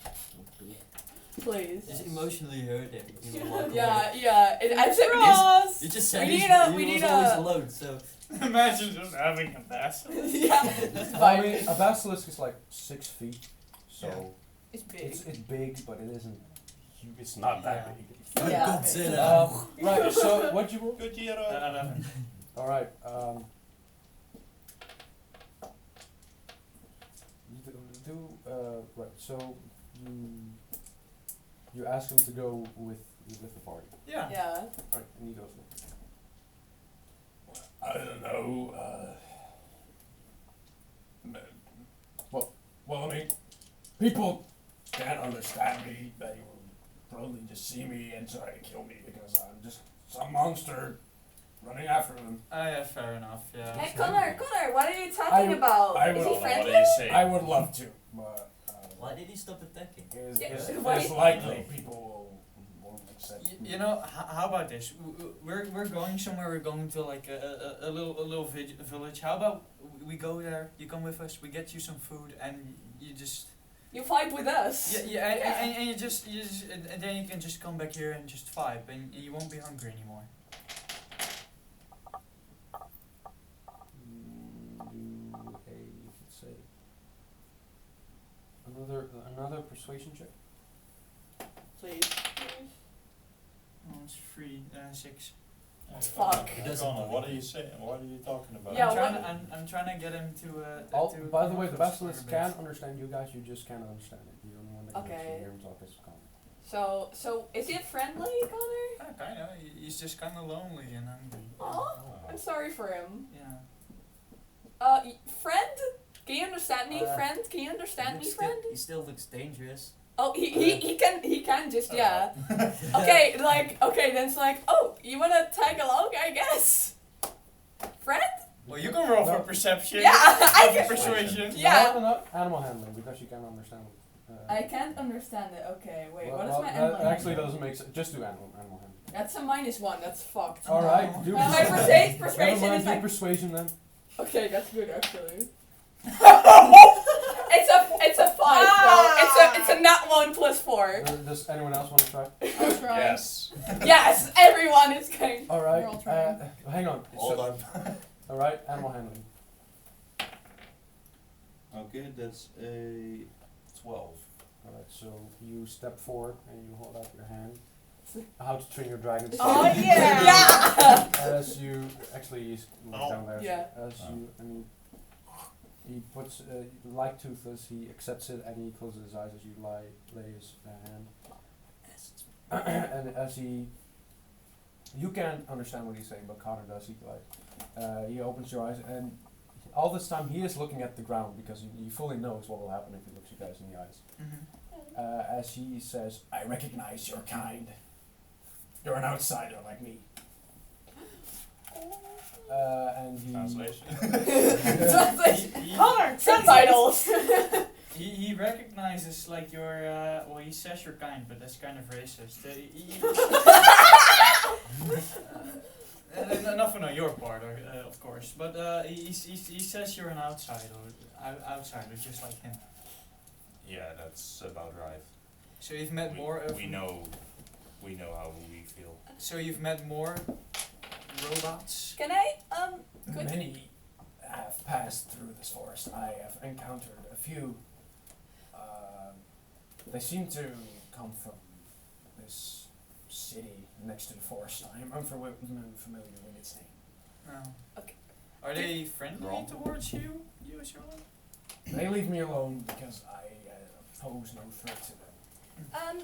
Please. Just emotionally hurt him. He will walk away. Yeah. Thanks for us. You just said We he need a- he we was need always a- alone, so Imagine just having a basilisk. Yeah, that's I fine. mean, a basilisk is like 6 feet, so It's big. it's big, but it isn't. It's not that Yeah. big. Yeah. Godzilla. Right. So what'd you roll? Good year. 11. All right. Right. So you ask him to go with the party. Yeah. Yeah. Right, and he goes with. I don't know. Well, I mean, people can't understand me. They will probably just see me and try to kill me because I'm just some monster running after them. Yeah, fair enough, yeah. Hey, Connor, what are you talking about? I Is would- he What friendly? do you say? I would love to, but Why did he stop attacking? it's why- likely people won't accept me. You know, how about this? We're going somewhere. We're going to like a little village. How about we go there? You come with us. We get you some food, and you just You fight with us. yeah. Yeah. And you just and then you can just come back here and just fight, and you won't be hungry anymore. Let's say another persuasion check. Please. Oh, it's 3, 6. Fuck. Connor, what are you saying? What are you talking about? Yeah, I'm trying to get him to. By the come way, up the with basilisk some can bits. understand you guys. You just can't understand it. The only one that can Okay. actually hear him talk is Connor. So is he friendly, Connor? Yeah, kinda. He's just kinda lonely and hungry. Aw, I'm sorry for him. Yeah. Friend? Can you understand me, Uh, friend? Can you understand me, friend? He still looks dangerous. Oh, he can just, yeah. Okay, then it's like, oh, you wanna tag along, I guess? Friend? Well, you can roll for No. perception. Yeah, I Or can. persuasion. Yeah. No, animal handling because you can't understand. I can't understand it. Okay, wait, well, what is well, my that animal actually handling? doesn't make sense. Just do animal handling. That's a -1, that's fucked. All right. No. Do My persuasion. persuasion Never mind, is do like, persuasion then. okay, that's good actually. It's a 5 though. It's a nat 1 plus 4. Does anyone else want to try? I'll try. Yes. Yes, everyone is going. All right. We're all trying. Hang on. Hold on. All right. Animal handling. Okay, that's a 12. All right. So you step forward and you hold out your hand. How to train your dragon. Oh yeah! Yeah! As you actually he's down there. Yeah. As you and he puts like toothless. He accepts it and he closes his eyes as you lay his hand. And as you can't understand what he's saying, but Connor does. He opens your eyes and all this time he is looking at the ground because he fully knows what will happen if he looks you guys in the eyes. Mm-hmm. As he says, "I recognize your kind. You're an outsider like me." And he Translation. Connor, Subtitles! He recognizes like your well he says you're kind, but that's kind of racist. Nothing on your part, of course. But he says you're an outsider, just like him. Yeah, that's about right. So you've met more of. We know how we feel. So you've met more robots. Can I, could many have passed through this forest. I have encountered a few. They seem to come from this city next to the forest. I am unfamiliar with its name. Oh. Okay. Are they friendly Wrong. towards you? You as well? They leave me alone because I pose no threat to them.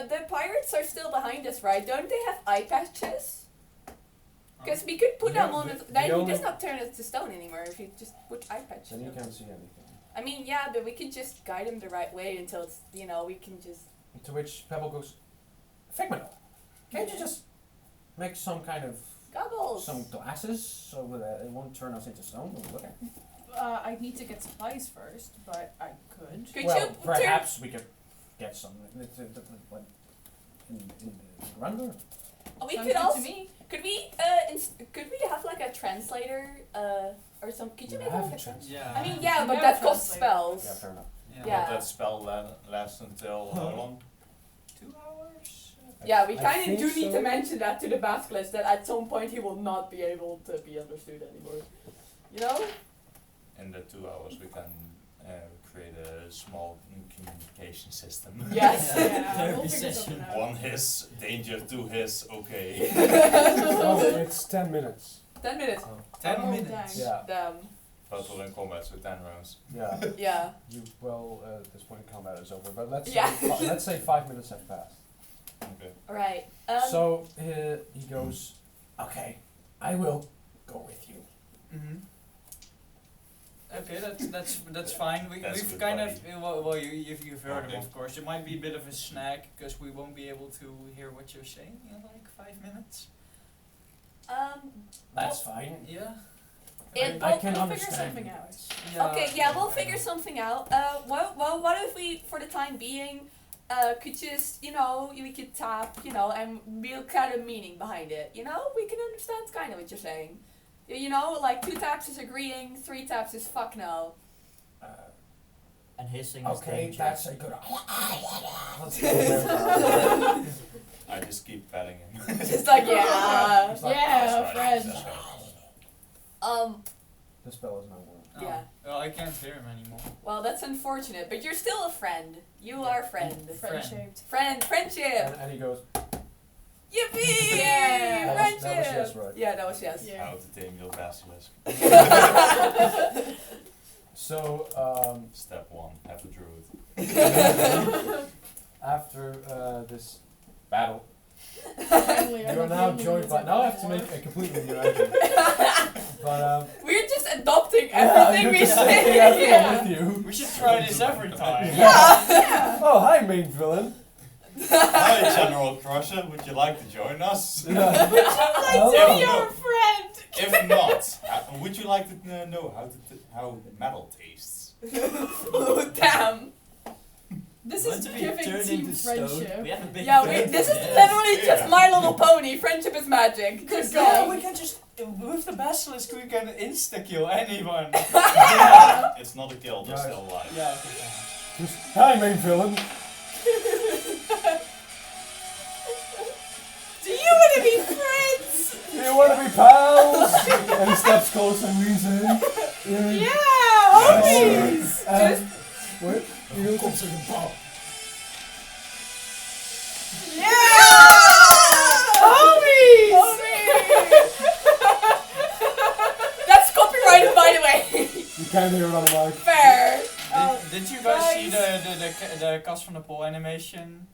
the pirates are still behind us, right? Don't they have eye patches? Because we could put Yeah, them on the- it. the Then he only- does not turn us to stone anymore if you just put eye patches Then you on. can't see anything. I mean, yeah, but we could just guide him the right way until it's, we can just. To which Pebble goes, "Figment, can't you just make some kind of Goggle! balls. some glasses so that it won't turn us into stone when we look at it? I need to get supplies first, but I could. Could Well, you perhaps we could get some in Grondrûr. we Sounds could good to also me. could we could we have like a translator or some? Could you We make have like a a translator? Yeah. I mean, yeah, We but have that a costs translator. spells. Yeah, fair enough. Yeah. Will that spell last until how long? 2 hours? Yeah, we I kind of think do need so. to mention that to the basilisk that at some point he will not be able to be understood anymore. You know? In the 2 hours we can create a small communication system. Yes. Yeah, we'll Therapy figure session. something out. One his, danger, two his, okay. Oh, it's 10 minutes. 10 minutes. 10 Oh, minutes. dang. Yeah. Damn. Total in combat, so 10 rounds. Yeah. Yeah. At this point combat is over, but let's Yeah. say, let's say 5 minutes have passed. Okay. Alright. So he goes, okay, I will go with you. Mm-hmm. Okay, that's fine. That's We've good, kind buddy. of well you've heard him, Okay. of course. It might be a bit of a snag because we won't be able to hear what you're saying in like 5 minutes. That's fine. Yeah. It- I can We'll figure understand something you out. guys. Okay, yeah, we'll figure something out. Well, what if we, for the time being, could just, we could tap, and we'll kind of meaning behind it, We can understand kind of what you're saying. Like 2 taps is agreeing, 3 taps is fuck no. And hissing is Okay, dangerous. that's a good. Let's go there. I just keep patting him. Just like, yeah. It's like, Yeah, That's right, friend. that's right. The spell is not working. Oh. Yeah. Well, I can't hear him anymore. Well, that's unfortunate, but you're still a friend. You are a friend. Friend shaped. Friendship. And he goes, Yippee! Yeah. that was Friendship. yes, right? Yeah, that was yes. Yeah. How to tame your basilisk. So, Step 1, have a druid. after this battle, Finally, I'm you are not now the joined by. only Now I have to anymore. make a completely new entry. But We're just adopting everything you're we just say. taking everything Yeah. with you. We should try this every time. Yeah. Oh, hi, main villain. Hi, General Crusher, would you like to join us? Would you like Hello. to be our friend? If not, would you like to know how metal tastes? Damn. This Want is to be giving turned team into stone? friendship. We have a big Yeah, friend. this is Yes. literally just Yeah. My Little Pony. Friendship is magic. Good Just guy. Yeah, we can just with the basilisk we can insta kill anyone. It's not a kill, they're Guys. still alive. Yeah. Okay. Just, hi, main villain. Do you want to be friends? Do you want to be pals? And he steps closer and leans in. Yeah, homies. And, wait, you go to the ball. Yeah, homies. That's copyrighted, by the way. You can't hear it on the mic. Fair. Did you guys see guys. the cast from the pole animation?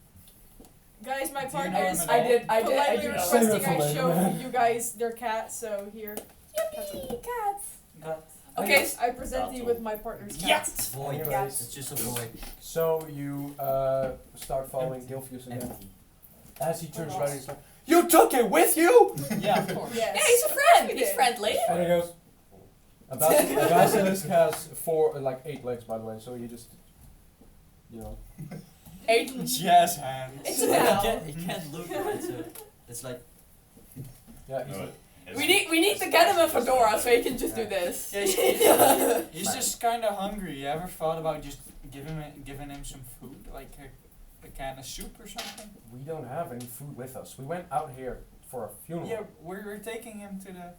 Guys, my Do you know partner him is at all? I politely did. Save it requesting for I later, show man. you guys their cat. So here, Yippee, cats. okay, Okay. I present you with my partner's cat. Yes. Void. Anyways. It's just a void. So you start following Gilfius again. Empty. As he turns around, he's like, "You took it with you?" Yeah, of course. Yes. Yeah, he's a friend. He's friendly. And he goes, a basilisk has 8 legs, by the way, so he just, 8. Jazz hands. It's You an owl. can't look right, so it's like yeah, he's No, like, We need to get him a fedora so he can just do this. Yeah, he's just kind of hungry. You ever thought about just giving him some food, like a can of soup or something? we don't have any food with us. We went out here for a funeral. Yeah, we're taking him to the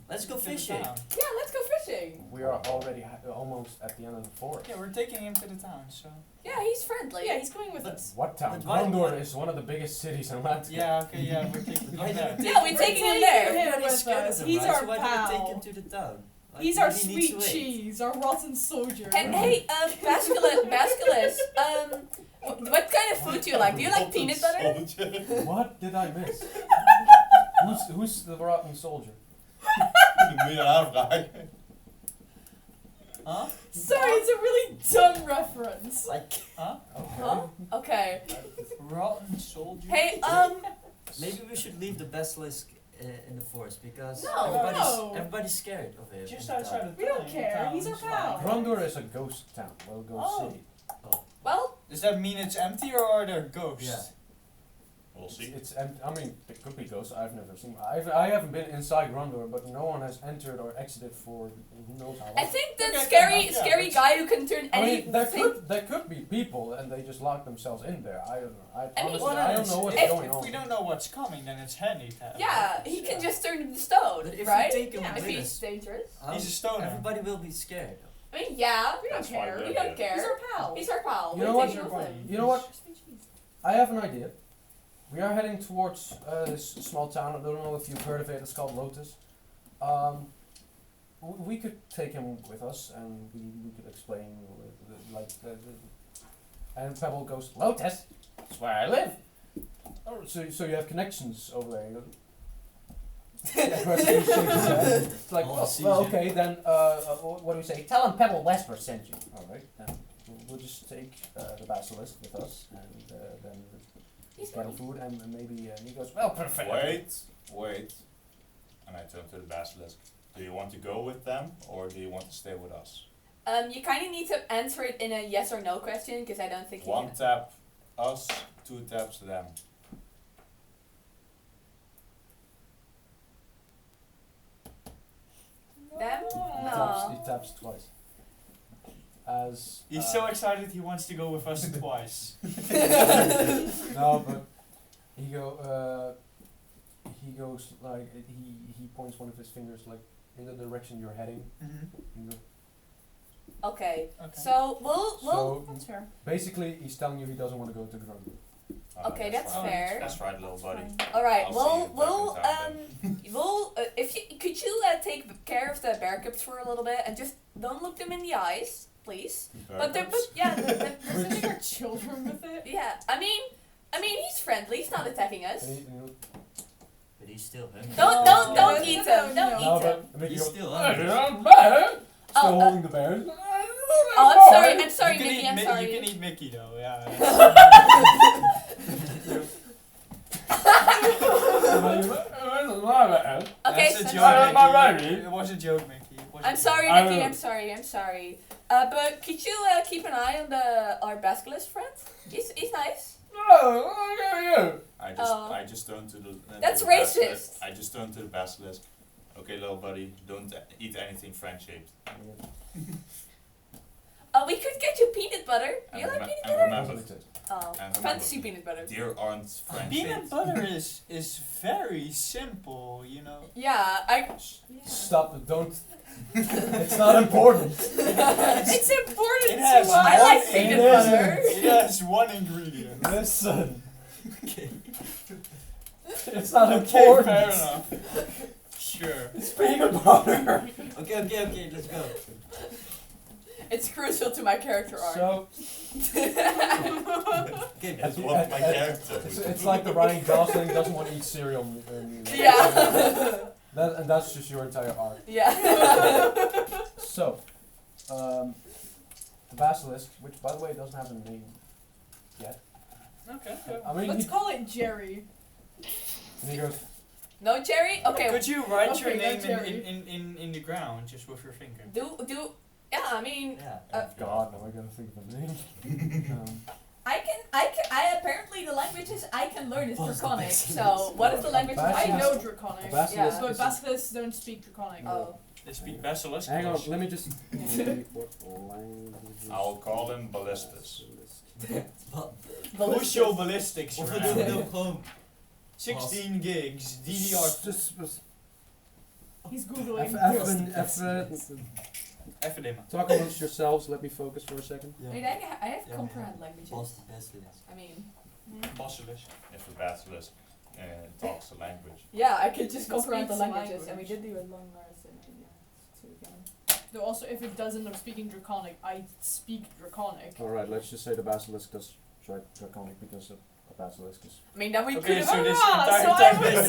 let's go to the fishing. town. Yeah, let's go fishing. We are already almost at the end of the forest. Yeah, we're taking him to the town. So Yeah, he's friendly. Yeah, he's coming with But- us. What town? But why- Grondrûr is one of the biggest cities in Latvia. yeah, okay, yeah, we're taking him Why do there. we Yeah, we're taking him there. Everybody's with scared of us. him, He's right? our So why do we take pal. him to the town? Like, He's our maybe he needs sweet to wait. cheese, our rotten soldier. And hey, Basculus, what kind of food do you like? Do you like peanut butter? What did I miss? who's the rotten soldier? Huh? Sorry, it's a really dumb reference. Like, Huh? Huh? Okay. Rotten soldier. Hey, maybe we should leave the basilisk in the forest because No. No. everybody's scared of him. Just in the outside town. of We don't town, care, town, he's our it's pal. fine. Grondrûr is a ghost town. Well, ghost Oh. city. Well, Does that mean it's empty or are there ghosts? Yeah. We'll see. It's I mean, there could be ghosts. I've never seen. I haven't been inside Grondrûr, but no one has entered or exited for who knows how long. I think the Okay, scary yeah, scary that's- guy who can turn I mean, anything. there could be people and they just lock themselves in there. I don't know. I mean- Honestly, Well, I then don't know what's if, going if on. we don't know what's coming, then it's handy to have. Yeah, ghosts, he can yeah. just turn into stone, But if right? you take him Yeah, If with he's us, dangerous. He's a stoner. everybody will be scared. I mean, yeah, We don't That's why care. we're we don't here. care. He's our pal. He's our pal. You We're know what? taking with him. You know what? I have an idea. We are heading towards this small town. I don't know if you've heard of it. It's called Lotus. We could take him with us, and we could explain, and Pebble goes, Lotus? That's where I live. Oh, so you have connections over there. It's like, Oh, well, okay, then, what do we say? Tell him Pebble Wesper sent you. Alright, then we'll just take the basilisk with us, and then He's get him fine. food, and maybe he goes, well, perfect. Wait. And I turn to the basilisk. Do you want to go with them, or do you want to stay with us? You kind of need to answer it in a yes or no question because I don't think you One can. tap us, 2 taps them. Them? He No. taps twice. As He's so excited he wants to go with us twice. no, but he goes like he points one of his fingers like in the direction you're heading. Mm-hmm. You go- Okay. Okay. So we'll So That's fair. basically, he's telling you he doesn't want to go to Grondrûr. Okay, that's right. fair. That's right, little buddy. all right. I'll We'll see you back in town we'll if you could you take care of the bear cubs for a little bit and just don't look them in the eyes, please. But they're yeah We're sending our children with it. yeah. I mean he's friendly. He's not attacking us. And he But he's still hungry. Don't No, don't no, eat no, them. no. Don't no, eat them. but Mickey He's goes, still "Hey, hungry. I'm back." Still Oh, holding the bear. Oh, I'm sorry, you can Nikki. eat I'm Mi- sorry. You can eat Mickey though, yeah. Okay, That's a so joke, sorry. Mickey. It was a joke, Mickey. It was a I'm joke. sorry, I Nikki. will. I'm sorry. I'm sorry. But could you keep an eye on our basilisk friend? He's nice. I just turned to the. That's to the basilisk. racist. I just turned to the basilisk. Okay, little buddy, don't eat anything French shaped. We could get you peanut butter. Do you like peanut butter? remember, Oh, and fantasy peanut butter. deer aren't French Peanut shaped. butter is very simple, you know. Yeah, Stop it! Don't. It's not important. it's important It has to I one like peanut ingredient. butter. It has one ingredient. Listen, Okay. it's not Okay, important. fair enough. Sure. It's peanut butter. Okay, let's go. It's crucial to my character arc. So Okay, That's the- what my at- character would it's do. like the Ryan Gosling doesn't want to eat cereal. Yeah. And that's just your entire arc. yeah. So, the basilisk, which by the way doesn't have a name yet. Okay. I mean, Let's call it Jerry. and he goes, No, Jerry. Okay. Could you write your Okay, name that's Jerry. in the ground just with your finger? Do. Yeah, I mean, Yeah. God, now I gotta think of a name. I apparently the languages I can learn is What's the Draconic. best So what is the language I Basilisk. know A Draconic. basilisk Yeah. But is basilisks don't speak Draconic. Oh. They speak basilisk. Hang on, let me just. What languages? I'll call him Ballistus. Push your ballistics Of we around. doen ook gewoon 16 gigs, DDR. Just He's googling. Even dimmen. talk amongst yourselves. Let me focus for a second. I mean, I have Yeah, comprehend languages. Basilisk. I mean, Basilisk. If the basilisk talks a language. yeah, I could just It comprehend the speaks languages, and we language. did do a long marathon. So we can. Though also, if it does end up speaking Draconic, I speak Draconic. Alright, let's just say the basilisk does draconic because a basilisk is. I mean, then we Okay, could have. so this Hurrah! entire So time I've they- been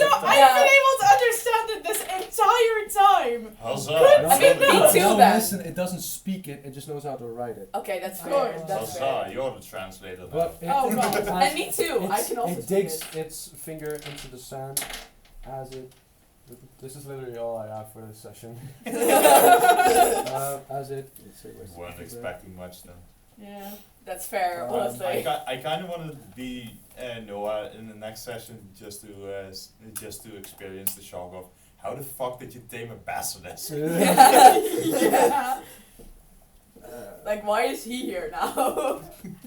able to understand it this entire time. Huzzah! I mean, me too, no, then. listen, it doesn't speak it, it just knows how to write it. Okay, that's Good. fair. That's Huzzah! fair. You're the translator now. But it, Oh, God. And me too. I can also it speak digs it. its finger into the sand as it This is literally all I have for this session. As it. Weren't expecting much then. Yeah. That's fair, Um, honestly. I kind of want to be Noah in the next session just to experience the shock of how the fuck did you tame a basilisk? Yeah. Like, why is he here now?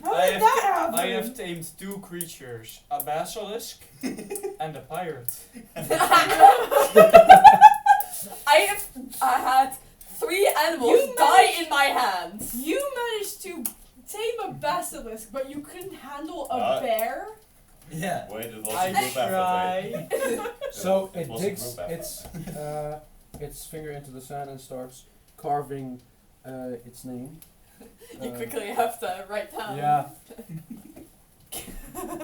How I did have that happen? I have tamed 2 creatures, a basilisk and a pirate. I had 3 animals You die managed- in my hands. You managed to tame a basilisk, but you couldn't handle a Uh, bear? Yeah. Wait, it was a I group effort, right? try. So It it was a digs group effort. its finger into the sand and starts carving its name. You Uh, quickly have to write down Yeah.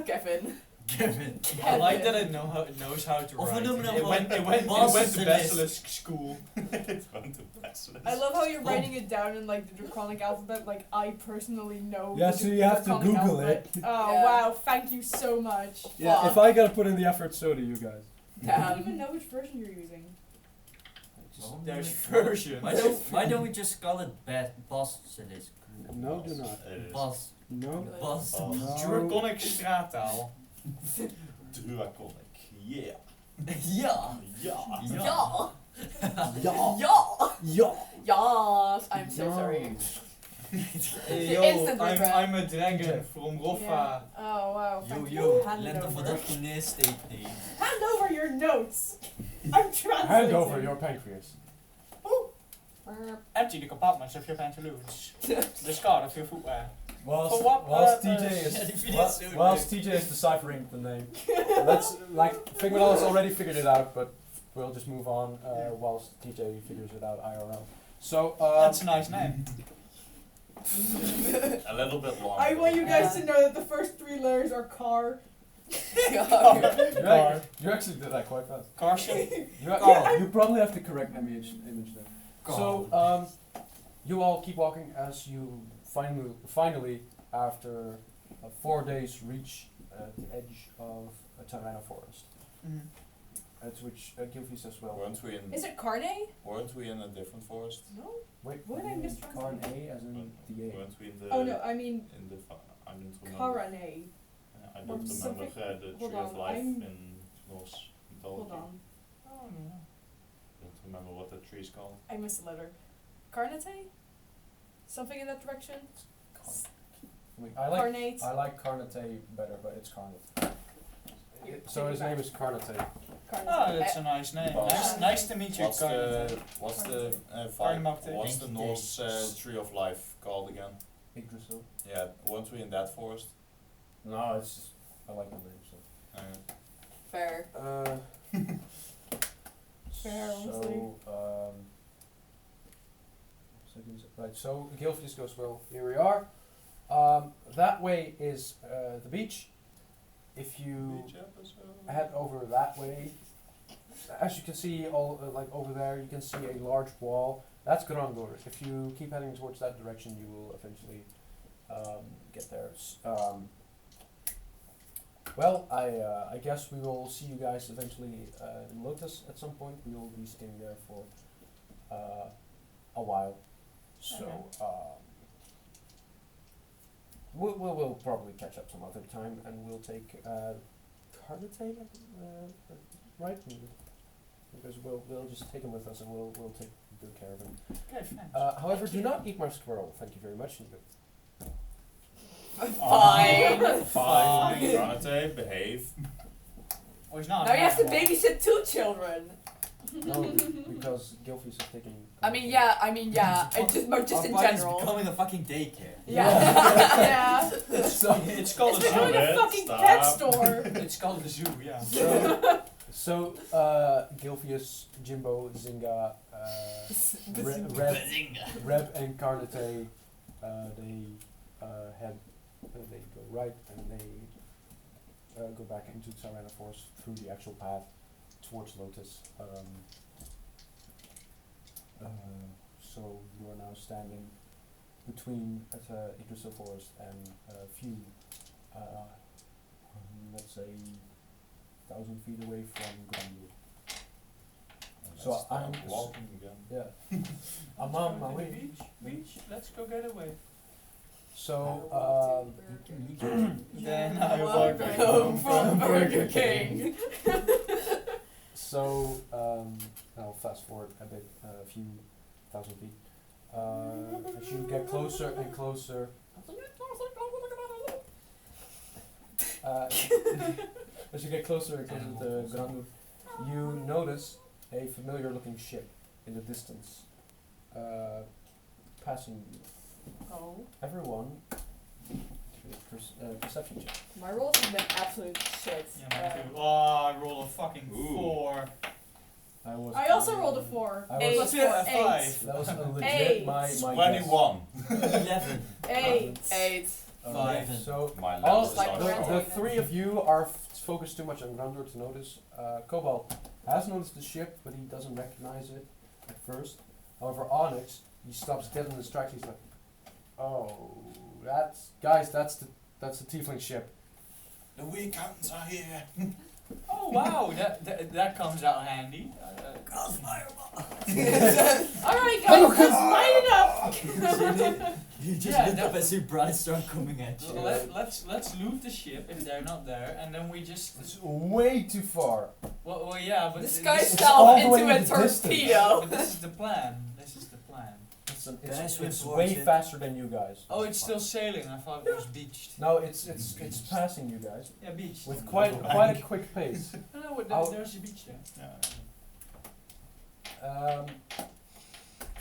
Kevin. Kevin. I like that it knows how to Of write. een noemen It went to basilisk. basilisk school. It went to basilisk. I love how you're writing it down in like the draconic alphabet, like I personally know. Yeah, the so you have to draconic Google alphabet. it. Oh Yeah. wow, thank you so much. Yeah, if I gotta put in the effort, so do you guys. I don't Damn. even know which version you're using. There's versions. Why don't we just call it basilisk? No, do not. It is. Bas. No. Bas. No. Draconic straattaal. Draconic. Yeah. Ja. Yeah. Ja. Ja. Ja. Ja. Yes. I'm so Ja. sorry. Hey, The yo, instant I'm, regret. I'm a dragon from Roffa. Yeah. Oh wow. Yo Thank yo, you. Hand it let me for over. dat kineesteek nemen. Hand over your notes. I'm translating. Hand over your pancreas. Empty the compartments of your pantaloons. Discard of your footwear. Whilst, For what whilst purpose? TJ Yeah, the is video is so whilst good. TJ is deciphering the name. Let's Figment has already figured it out, but we'll just move on whilst TJ figures it out IRL. So That's a nice name. A little bit longer. I want you guys to know that the first 3 letters are car. you actually did that quite fast. Carson. You probably have the correct image there. So you all keep walking as you finally after 4 days reach the edge of a Tyranno forest. Mm. At which Gilfis as well. Is it Carne? Weren't we in a different forest? No. Wait, What did I mistranslate? Carn A as in the A. Weren't we in the? Oh no, I mean In the. I don't remember. Carane. I Or don't remember something- the hold tree of on, life I'm- in Norse Hold mythology. on. Oh, no. Don't remember what the tree's called. I missed a letter. Carnate? Something in that direction? I Carnate. like Carnate better, but it's Carnate. So his name is Carnate. Carnate. Oh, that's a nice name. Nice to meet you, What's Carnate. What's Carnate. the Norse tree of life called again? Yggdrasil. Yeah, weren't we in that forest? No, it's just I like the name. So. Fair. Fair, honestly. Right, so Gilfis goes, well, here we are. That way is the beach. If you Beach episode. head over that way, as you can see, all like over there, you can see a large wall. That's Grondrûr. If you keep heading towards that direction, you will eventually get there. Well, I guess we will see you guys eventually in Lotus at some point. We will be staying there for a while. So we'll probably catch up some other time, and we'll take Carnate, right? Because we'll just take him with us, and we'll take good care of him. Okay, thanks. However, do not eat my squirrel. Thank you very much. Fine. Fine. Granate, behave. Oh, he's not. Now you have to animal. babysit 2 children. No, because Gilfis is taking. I mean, yeah. Just in Our party's general. becoming a fucking daycare. Yeah. So It's called It's a becoming zoo. a fucking pet store. It's called a zoo, yeah. so Gilfius, Jimbo, Zinga, Reb, and Carnate, they they go right and they go back into Tyranno Forest through the actual path towards Lotus. So you are now standing between Yggdrasil Forest and a few, let's say, 1,000 feet away from Grondrûr. So Let's I'm start walking again. yeah. I'm on my way. Beach, let's go get away. So Then I walk walk home from Burger King. so I'll fast forward a bit, a few thousand feet. As you get closer and closer, as you get closer and closer to Grondrûr, you notice a familiar-looking ship in the distance, passing you. Oh. Everyone, perception check. My rolls have been absolute shit. Yeah, mine too. Oh, I rolled a fucking Ooh. 4. I also rolled a 4. I Eight. was, Yeah, a 8. 5. that was a legit Eight. my guess. 21. 11. 8. 8. Okay, Five. so My all levels like are red strong. the three of you are focused too much on Grondrûr to notice. Cobalt has noticed the ship, but he doesn't recognize it at first. However, Onyx, he stops dead in his tracks. He's like, "Oh, that's the tiefling ship." The weak hands are here. Oh wow, that comes out handy. Alright guys, let's light it up! You just Yeah, look up and see Brightstorm coming at you. Let's loot the ship if they're not there, and then we just It's way too far. well yeah, but Disguise It's all yourself the way into a in the distance. torpedo. But this is the plan. This is the plan. Can I swim It's towards way it? faster than you guys. Oh, it's still sailing. I thought it was beached. No, it's passing you guys Yeah, beached. with quite a quick pace. No, I'll- there's a beach there. Yeah.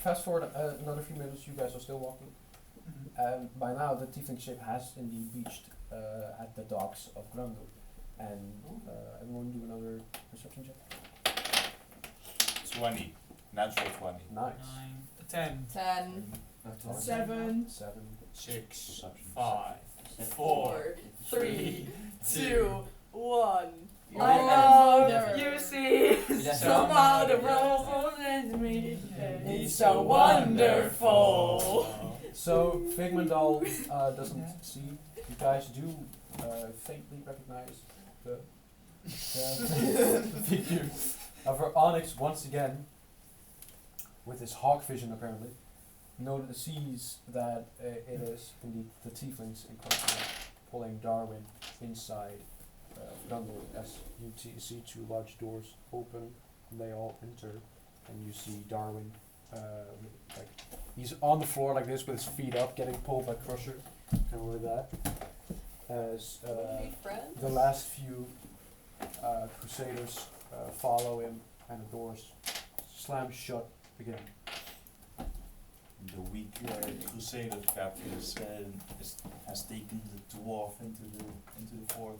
Fast forward another few minutes. You guys are still walking. By now, the tiefling ship has indeed beached at the docks of Grondrûr, and everyone do another perception check. 20. Natural 20. Nice. 9, 10, 10, 7. 7. 6, Perception. 5, 4, 4, 3, 2, 1. You're I welcome. love you see Yeah. somehow the world holds me. It's so wonderful. So Figmundal doesn't see. You guys do faintly recognize the figure of her Onyx once again, with his hawk vision apparently. Sees that it is indeed the tieflings in question pulling Darwin inside Grondrûr. As you see two large doors open, and they all enter, and you see Darwin like he's on the floor like this with his feet up, getting pulled by Crusher, and with that, as the last few Crusaders follow him, and the doors slam shut again. The weak Crusader captain has taken the dwarf into the fort,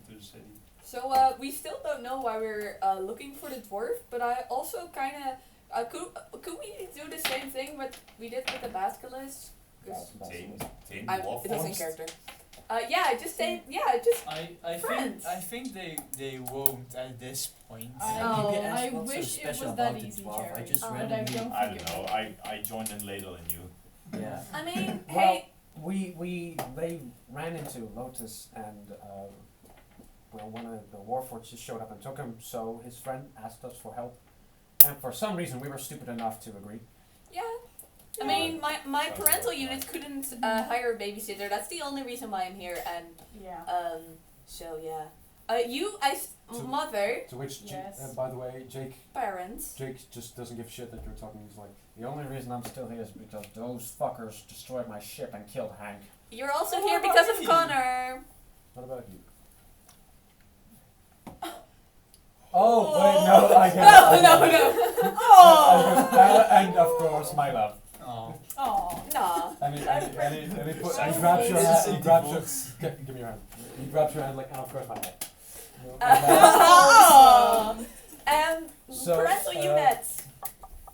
into the city. So we still don't know why we're looking for the dwarf, but I also kind of could we do the same thing what we did with the basilisk? 'Cause Tame it dwarf was in forms. character. Yeah, just say just I Friends. think they won't at this point. I what's so wish it special was that about the easy, dwarf? Jerry. I just But I randomly- don't I think don't it know. will. I joined in later than you. Yeah. I mean, Well, hey, they ran into Lotus, and one of the warforged just showed up and took him. So his friend asked us for help, and for some reason we were stupid enough to agree. yeah. I mean, my parental unit couldn't hire a babysitter. That's the only reason why I'm here, and Yeah. so yeah. So- Mother, To which, Yes. by the way, Jake parents. just doesn't give a shit that you're talking. He's like, the only reason I'm still here is because those fuckers destroyed my ship and killed Hank. You're also Oh, here what because about of you? Connor. What about you? Oh, wait, no, I get it. No. Oh! And of course, my love. Oh. Oh. Nah. And he grabs your This hand, is he grabs your, divorce. give me your hand. He grabs your hand like, and of course my head. No, Oh. So, Parental units.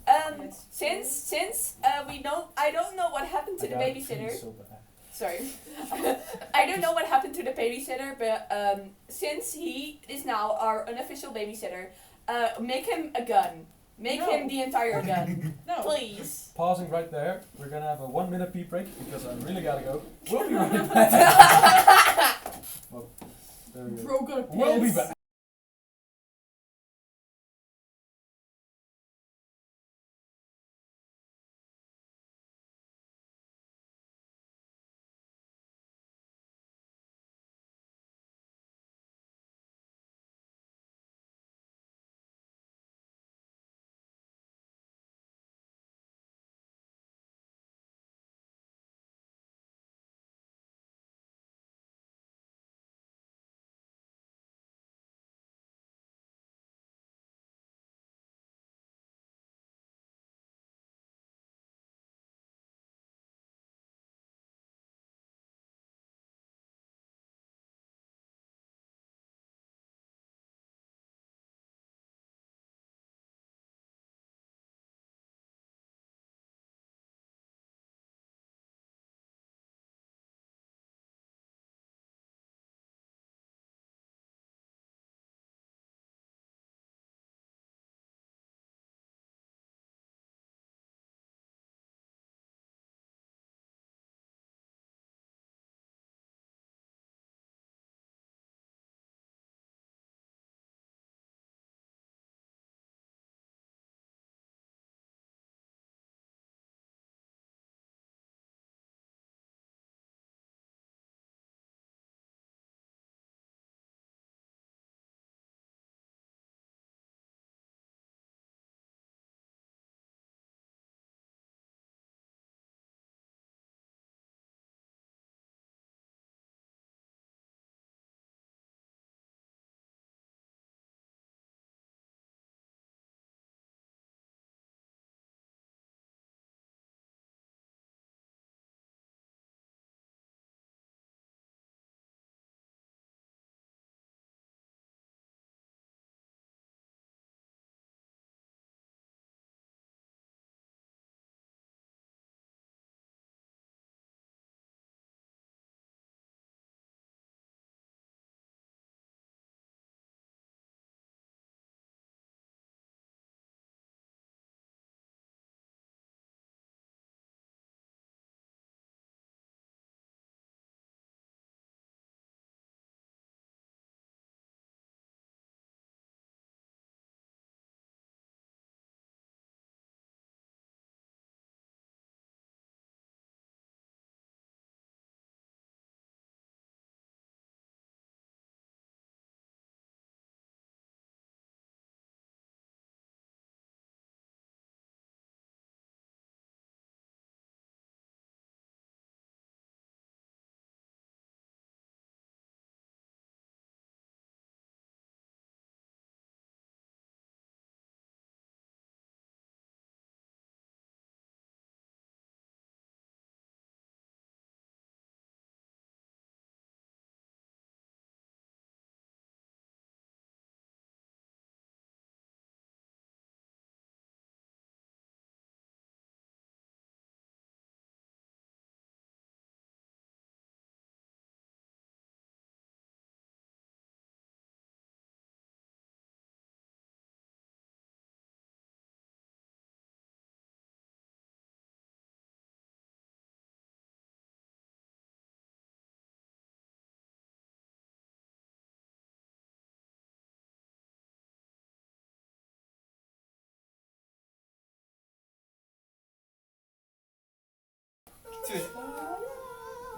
Yes. Since I don't know what happened to I the got babysitter. peed so bad. Sorry. I don't know what happened to the babysitter, but since he is now our unofficial babysitter, make him a gun. Make No. him the entire gun. No. Please. Pausing right there, we're gonna have a 1 minute pee break because I really gotta go. We'll be right back. Well, there we go. Bro, gotta piss. We'll be back.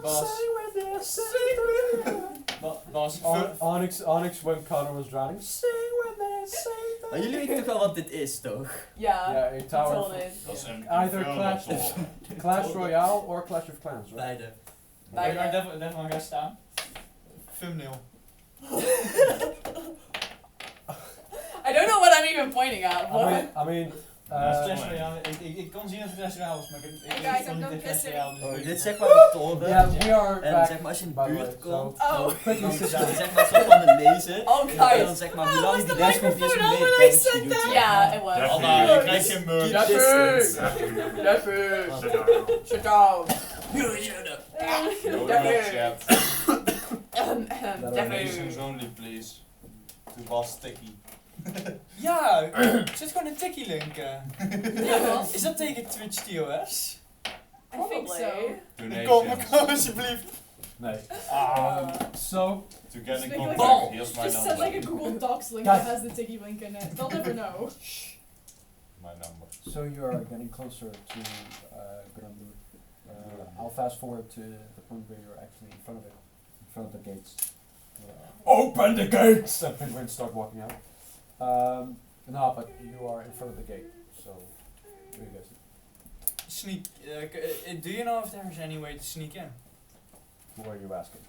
Boss. Boss. Onyx when Connor was drowning. Sing when they sing. Maar jullie weten toch wel wat dit is, toch? Ja. Yeah, a tower. told it. Dat is een Either infernal Clash, tower. Clash Royale or Clash of Clans, right? Beide. Waar daarvan gaat staan? Thumbnail. I don't know what I'm even pointing at. I mean, Clash Royale. Ik kon zien dat het Clash Royale was, maar ik Hey weet guys, niet I'm dat not Clash kissing. Royale Oh, is. dit is zeg maar de toren. yeah, we are En back. zeg maar als je in by de the way, buurt so komt, Oh. quickly dan sit zit je down. zeg maar zo van de lezen. Oh, En dan guys. zeg maar That hoe lang was die the les komt, is microphone hoe on meer when I damage said je doet. that. Yeah, it was. Ja, Oh, maar nee. je krijgt geen merch. Shut down. No Definitely. chat. Definitely. Donations only, please. To Bas Sticky. Ja, er zit gewoon een tikkie link. Ja. Is dat tegen Twitch TOS? I think so. Donations. Kom alsjeblieft. Nee. Ah. So, To get in Just make like contact, a- here's my Just send like a number. Google Docs link Guys. that has the Tiki link in it. They'll never know. My number. so you are getting closer to Grondrûr. I'll fast forward to the point where you're actually in front of it, in front of the gates. Open the gates! And penguins start walking out. No, but you are in front of the gate. So, what do you guys do? Sneak. Do you know if there's any way to sneak in? Who are you asking?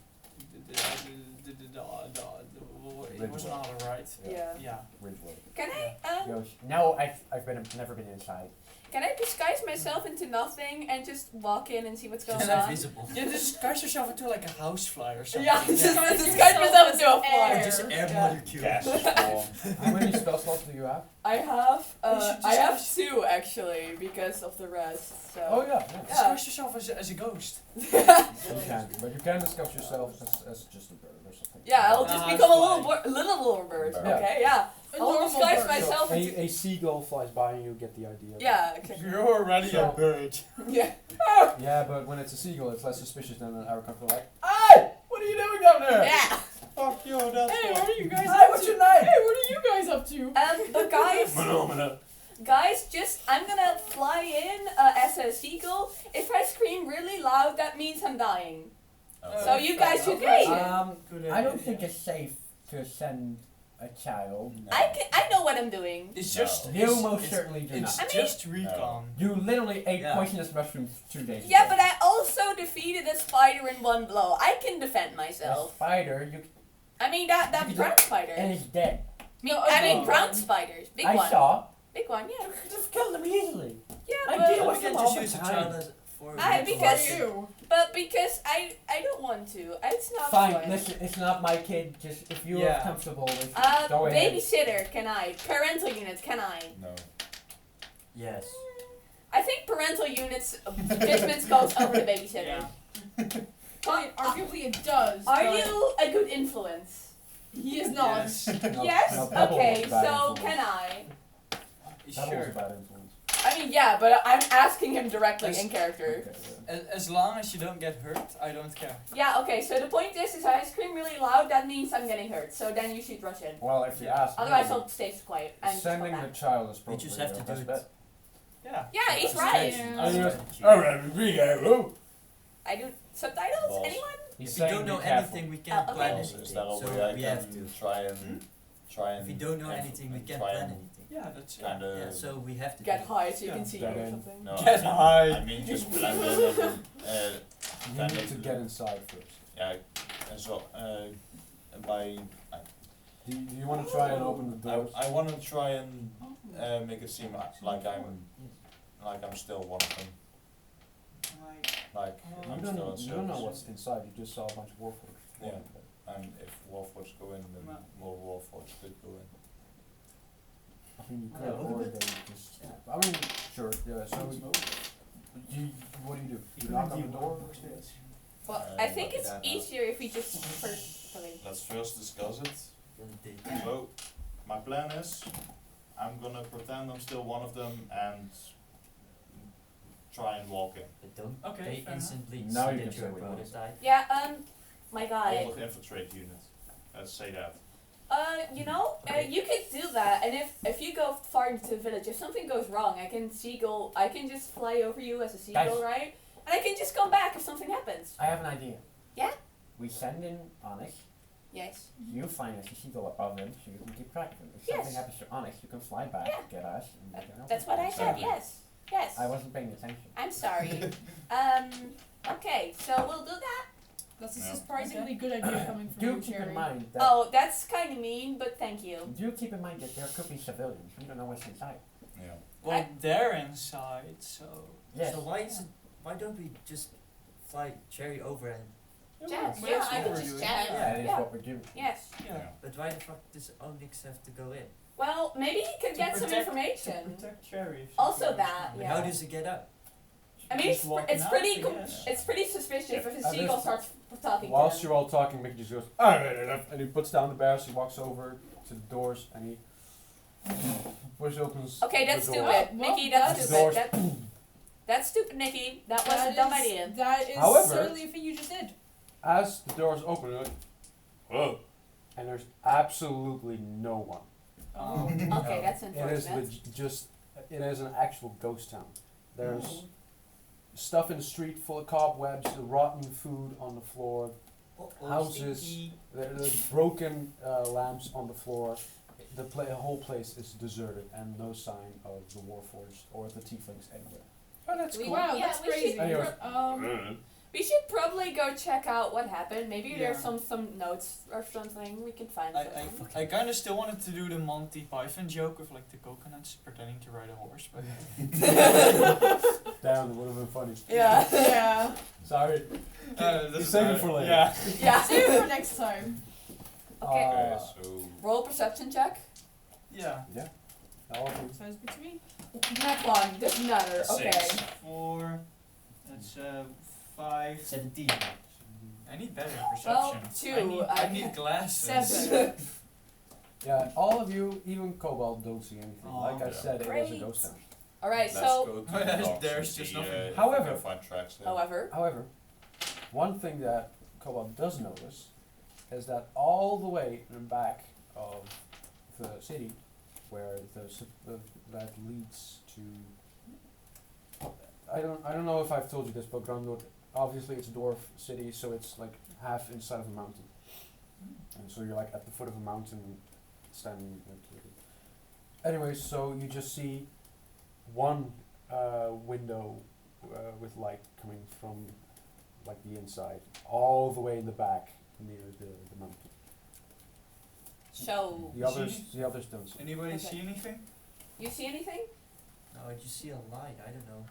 It was not alright. Yeah. Yeah. Ridgeway. Can I Goes, no, I've never been inside. can I disguise myself into nothing and just walk in and see what's going It's on? invisible. You disguise yourself into like a housefly or something. Yeah, just Disguise disguise myself into a yourself as fly. air. Just air Yeah. molecule. Gas form. How many spell slots do you have? I have should I have disguise- 2 actually because of the rest. So Oh yeah, Disguise yourself as a ghost. You can, but you can discuss yourself as just a bird or something. yeah, I'll just Ah, become a it's little fine. little bird. Bird. Okay, yeah. A I'll normal disguise bird. myself So into a seagull flies by and you get the idea. yeah, exactly. You're already So- a bird. Yeah. Yeah, but when it's a seagull, it's less suspicious than an aerocontrol like. Hey! What are you doing down there? Yeah. Fuck you, that's Hey, what. what are you guys Hi, up what's to? your name? Hey, what are you guys up to? But guys, Phenomena. guys, just I'm gonna fly in as a seagull. If I scream really loud, that means I'm dying. So you guys should Okay. wait. I don't think it's safe to send a child. I know what I'm doing. It's No. just You it's- most it's- certainly do It's not. I mean- just recon. You literally ate Yeah. poisonous mushrooms 2 days Yeah, ago. but I also defeated a spider in one blow. I can defend A myself. spider, you I mean that You brown and spider. it's dead. No, I mean no. brown spiders. Big I one. saw. Big one, yeah. You could have killed them easily. Yeah, I but did. Why What's can't the just wrong use a with child time? as for I- because- For you. but because I don't want to. It's not Fine, fun. listen, it's not my kid. Just if you're Yeah. comfortable with it, go ahead. Babysitter, can I? Parental unit, can I? No. Yes. I think parental units judgments goes over the babysitter. Yeah. Fine, arguably it does. Are but you a good influence? He is not. Yes. No, Yes? no, Pebble Okay, was a bad so influence. can I? Pebble was a Sure. bad influence. I mean, yeah, but I'm asking him directly Yes. in character. Okay, yeah. As long as you don't get hurt, I don't care. Yeah, okay, so the point is I scream really loud, that means I'm getting hurt. So then you should rush in. Well, if you ask Otherwise me, I'll stay quiet and just sending come the back. child is You probably just have your to do best it. bet. Yeah. Yeah, he's Just right. Yeah. I do subtitles? Balls. Anyone? He's If you saying don't know be careful. anything, we can't okay. plan Also, anything. is that a So way I we have can to. try and If you don't know and- anything, we and can't try plan and anything. Yeah, that's kind of Yeah, so we have to Get do it. high so you Yeah. can see Dead or end. something. no, Get high. I mean just blend in and You Kind need of- to get inside first. yeah, and so by Do you want to try and open the doors? I want to try and make it seem like I'm still one of them. Like you I'm don't still know. in You don't know service. what's inside. You just saw a bunch of warforged. Yeah. And if Warforged go in, then more Warforged could go in. I mean, you could, Yeah, or but- they just. I mean, sure. Yeah. So, what do? You knock on the door. Well, I think it's easier if we just first okay. Let's first discuss it. Then they- So, my plan is, I'm gonna pretend I'm still one of them and try and walk in. But don't Okay, they fair enough. instantly Now see you can that say you're a what you want to say. prototype? Yeah, my guy. All the infiltrate unit. Let's say that. You know, you could do that, and if you go far into the village, if something goes wrong, I can just fly over you as a seagull, Guys. right? And I can just come back if something happens. I have an idea. Yeah? We send in Onyx. Yes. You find us a seagull above them so you can keep track of them. If Yes. something happens to Onyx, you can fly back, Yeah. get us, and we can help That's you. what I said, Exactly. yes. Yes. I wasn't paying attention. I'm sorry. Okay, so we'll do that. That's a Yeah. surprisingly good idea coming from Do you, keep Cherry. in mind that. Oh, that's kind of mean, but thank you. Do keep in mind that there could be civilians. We don't know what's inside. Yeah. Well, they're inside, so. Yes. So why don't we just fly Cherry over and Jazz, Well, yeah, that's I what could we're just doing. chat. Yeah, it is Yeah. what we're doing. Yes. Yeah. but why the fuck does Onyx have to go in? Well, maybe he could To get some protect- information. To protect Cherry. if she Also goes that, down. yeah. How does it get up? I mean, Just walking it's out, pretty, I guess. it's pretty suspicious if a there's- seagull starts talking Whilst to you're all talking, Mickey just goes, "Ah," and he puts down the bears, he walks over to the doors, and he pushes opens Okay, that's the door. stupid. Well, Nikki, that's that's- stupid. That's stupid, Nikki. That was a dumb idea. That is However- certainly a thing you just did. As the doors open, you're like, whoa, and there's absolutely no one. Okay, that's It is unfortunate. just, it is an actual ghost town. There's Mm. stuff in the street full of cobwebs, rotten food on the floor, houses, there's broken lamps on the floor. The whole place is deserted and no sign of the Warforged or the Tieflings anywhere. Oh, that's We- cool. Wow, yeah, that's we should crazy. Anyways. We should probably go check out what happened. Maybe Yeah. there's some notes or something we can find. something. I kind of still wanted to do the Monty Python joke with like the coconuts pretending to ride a horse, but Damn, it would have been funny. Yeah. Yeah. Sorry. doesn't save it matter. for later. Yeah. Yeah. Save it for next time. Okay. Okay, so Roll a perception check. Yeah. All of you. Sounds good to me. Not one. Doesn't matter. Okay. 6. 4. That's 5. 17. I need better Well, perception. 2. I need glasses. 7. Yeah, all of you, even Cobalt, don't see anything. Oh, like I yeah. said, it is Great. a ghost town. All right. Let's So, go to There's- the docks there's and just see, nothing. if However- we can find tracks there. however, However, one thing that Cobalt does notice is that all the way in the back of the city, where that leads to, I don't know if I've told you this, but Grondrûr, obviously it's a dwarf city, so it's like half inside of a mountain, and so you're like at the foot of a mountain, standing. Anyways, so you just see one window with light coming from like the inside, all the way in the back near the mountain. so The others don't see. Anybody Okay. see anything? you see anything? No, I just see a light. I don't know.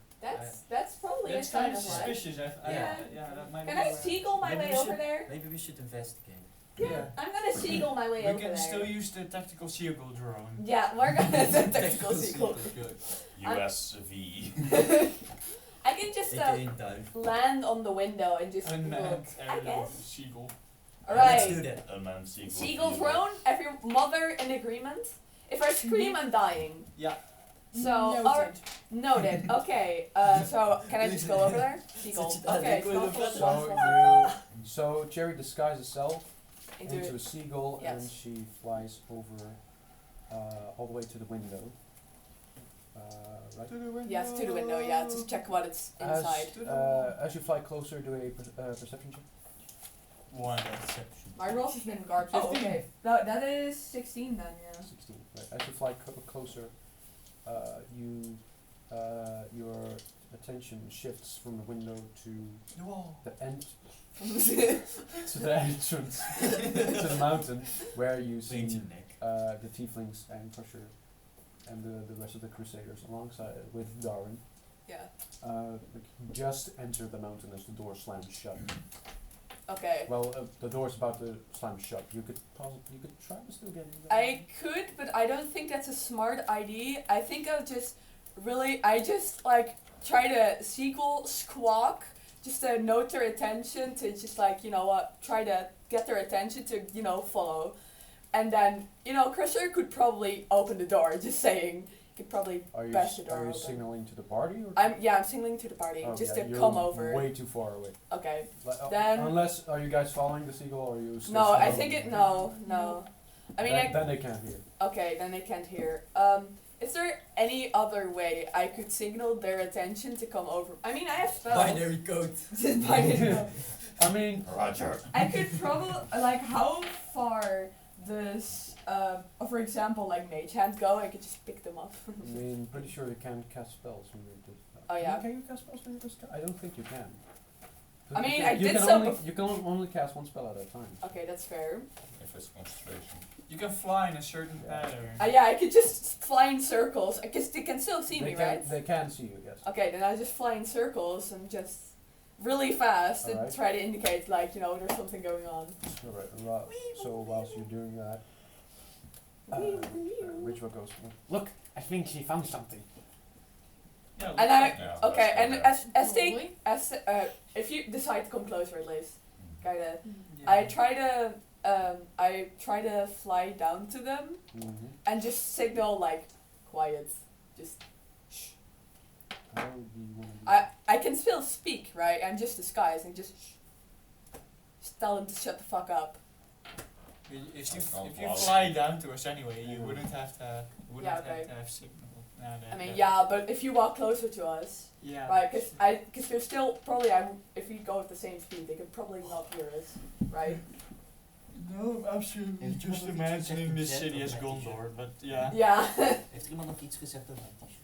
That's probably That's a sign kind of of life. suspicious. Yeah. Yeah, that might Can be I where- seagull my Maybe way we over should- there? Maybe we should investigate. Yeah. I'm gonna seagull my way We over can there. still use the tactical seagull drone. Yeah, we're gonna tactical seagull. Good. USV. I can just AKA dive. land on the window and just look. Unmanned I aerial guess. seagull. Let's do Alright. that. Unmanned seagull. Seagull view. drone, every mother in agreement? If I scream, I'm dying. Yeah. So, Noted. alright. Noted. Okay, so can I just go over there? Seagull. Such a Okay, liquid go of for the So so Cherry disguises herself into into a seagull, Yes. and she flies over all the way to the window. Right. To the window. Yes, to the window, yeah, to check what it's As, inside. as you fly closer, do a perception check. 1. Perception. My rolls has been garbage. Oh, 15. okay. That is 16 then, yeah. 16. Right. As you fly closer, your attention shifts from the window to The wall. the end to the entrance to the mountain, where you see neck. the Tieflings and Crusher and the rest of the Crusaders alongside with Darwin. Yeah. Just enter the mountain as the door slams shut. Okay. Well, the door's about to slam shut. You could try to still get in there. I could, but I don't think that's a smart idea. I think I just like try to seagull squawk just to note their attention, to just like, you know what, try to get their attention to, you know, follow. And then, you know, Crusher could probably open the door, just saying. He could probably Are you bash the door are you open. signaling to the party or? I'm signaling to the party, Oh, just yeah, to you're come over. Way too far away. Okay. Then Then- unless are you guys following the seagull or are you? Still No, I standing? think no. I mean, then they can't hear. okay, then they can't hear. Is there any other way I could signal their attention to come over? I mean, I have spells. Binary code. Binary code. I mean, Roger. I could probably, like, how far does, for example, like Mage Hand go? I could just pick them up. I mean, pretty sure you can cast spells when you do that. Oh, yeah. Can you cast spells when you do that? I don't think you can. I mean, You I can did so only, bef- you can only cast one spell at a time. Okay, that's fair. If it's concentration. You can fly in a certain Yeah. pattern. Yeah, I could just fly in circles. I guess they can still see They me, can, right? They can see you, yes. Okay, then I just fly in circles and just really fast and Alright. try to indicate, like, you know, there's something going on. Alright, so whilst you're doing that, Ritual goes, Look, I think she found something. Yeah, And I, Yeah, okay, let's and go there. as they, Really? as if you decide to come closer at least, kinda, yeah. I try to fly down to them and just signal like, quiet, just shh. how do you want to do I can still speak, right? I'm just disguised and just shh. Just tell them to shut the fuck up. If Oh, you wow. fly down to us anyway, you Yeah. wouldn't have to Yeah, okay. have signal. Nah, I mean, yeah, but if you walk closer to us, Yeah. right? Because they're still probably, if we go at the same speed, they could probably not hear us, right? No, absolutely. Heeft Just iemand nog iets imagining gezegd this op city as mijn Grondrûr, but yeah. Yeah. Heeft er iemand nog iets gezegd over mijn t-shirt?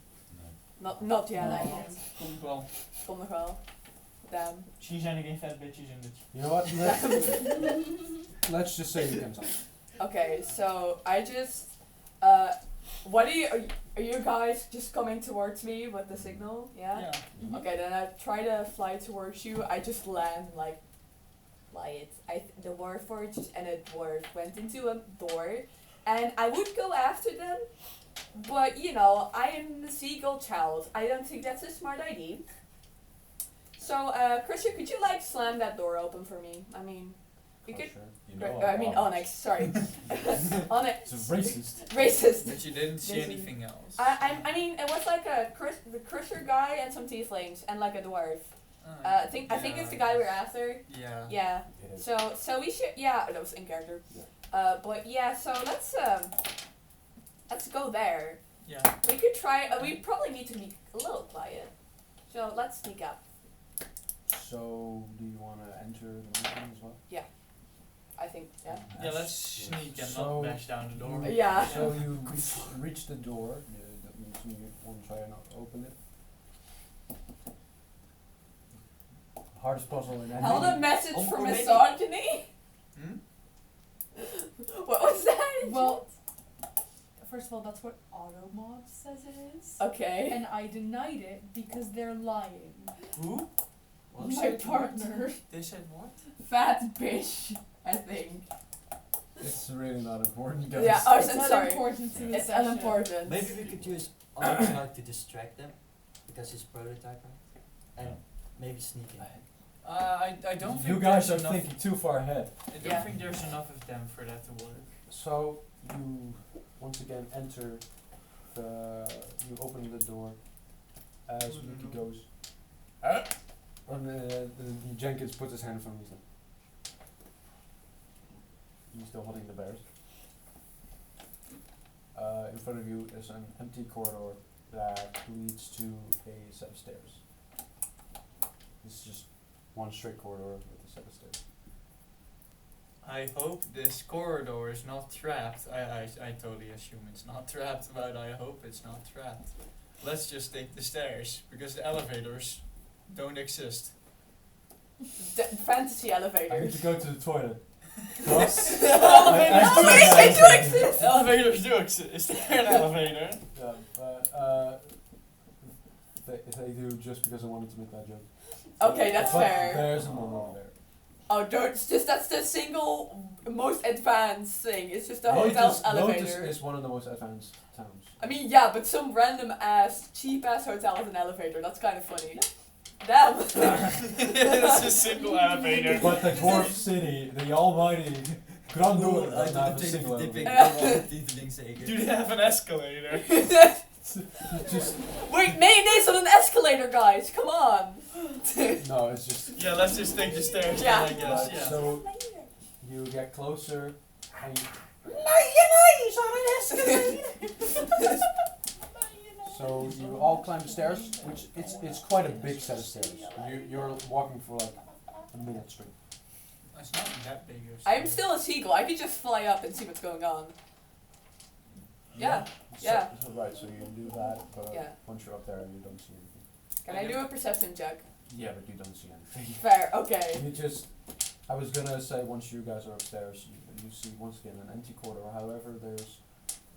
Not yet, Not I yet. guess. Komt wel. Kom nog wel. Damn. Misschien zijn er geen vet bitches in dit. You know what? Let's just say you can talk. Okay, so I just, what are you guys just coming towards me with the signal? Yeah? Yeah. Okay, then I try to fly towards you. I just land like, fly it. The Warforged and a dwarf went into a door, and I would go after them, but you know, I am the seagull child. I don't think that's a smart idea. So, Christian, could you like slam that door open for me? I mean, you could. You know I mean, Onyx. Sorry, Onyx. It's racist. Racist. But you didn't see This is- anything else. I mean, it was like the Crusher guy and some tieflings and like a dwarf. I think it's the guy we're after. Yeah. Yeah. It is. So we should, yeah, that was in character. Yeah. But yeah, so let's go there. Yeah. We could try. We probably need to be a little quiet. So let's sneak up. So, do you want to enter the meeting as well? I think. Yeah. Yeah, let's sneak and So- not bash down the door. Yeah. So you reach the door. You want to try and open it. Hardest puzzle in any. Held a message Or for maybe- misogyny. Hmm? What was that? Well, first of all, that's what Automod says it is. Okay. And I denied it because they're lying. Who? What? My partner. They said what? Fat bitch, I think. It's really not important, guys. Yeah, oh, It's I'm not sorry. important to the It's session. unimportant. Maybe we could use Onyx to distract them, because it's prototype, right? And maybe sneak in. I don't think You guys are there's enough. thinking too far ahead. I don't Yeah. think there's enough of them for that to work. So you once again enter the. You open the door. As Yuki goes. And Jenkins puts his hand in front of him. He's still holding the bears. In front of you is an empty corridor that leads to a set of stairs. This is just one straight corridor with a set of stairs. I hope this corridor is not trapped. I totally assume it's not trapped, but I hope it's not trapped. Let's just take the stairs, because the elevators don't exist. Fantasy I need elevators. to go to the toilet. Oh wait, they do exist! Elevators do exist. Is there an elevator? Yeah, but they do just because I wanted to make that joke. Okay, that's But fair. There's another one there. Oh, don't, it's just, that's the single most advanced thing. It's just the hotel's elevator. Lotus is one of the most advanced towns. I mean, yeah, but some random ass, cheap ass hotel has an elevator. That's kind of funny. Damn. It's a single elevator. But the dwarf city, the almighty Grondrûr, doesn't have a single dipping. elevator. Do they have an escalator? Just Wait, mayonnaise on an escalator, guys. Come on. no, it's just. Yeah, let's just take the stairs Yeah. then, I guess. Yeah. So you get closer and So you all climb the stairs, which it's quite a big set of stairs. You're walking for like a minute straight. It's not that big. I'm still a seagull. I could just fly up and see what's going on. Yeah. Yeah. So, right, so you do that, but Yeah. once you're up there, you don't see anything. Can I do a perception check? Yeah, but you don't see anything. Fair. Okay. You just, I was gonna say once you guys are upstairs, you see once again an empty corridor. However,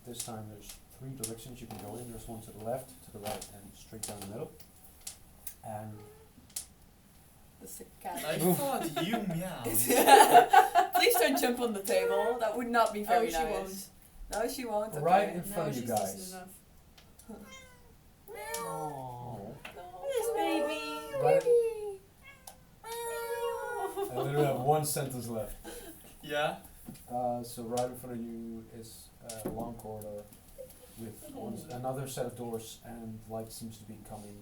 this time there's 3 directions you can go in. There's one to the left, to the right, and straight down the middle. And That's a cat. I thought you meow. Please don't jump on the table. That would not be very Oh, she nice. won't. No, she won't. Okay. right in No, front of you she's guys. decent enough. Oh. This baby. Right. I literally have 1 sentence left. Yeah. So right in front of you is a long corridor with another set of doors, and light seems to be coming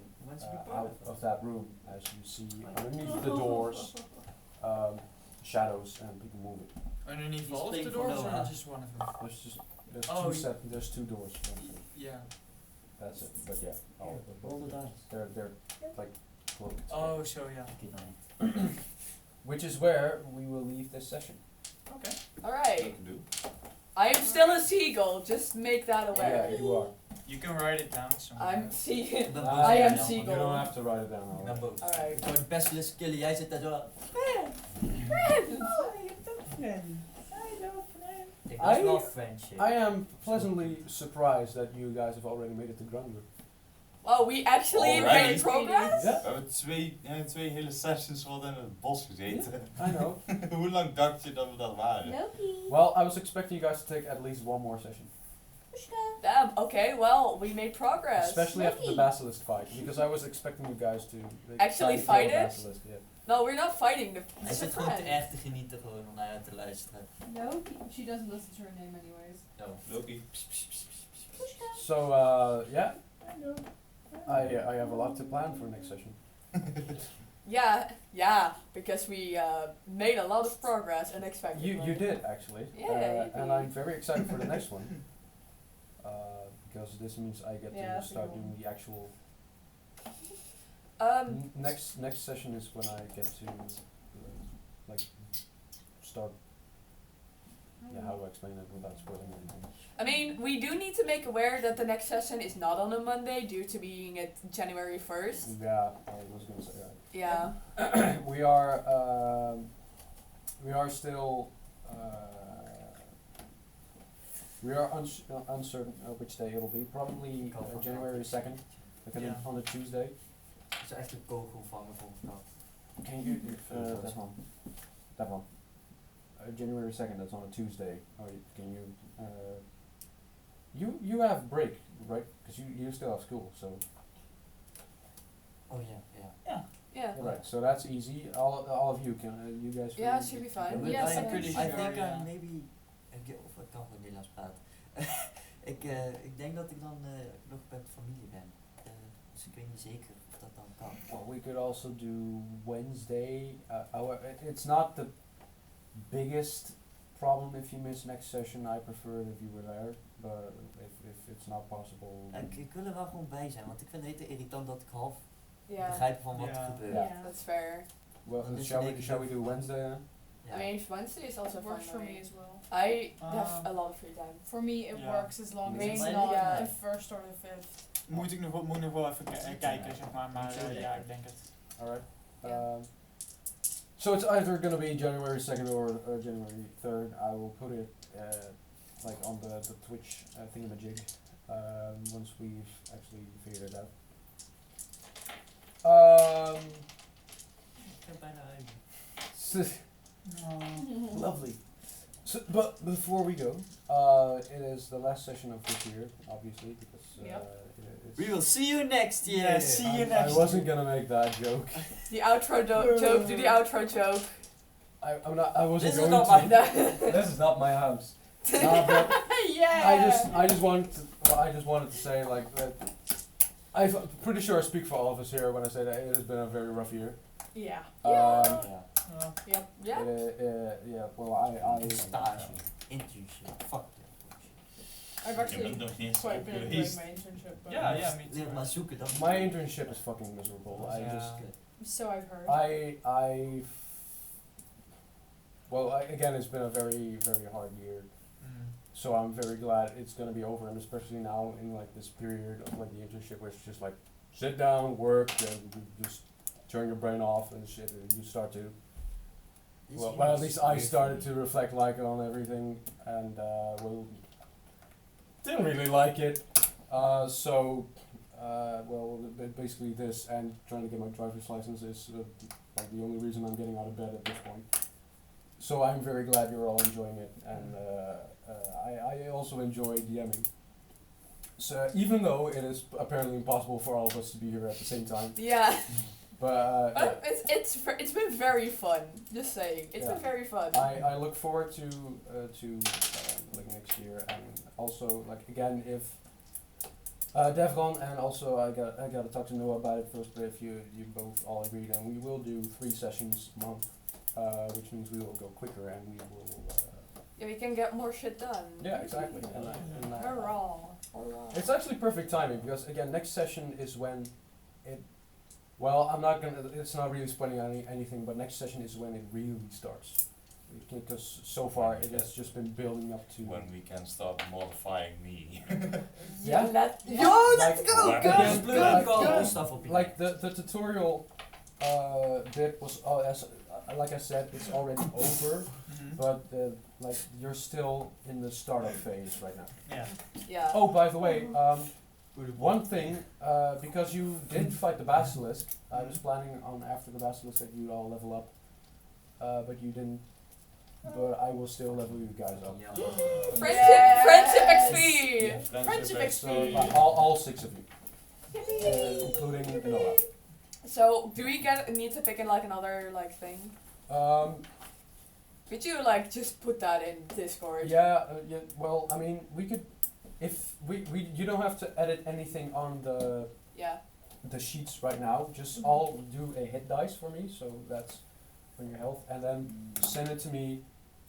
out of that room as you see underneath the doors shadows and people moving. Underneath He's all of the playing for doors or Noah. just one of them? There's Oh, there's 2 doors. Yeah. That's it. But yeah, all Roll the dice. they're like cloaked. Oh, so yeah. Good night. Which is where we will leave this session. Okay. Alright. I am still a seagull. Just make that aware. Yeah, you are. You can write it down somewhere. I'm seagull. Dan Ah, I am boos. You seagull. don't have to write it down. Ik All ben boos. Alright. Ik word het best willen killen, jij zit daar zo. Ik was wel friendship. I am pleasantly surprised that you guys have already made it to Grondrûr. Wow, we actually Alright. made progress? Ja, We hebben 2 hele sessions gehad in het bos gezeten. I know. Hoe lang dacht je dat we dat waren? Well, I was expecting you guys to take at least 1 more session. Damn, okay, well, we made progress. Especially after the basilisk fight, because I was expecting you guys to Actually try to kill fight the it? basilisk, yeah. No, we're not fighting the Hij it's a zit gewoon te friend. erg te genieten gewoon om naar jou te luisteren. No, she doesn't listen to her name anyways. Loki. So, yeah, I have a lot to plan for next session. Yeah, because we made a lot of progress unexpectedly. You did actually, Yeah, and I'm very excited for the next one. Because this means I get Yeah, to that's a start good one. doing the actual. Next session is when I get to like start. Yeah, how do I explain it without spoiling anything? I mean, we do need to make aware that the next session is not on a Monday due to being at January 1st. Yeah, I was gonna say that. Yeah. We are still uncertain which day it'll be. Probably January 2nd, like Yeah. on a Tuesday. Het is echt een kogel vangen volgens mij. Can you that one? January 2nd. That's on a Tuesday. Or can you? You have break, right? Because you still have school, so. Oh yeah. Yeah. Right. So that's easy. All of you can. You guys. Yeah, free? should be fine. But Yes, I, I'm pretty I sure, think yeah. maybe of ik kan gewoon Nederlands praten. Ik denk dat ik dan nog bij de familie ben. Dus ik weet niet zeker of dat dan kan. Well, we could also do Wednesday. It's not the biggest problem if you miss next session. I prefer it if you were there, but if it's not possible. Ik wil er wel gewoon bij zijn, want ik vind het irritant dat ik half Yeah. begrijp van wat er Ja. gebeurt. Ja. That's fair. Well, Dan is shall het we do Wednesday then? Ja. I mean, Wednesday is also Works fine for by me as well. I have a lot of free time. For me, it Yeah. works as long as Maybe it's my- not yeah. the 1st or the 5th. Moet nog wel even kijken, zeg maar ja, ik denk het. All right. Yeah. So it's either gonna be January 2nd or January 3rd. I will put it like on the Twitch thingamajig once we've actually figured it out. Ik heb bijna uit. Lovely. So, but before we go, it is the last session of this year, obviously, because Yep. it's. We will see you next year. Yeah, see you next I wasn't gonna make that joke. The outro joke, do the outro joke. I wasn't This is going not to. my This is not my house. Nah, but Yeah! I just wanted to say like that. I'm pretty sure I speak for all of us here when I say that it has been a very rough year. Yeah. Ja. Yep. Yeah. Yeah. Well, I Stage. Internship. Fuck that bullshit. I've Je actually bent nog niet eens quite op been enjoying geweest. my internship. But Yeah, yeah, me Ja, too. maar zoek het dan. My internship is fucking miserable. I Yeah. just So I've heard. well, again, it's been a very, very hard year. Mm. So I'm very glad it's gonna be over, and especially now in like this period of like the internship, where it's just like sit down, work, and you just turn your brain off and shit, and you start to. This Well, year at was least I weird for started me. to reflect like on everything, and well, didn't really like it. Well, basically this and trying to get my driver's license is like the only reason I'm getting out of bed at this point. So I'm very glad you're all enjoying it, and I also enjoy DMing. So even though it is apparently impossible for all of us to be here at the same time, Yeah. but yeah. It's been very fun. Just saying, it's Yeah. been very fun. I look forward to like next year, and also like again if Devron, and also I got to talk to Noah about it first, but if you both all agree, then we will do 3 sessions a month, which means we will go quicker and we will Yeah, we can get more shit done. yeah, exactly. And Hurrah. Hurrah. it's actually perfect timing, because again next session is when it, well, I'm not gonna, it's not really spoiling anything, but next session is when it really starts, because so far it has just been building up to When we can start modifying me. Yeah. Let's Like, go, Like, go, again, go, like, go. All stuff will be like the tutorial bit was as like I said, it's already over, Mhm. but like you're still in the startup phase right now. Yeah. Yeah. Oh, by the way, one thing, because you didn't fight the basilisk, I was planning on after the basilisk that you all level up, but you didn't. But I will still level you guys up. Yeah. Friendship XP. Yeah, Friendship So XP. all 6 of you, including Noah. So do we need to pick in like another like thing? Could you like just put that in Discord? Yeah, yeah. Well, I mean, we could, if we you don't have to edit anything on Yeah. the sheets right now. Just all do a hit dice for me, so that's on your health, and then send it to me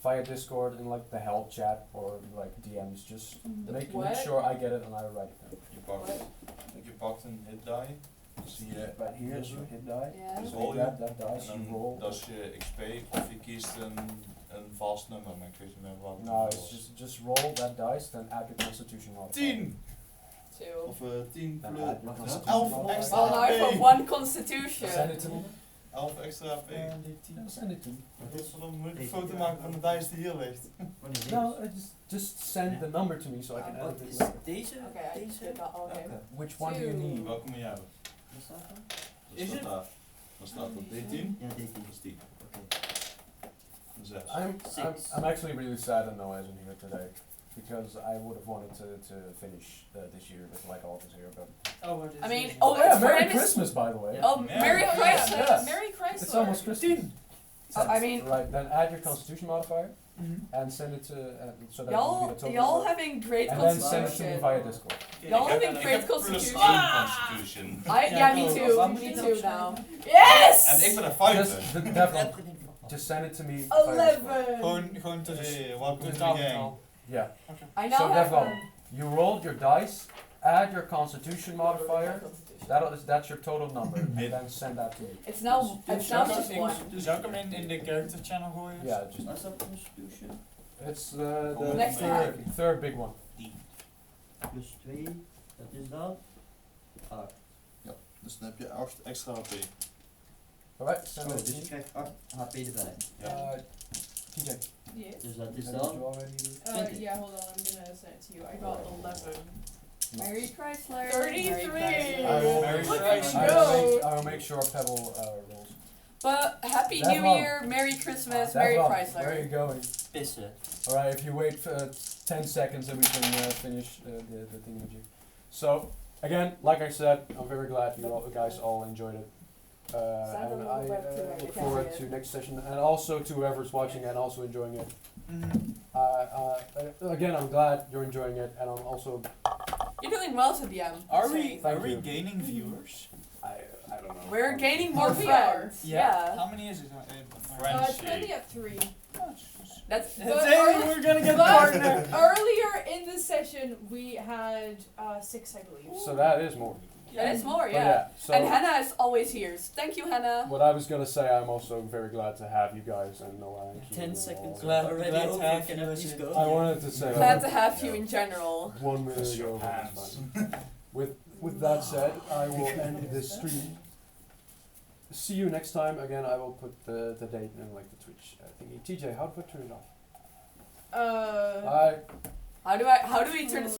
via Discord in like the help chat or like DMs. Just make What? sure I get it and I write it down. Je pakt een hit die, zie je Right here is your hit die. Yeah. Just Roll take that dice, en you roll. dan dat is je XP of je kiest een vast nummer, maar ik weet niet meer wat. No, it's just roll that dice, then add your constitution modifier. 10! 2. Of 10 Then plus add your constitution 11 modifier. extra Oh, now I have HP. 1 constitution. Send it to me. 11 extra HP. Yeah, send it to me. Dan moet ik een foto maken van de dice die hier ligt. Wanneer is No, just send the number to me so I can Wat edit it is later. deze? Okay, I Deze? did that. Okay. Oké. Which one do you Two. need? Welke moet je hebben? Wat staat er? Dan staat daar. Dan staat er D10. Ja, deze. Dat is 10. Oké. Een 6. I'm actually really sad that Noah isn't here today, because I would have wanted to finish this year with like all of us here. But Oh, what is I mean, this? oh, yeah, it's for Merry him is- Christmas, by the way. Yeah. Oh, Merry Yeah. Chrysler. Yeah. Merry Chrysler. It's almost Christmas. I mean, Right, then add your Constitution modifier Mhm. and send it to so that will be the total. y'all number. having great and then send it to me constitution. via Discord. Y'all having great plus constitution. 1 constitution. Yeah, me cool. too. Wat Me moet je too dan now. Yes! En ik ben een fighter. Just Devon, just send it to me. via Discord. 11. Gewoon te Hey, welcome to the taal gang. vertaal. Yeah. I now So have Devon, you rolled your dice, add your Constitution modifier. That's your total number, and then send that to me. It's now just 1. Zou ik hem in de character channel gooien? Yeah, just Wat is dat constitution? it's the Next third big one. Plus 2, dat is dan 8. Dus dan heb je 8 extra HP. Alright, send Oh, it to dus me. je krijgt 8 HP erbij. Ja. TJ, Yes. Dus dat is did you dan already do? Yeah, hold on. I'm gonna send it to you. I got 11. Merry Chrysler. 33. Merry I will, Merry Look at Christmas. you go. I will make sure Pebble rolls. But Happy That New one. Year, Merry Christmas, That Merry one, Where are Chrysler. you going? pissen. Alright, if you wait for 10 seconds, then we can finish the thingamajig. So, again, like I said, I'm very glad you guys all enjoyed it. And I look forward to next session, and also to whoever's watching and also enjoying it. Mhm. Again, I'm glad you're enjoying it, and I'm also, You're doing well to DM. Are Sorry. we Thank you. gaining viewers? I don't know. We're gaining more We are. friends. Yeah. How many is it? Friends. It's currently at 3. That's We're gonna get But partner. earlier in the session, we had 6, I believe. So that is more. that is more, But yeah. so And Hannah is always here. Thank you, Hannah. what I was gonna say, I'm also very glad to have you guys and Noah and Keegan 10 and seconds all. Glad- already glad to over, have can you I as please a- go? I wanted to say Glad that to have you in general. 1 minute Kiss ago. your but hands. it's fine. With that said, I will end this stream. See you next time. Again, I will put the date in like the Twitch thingy. TJ, how do I turn it off? Uh. Bye. How do we turn this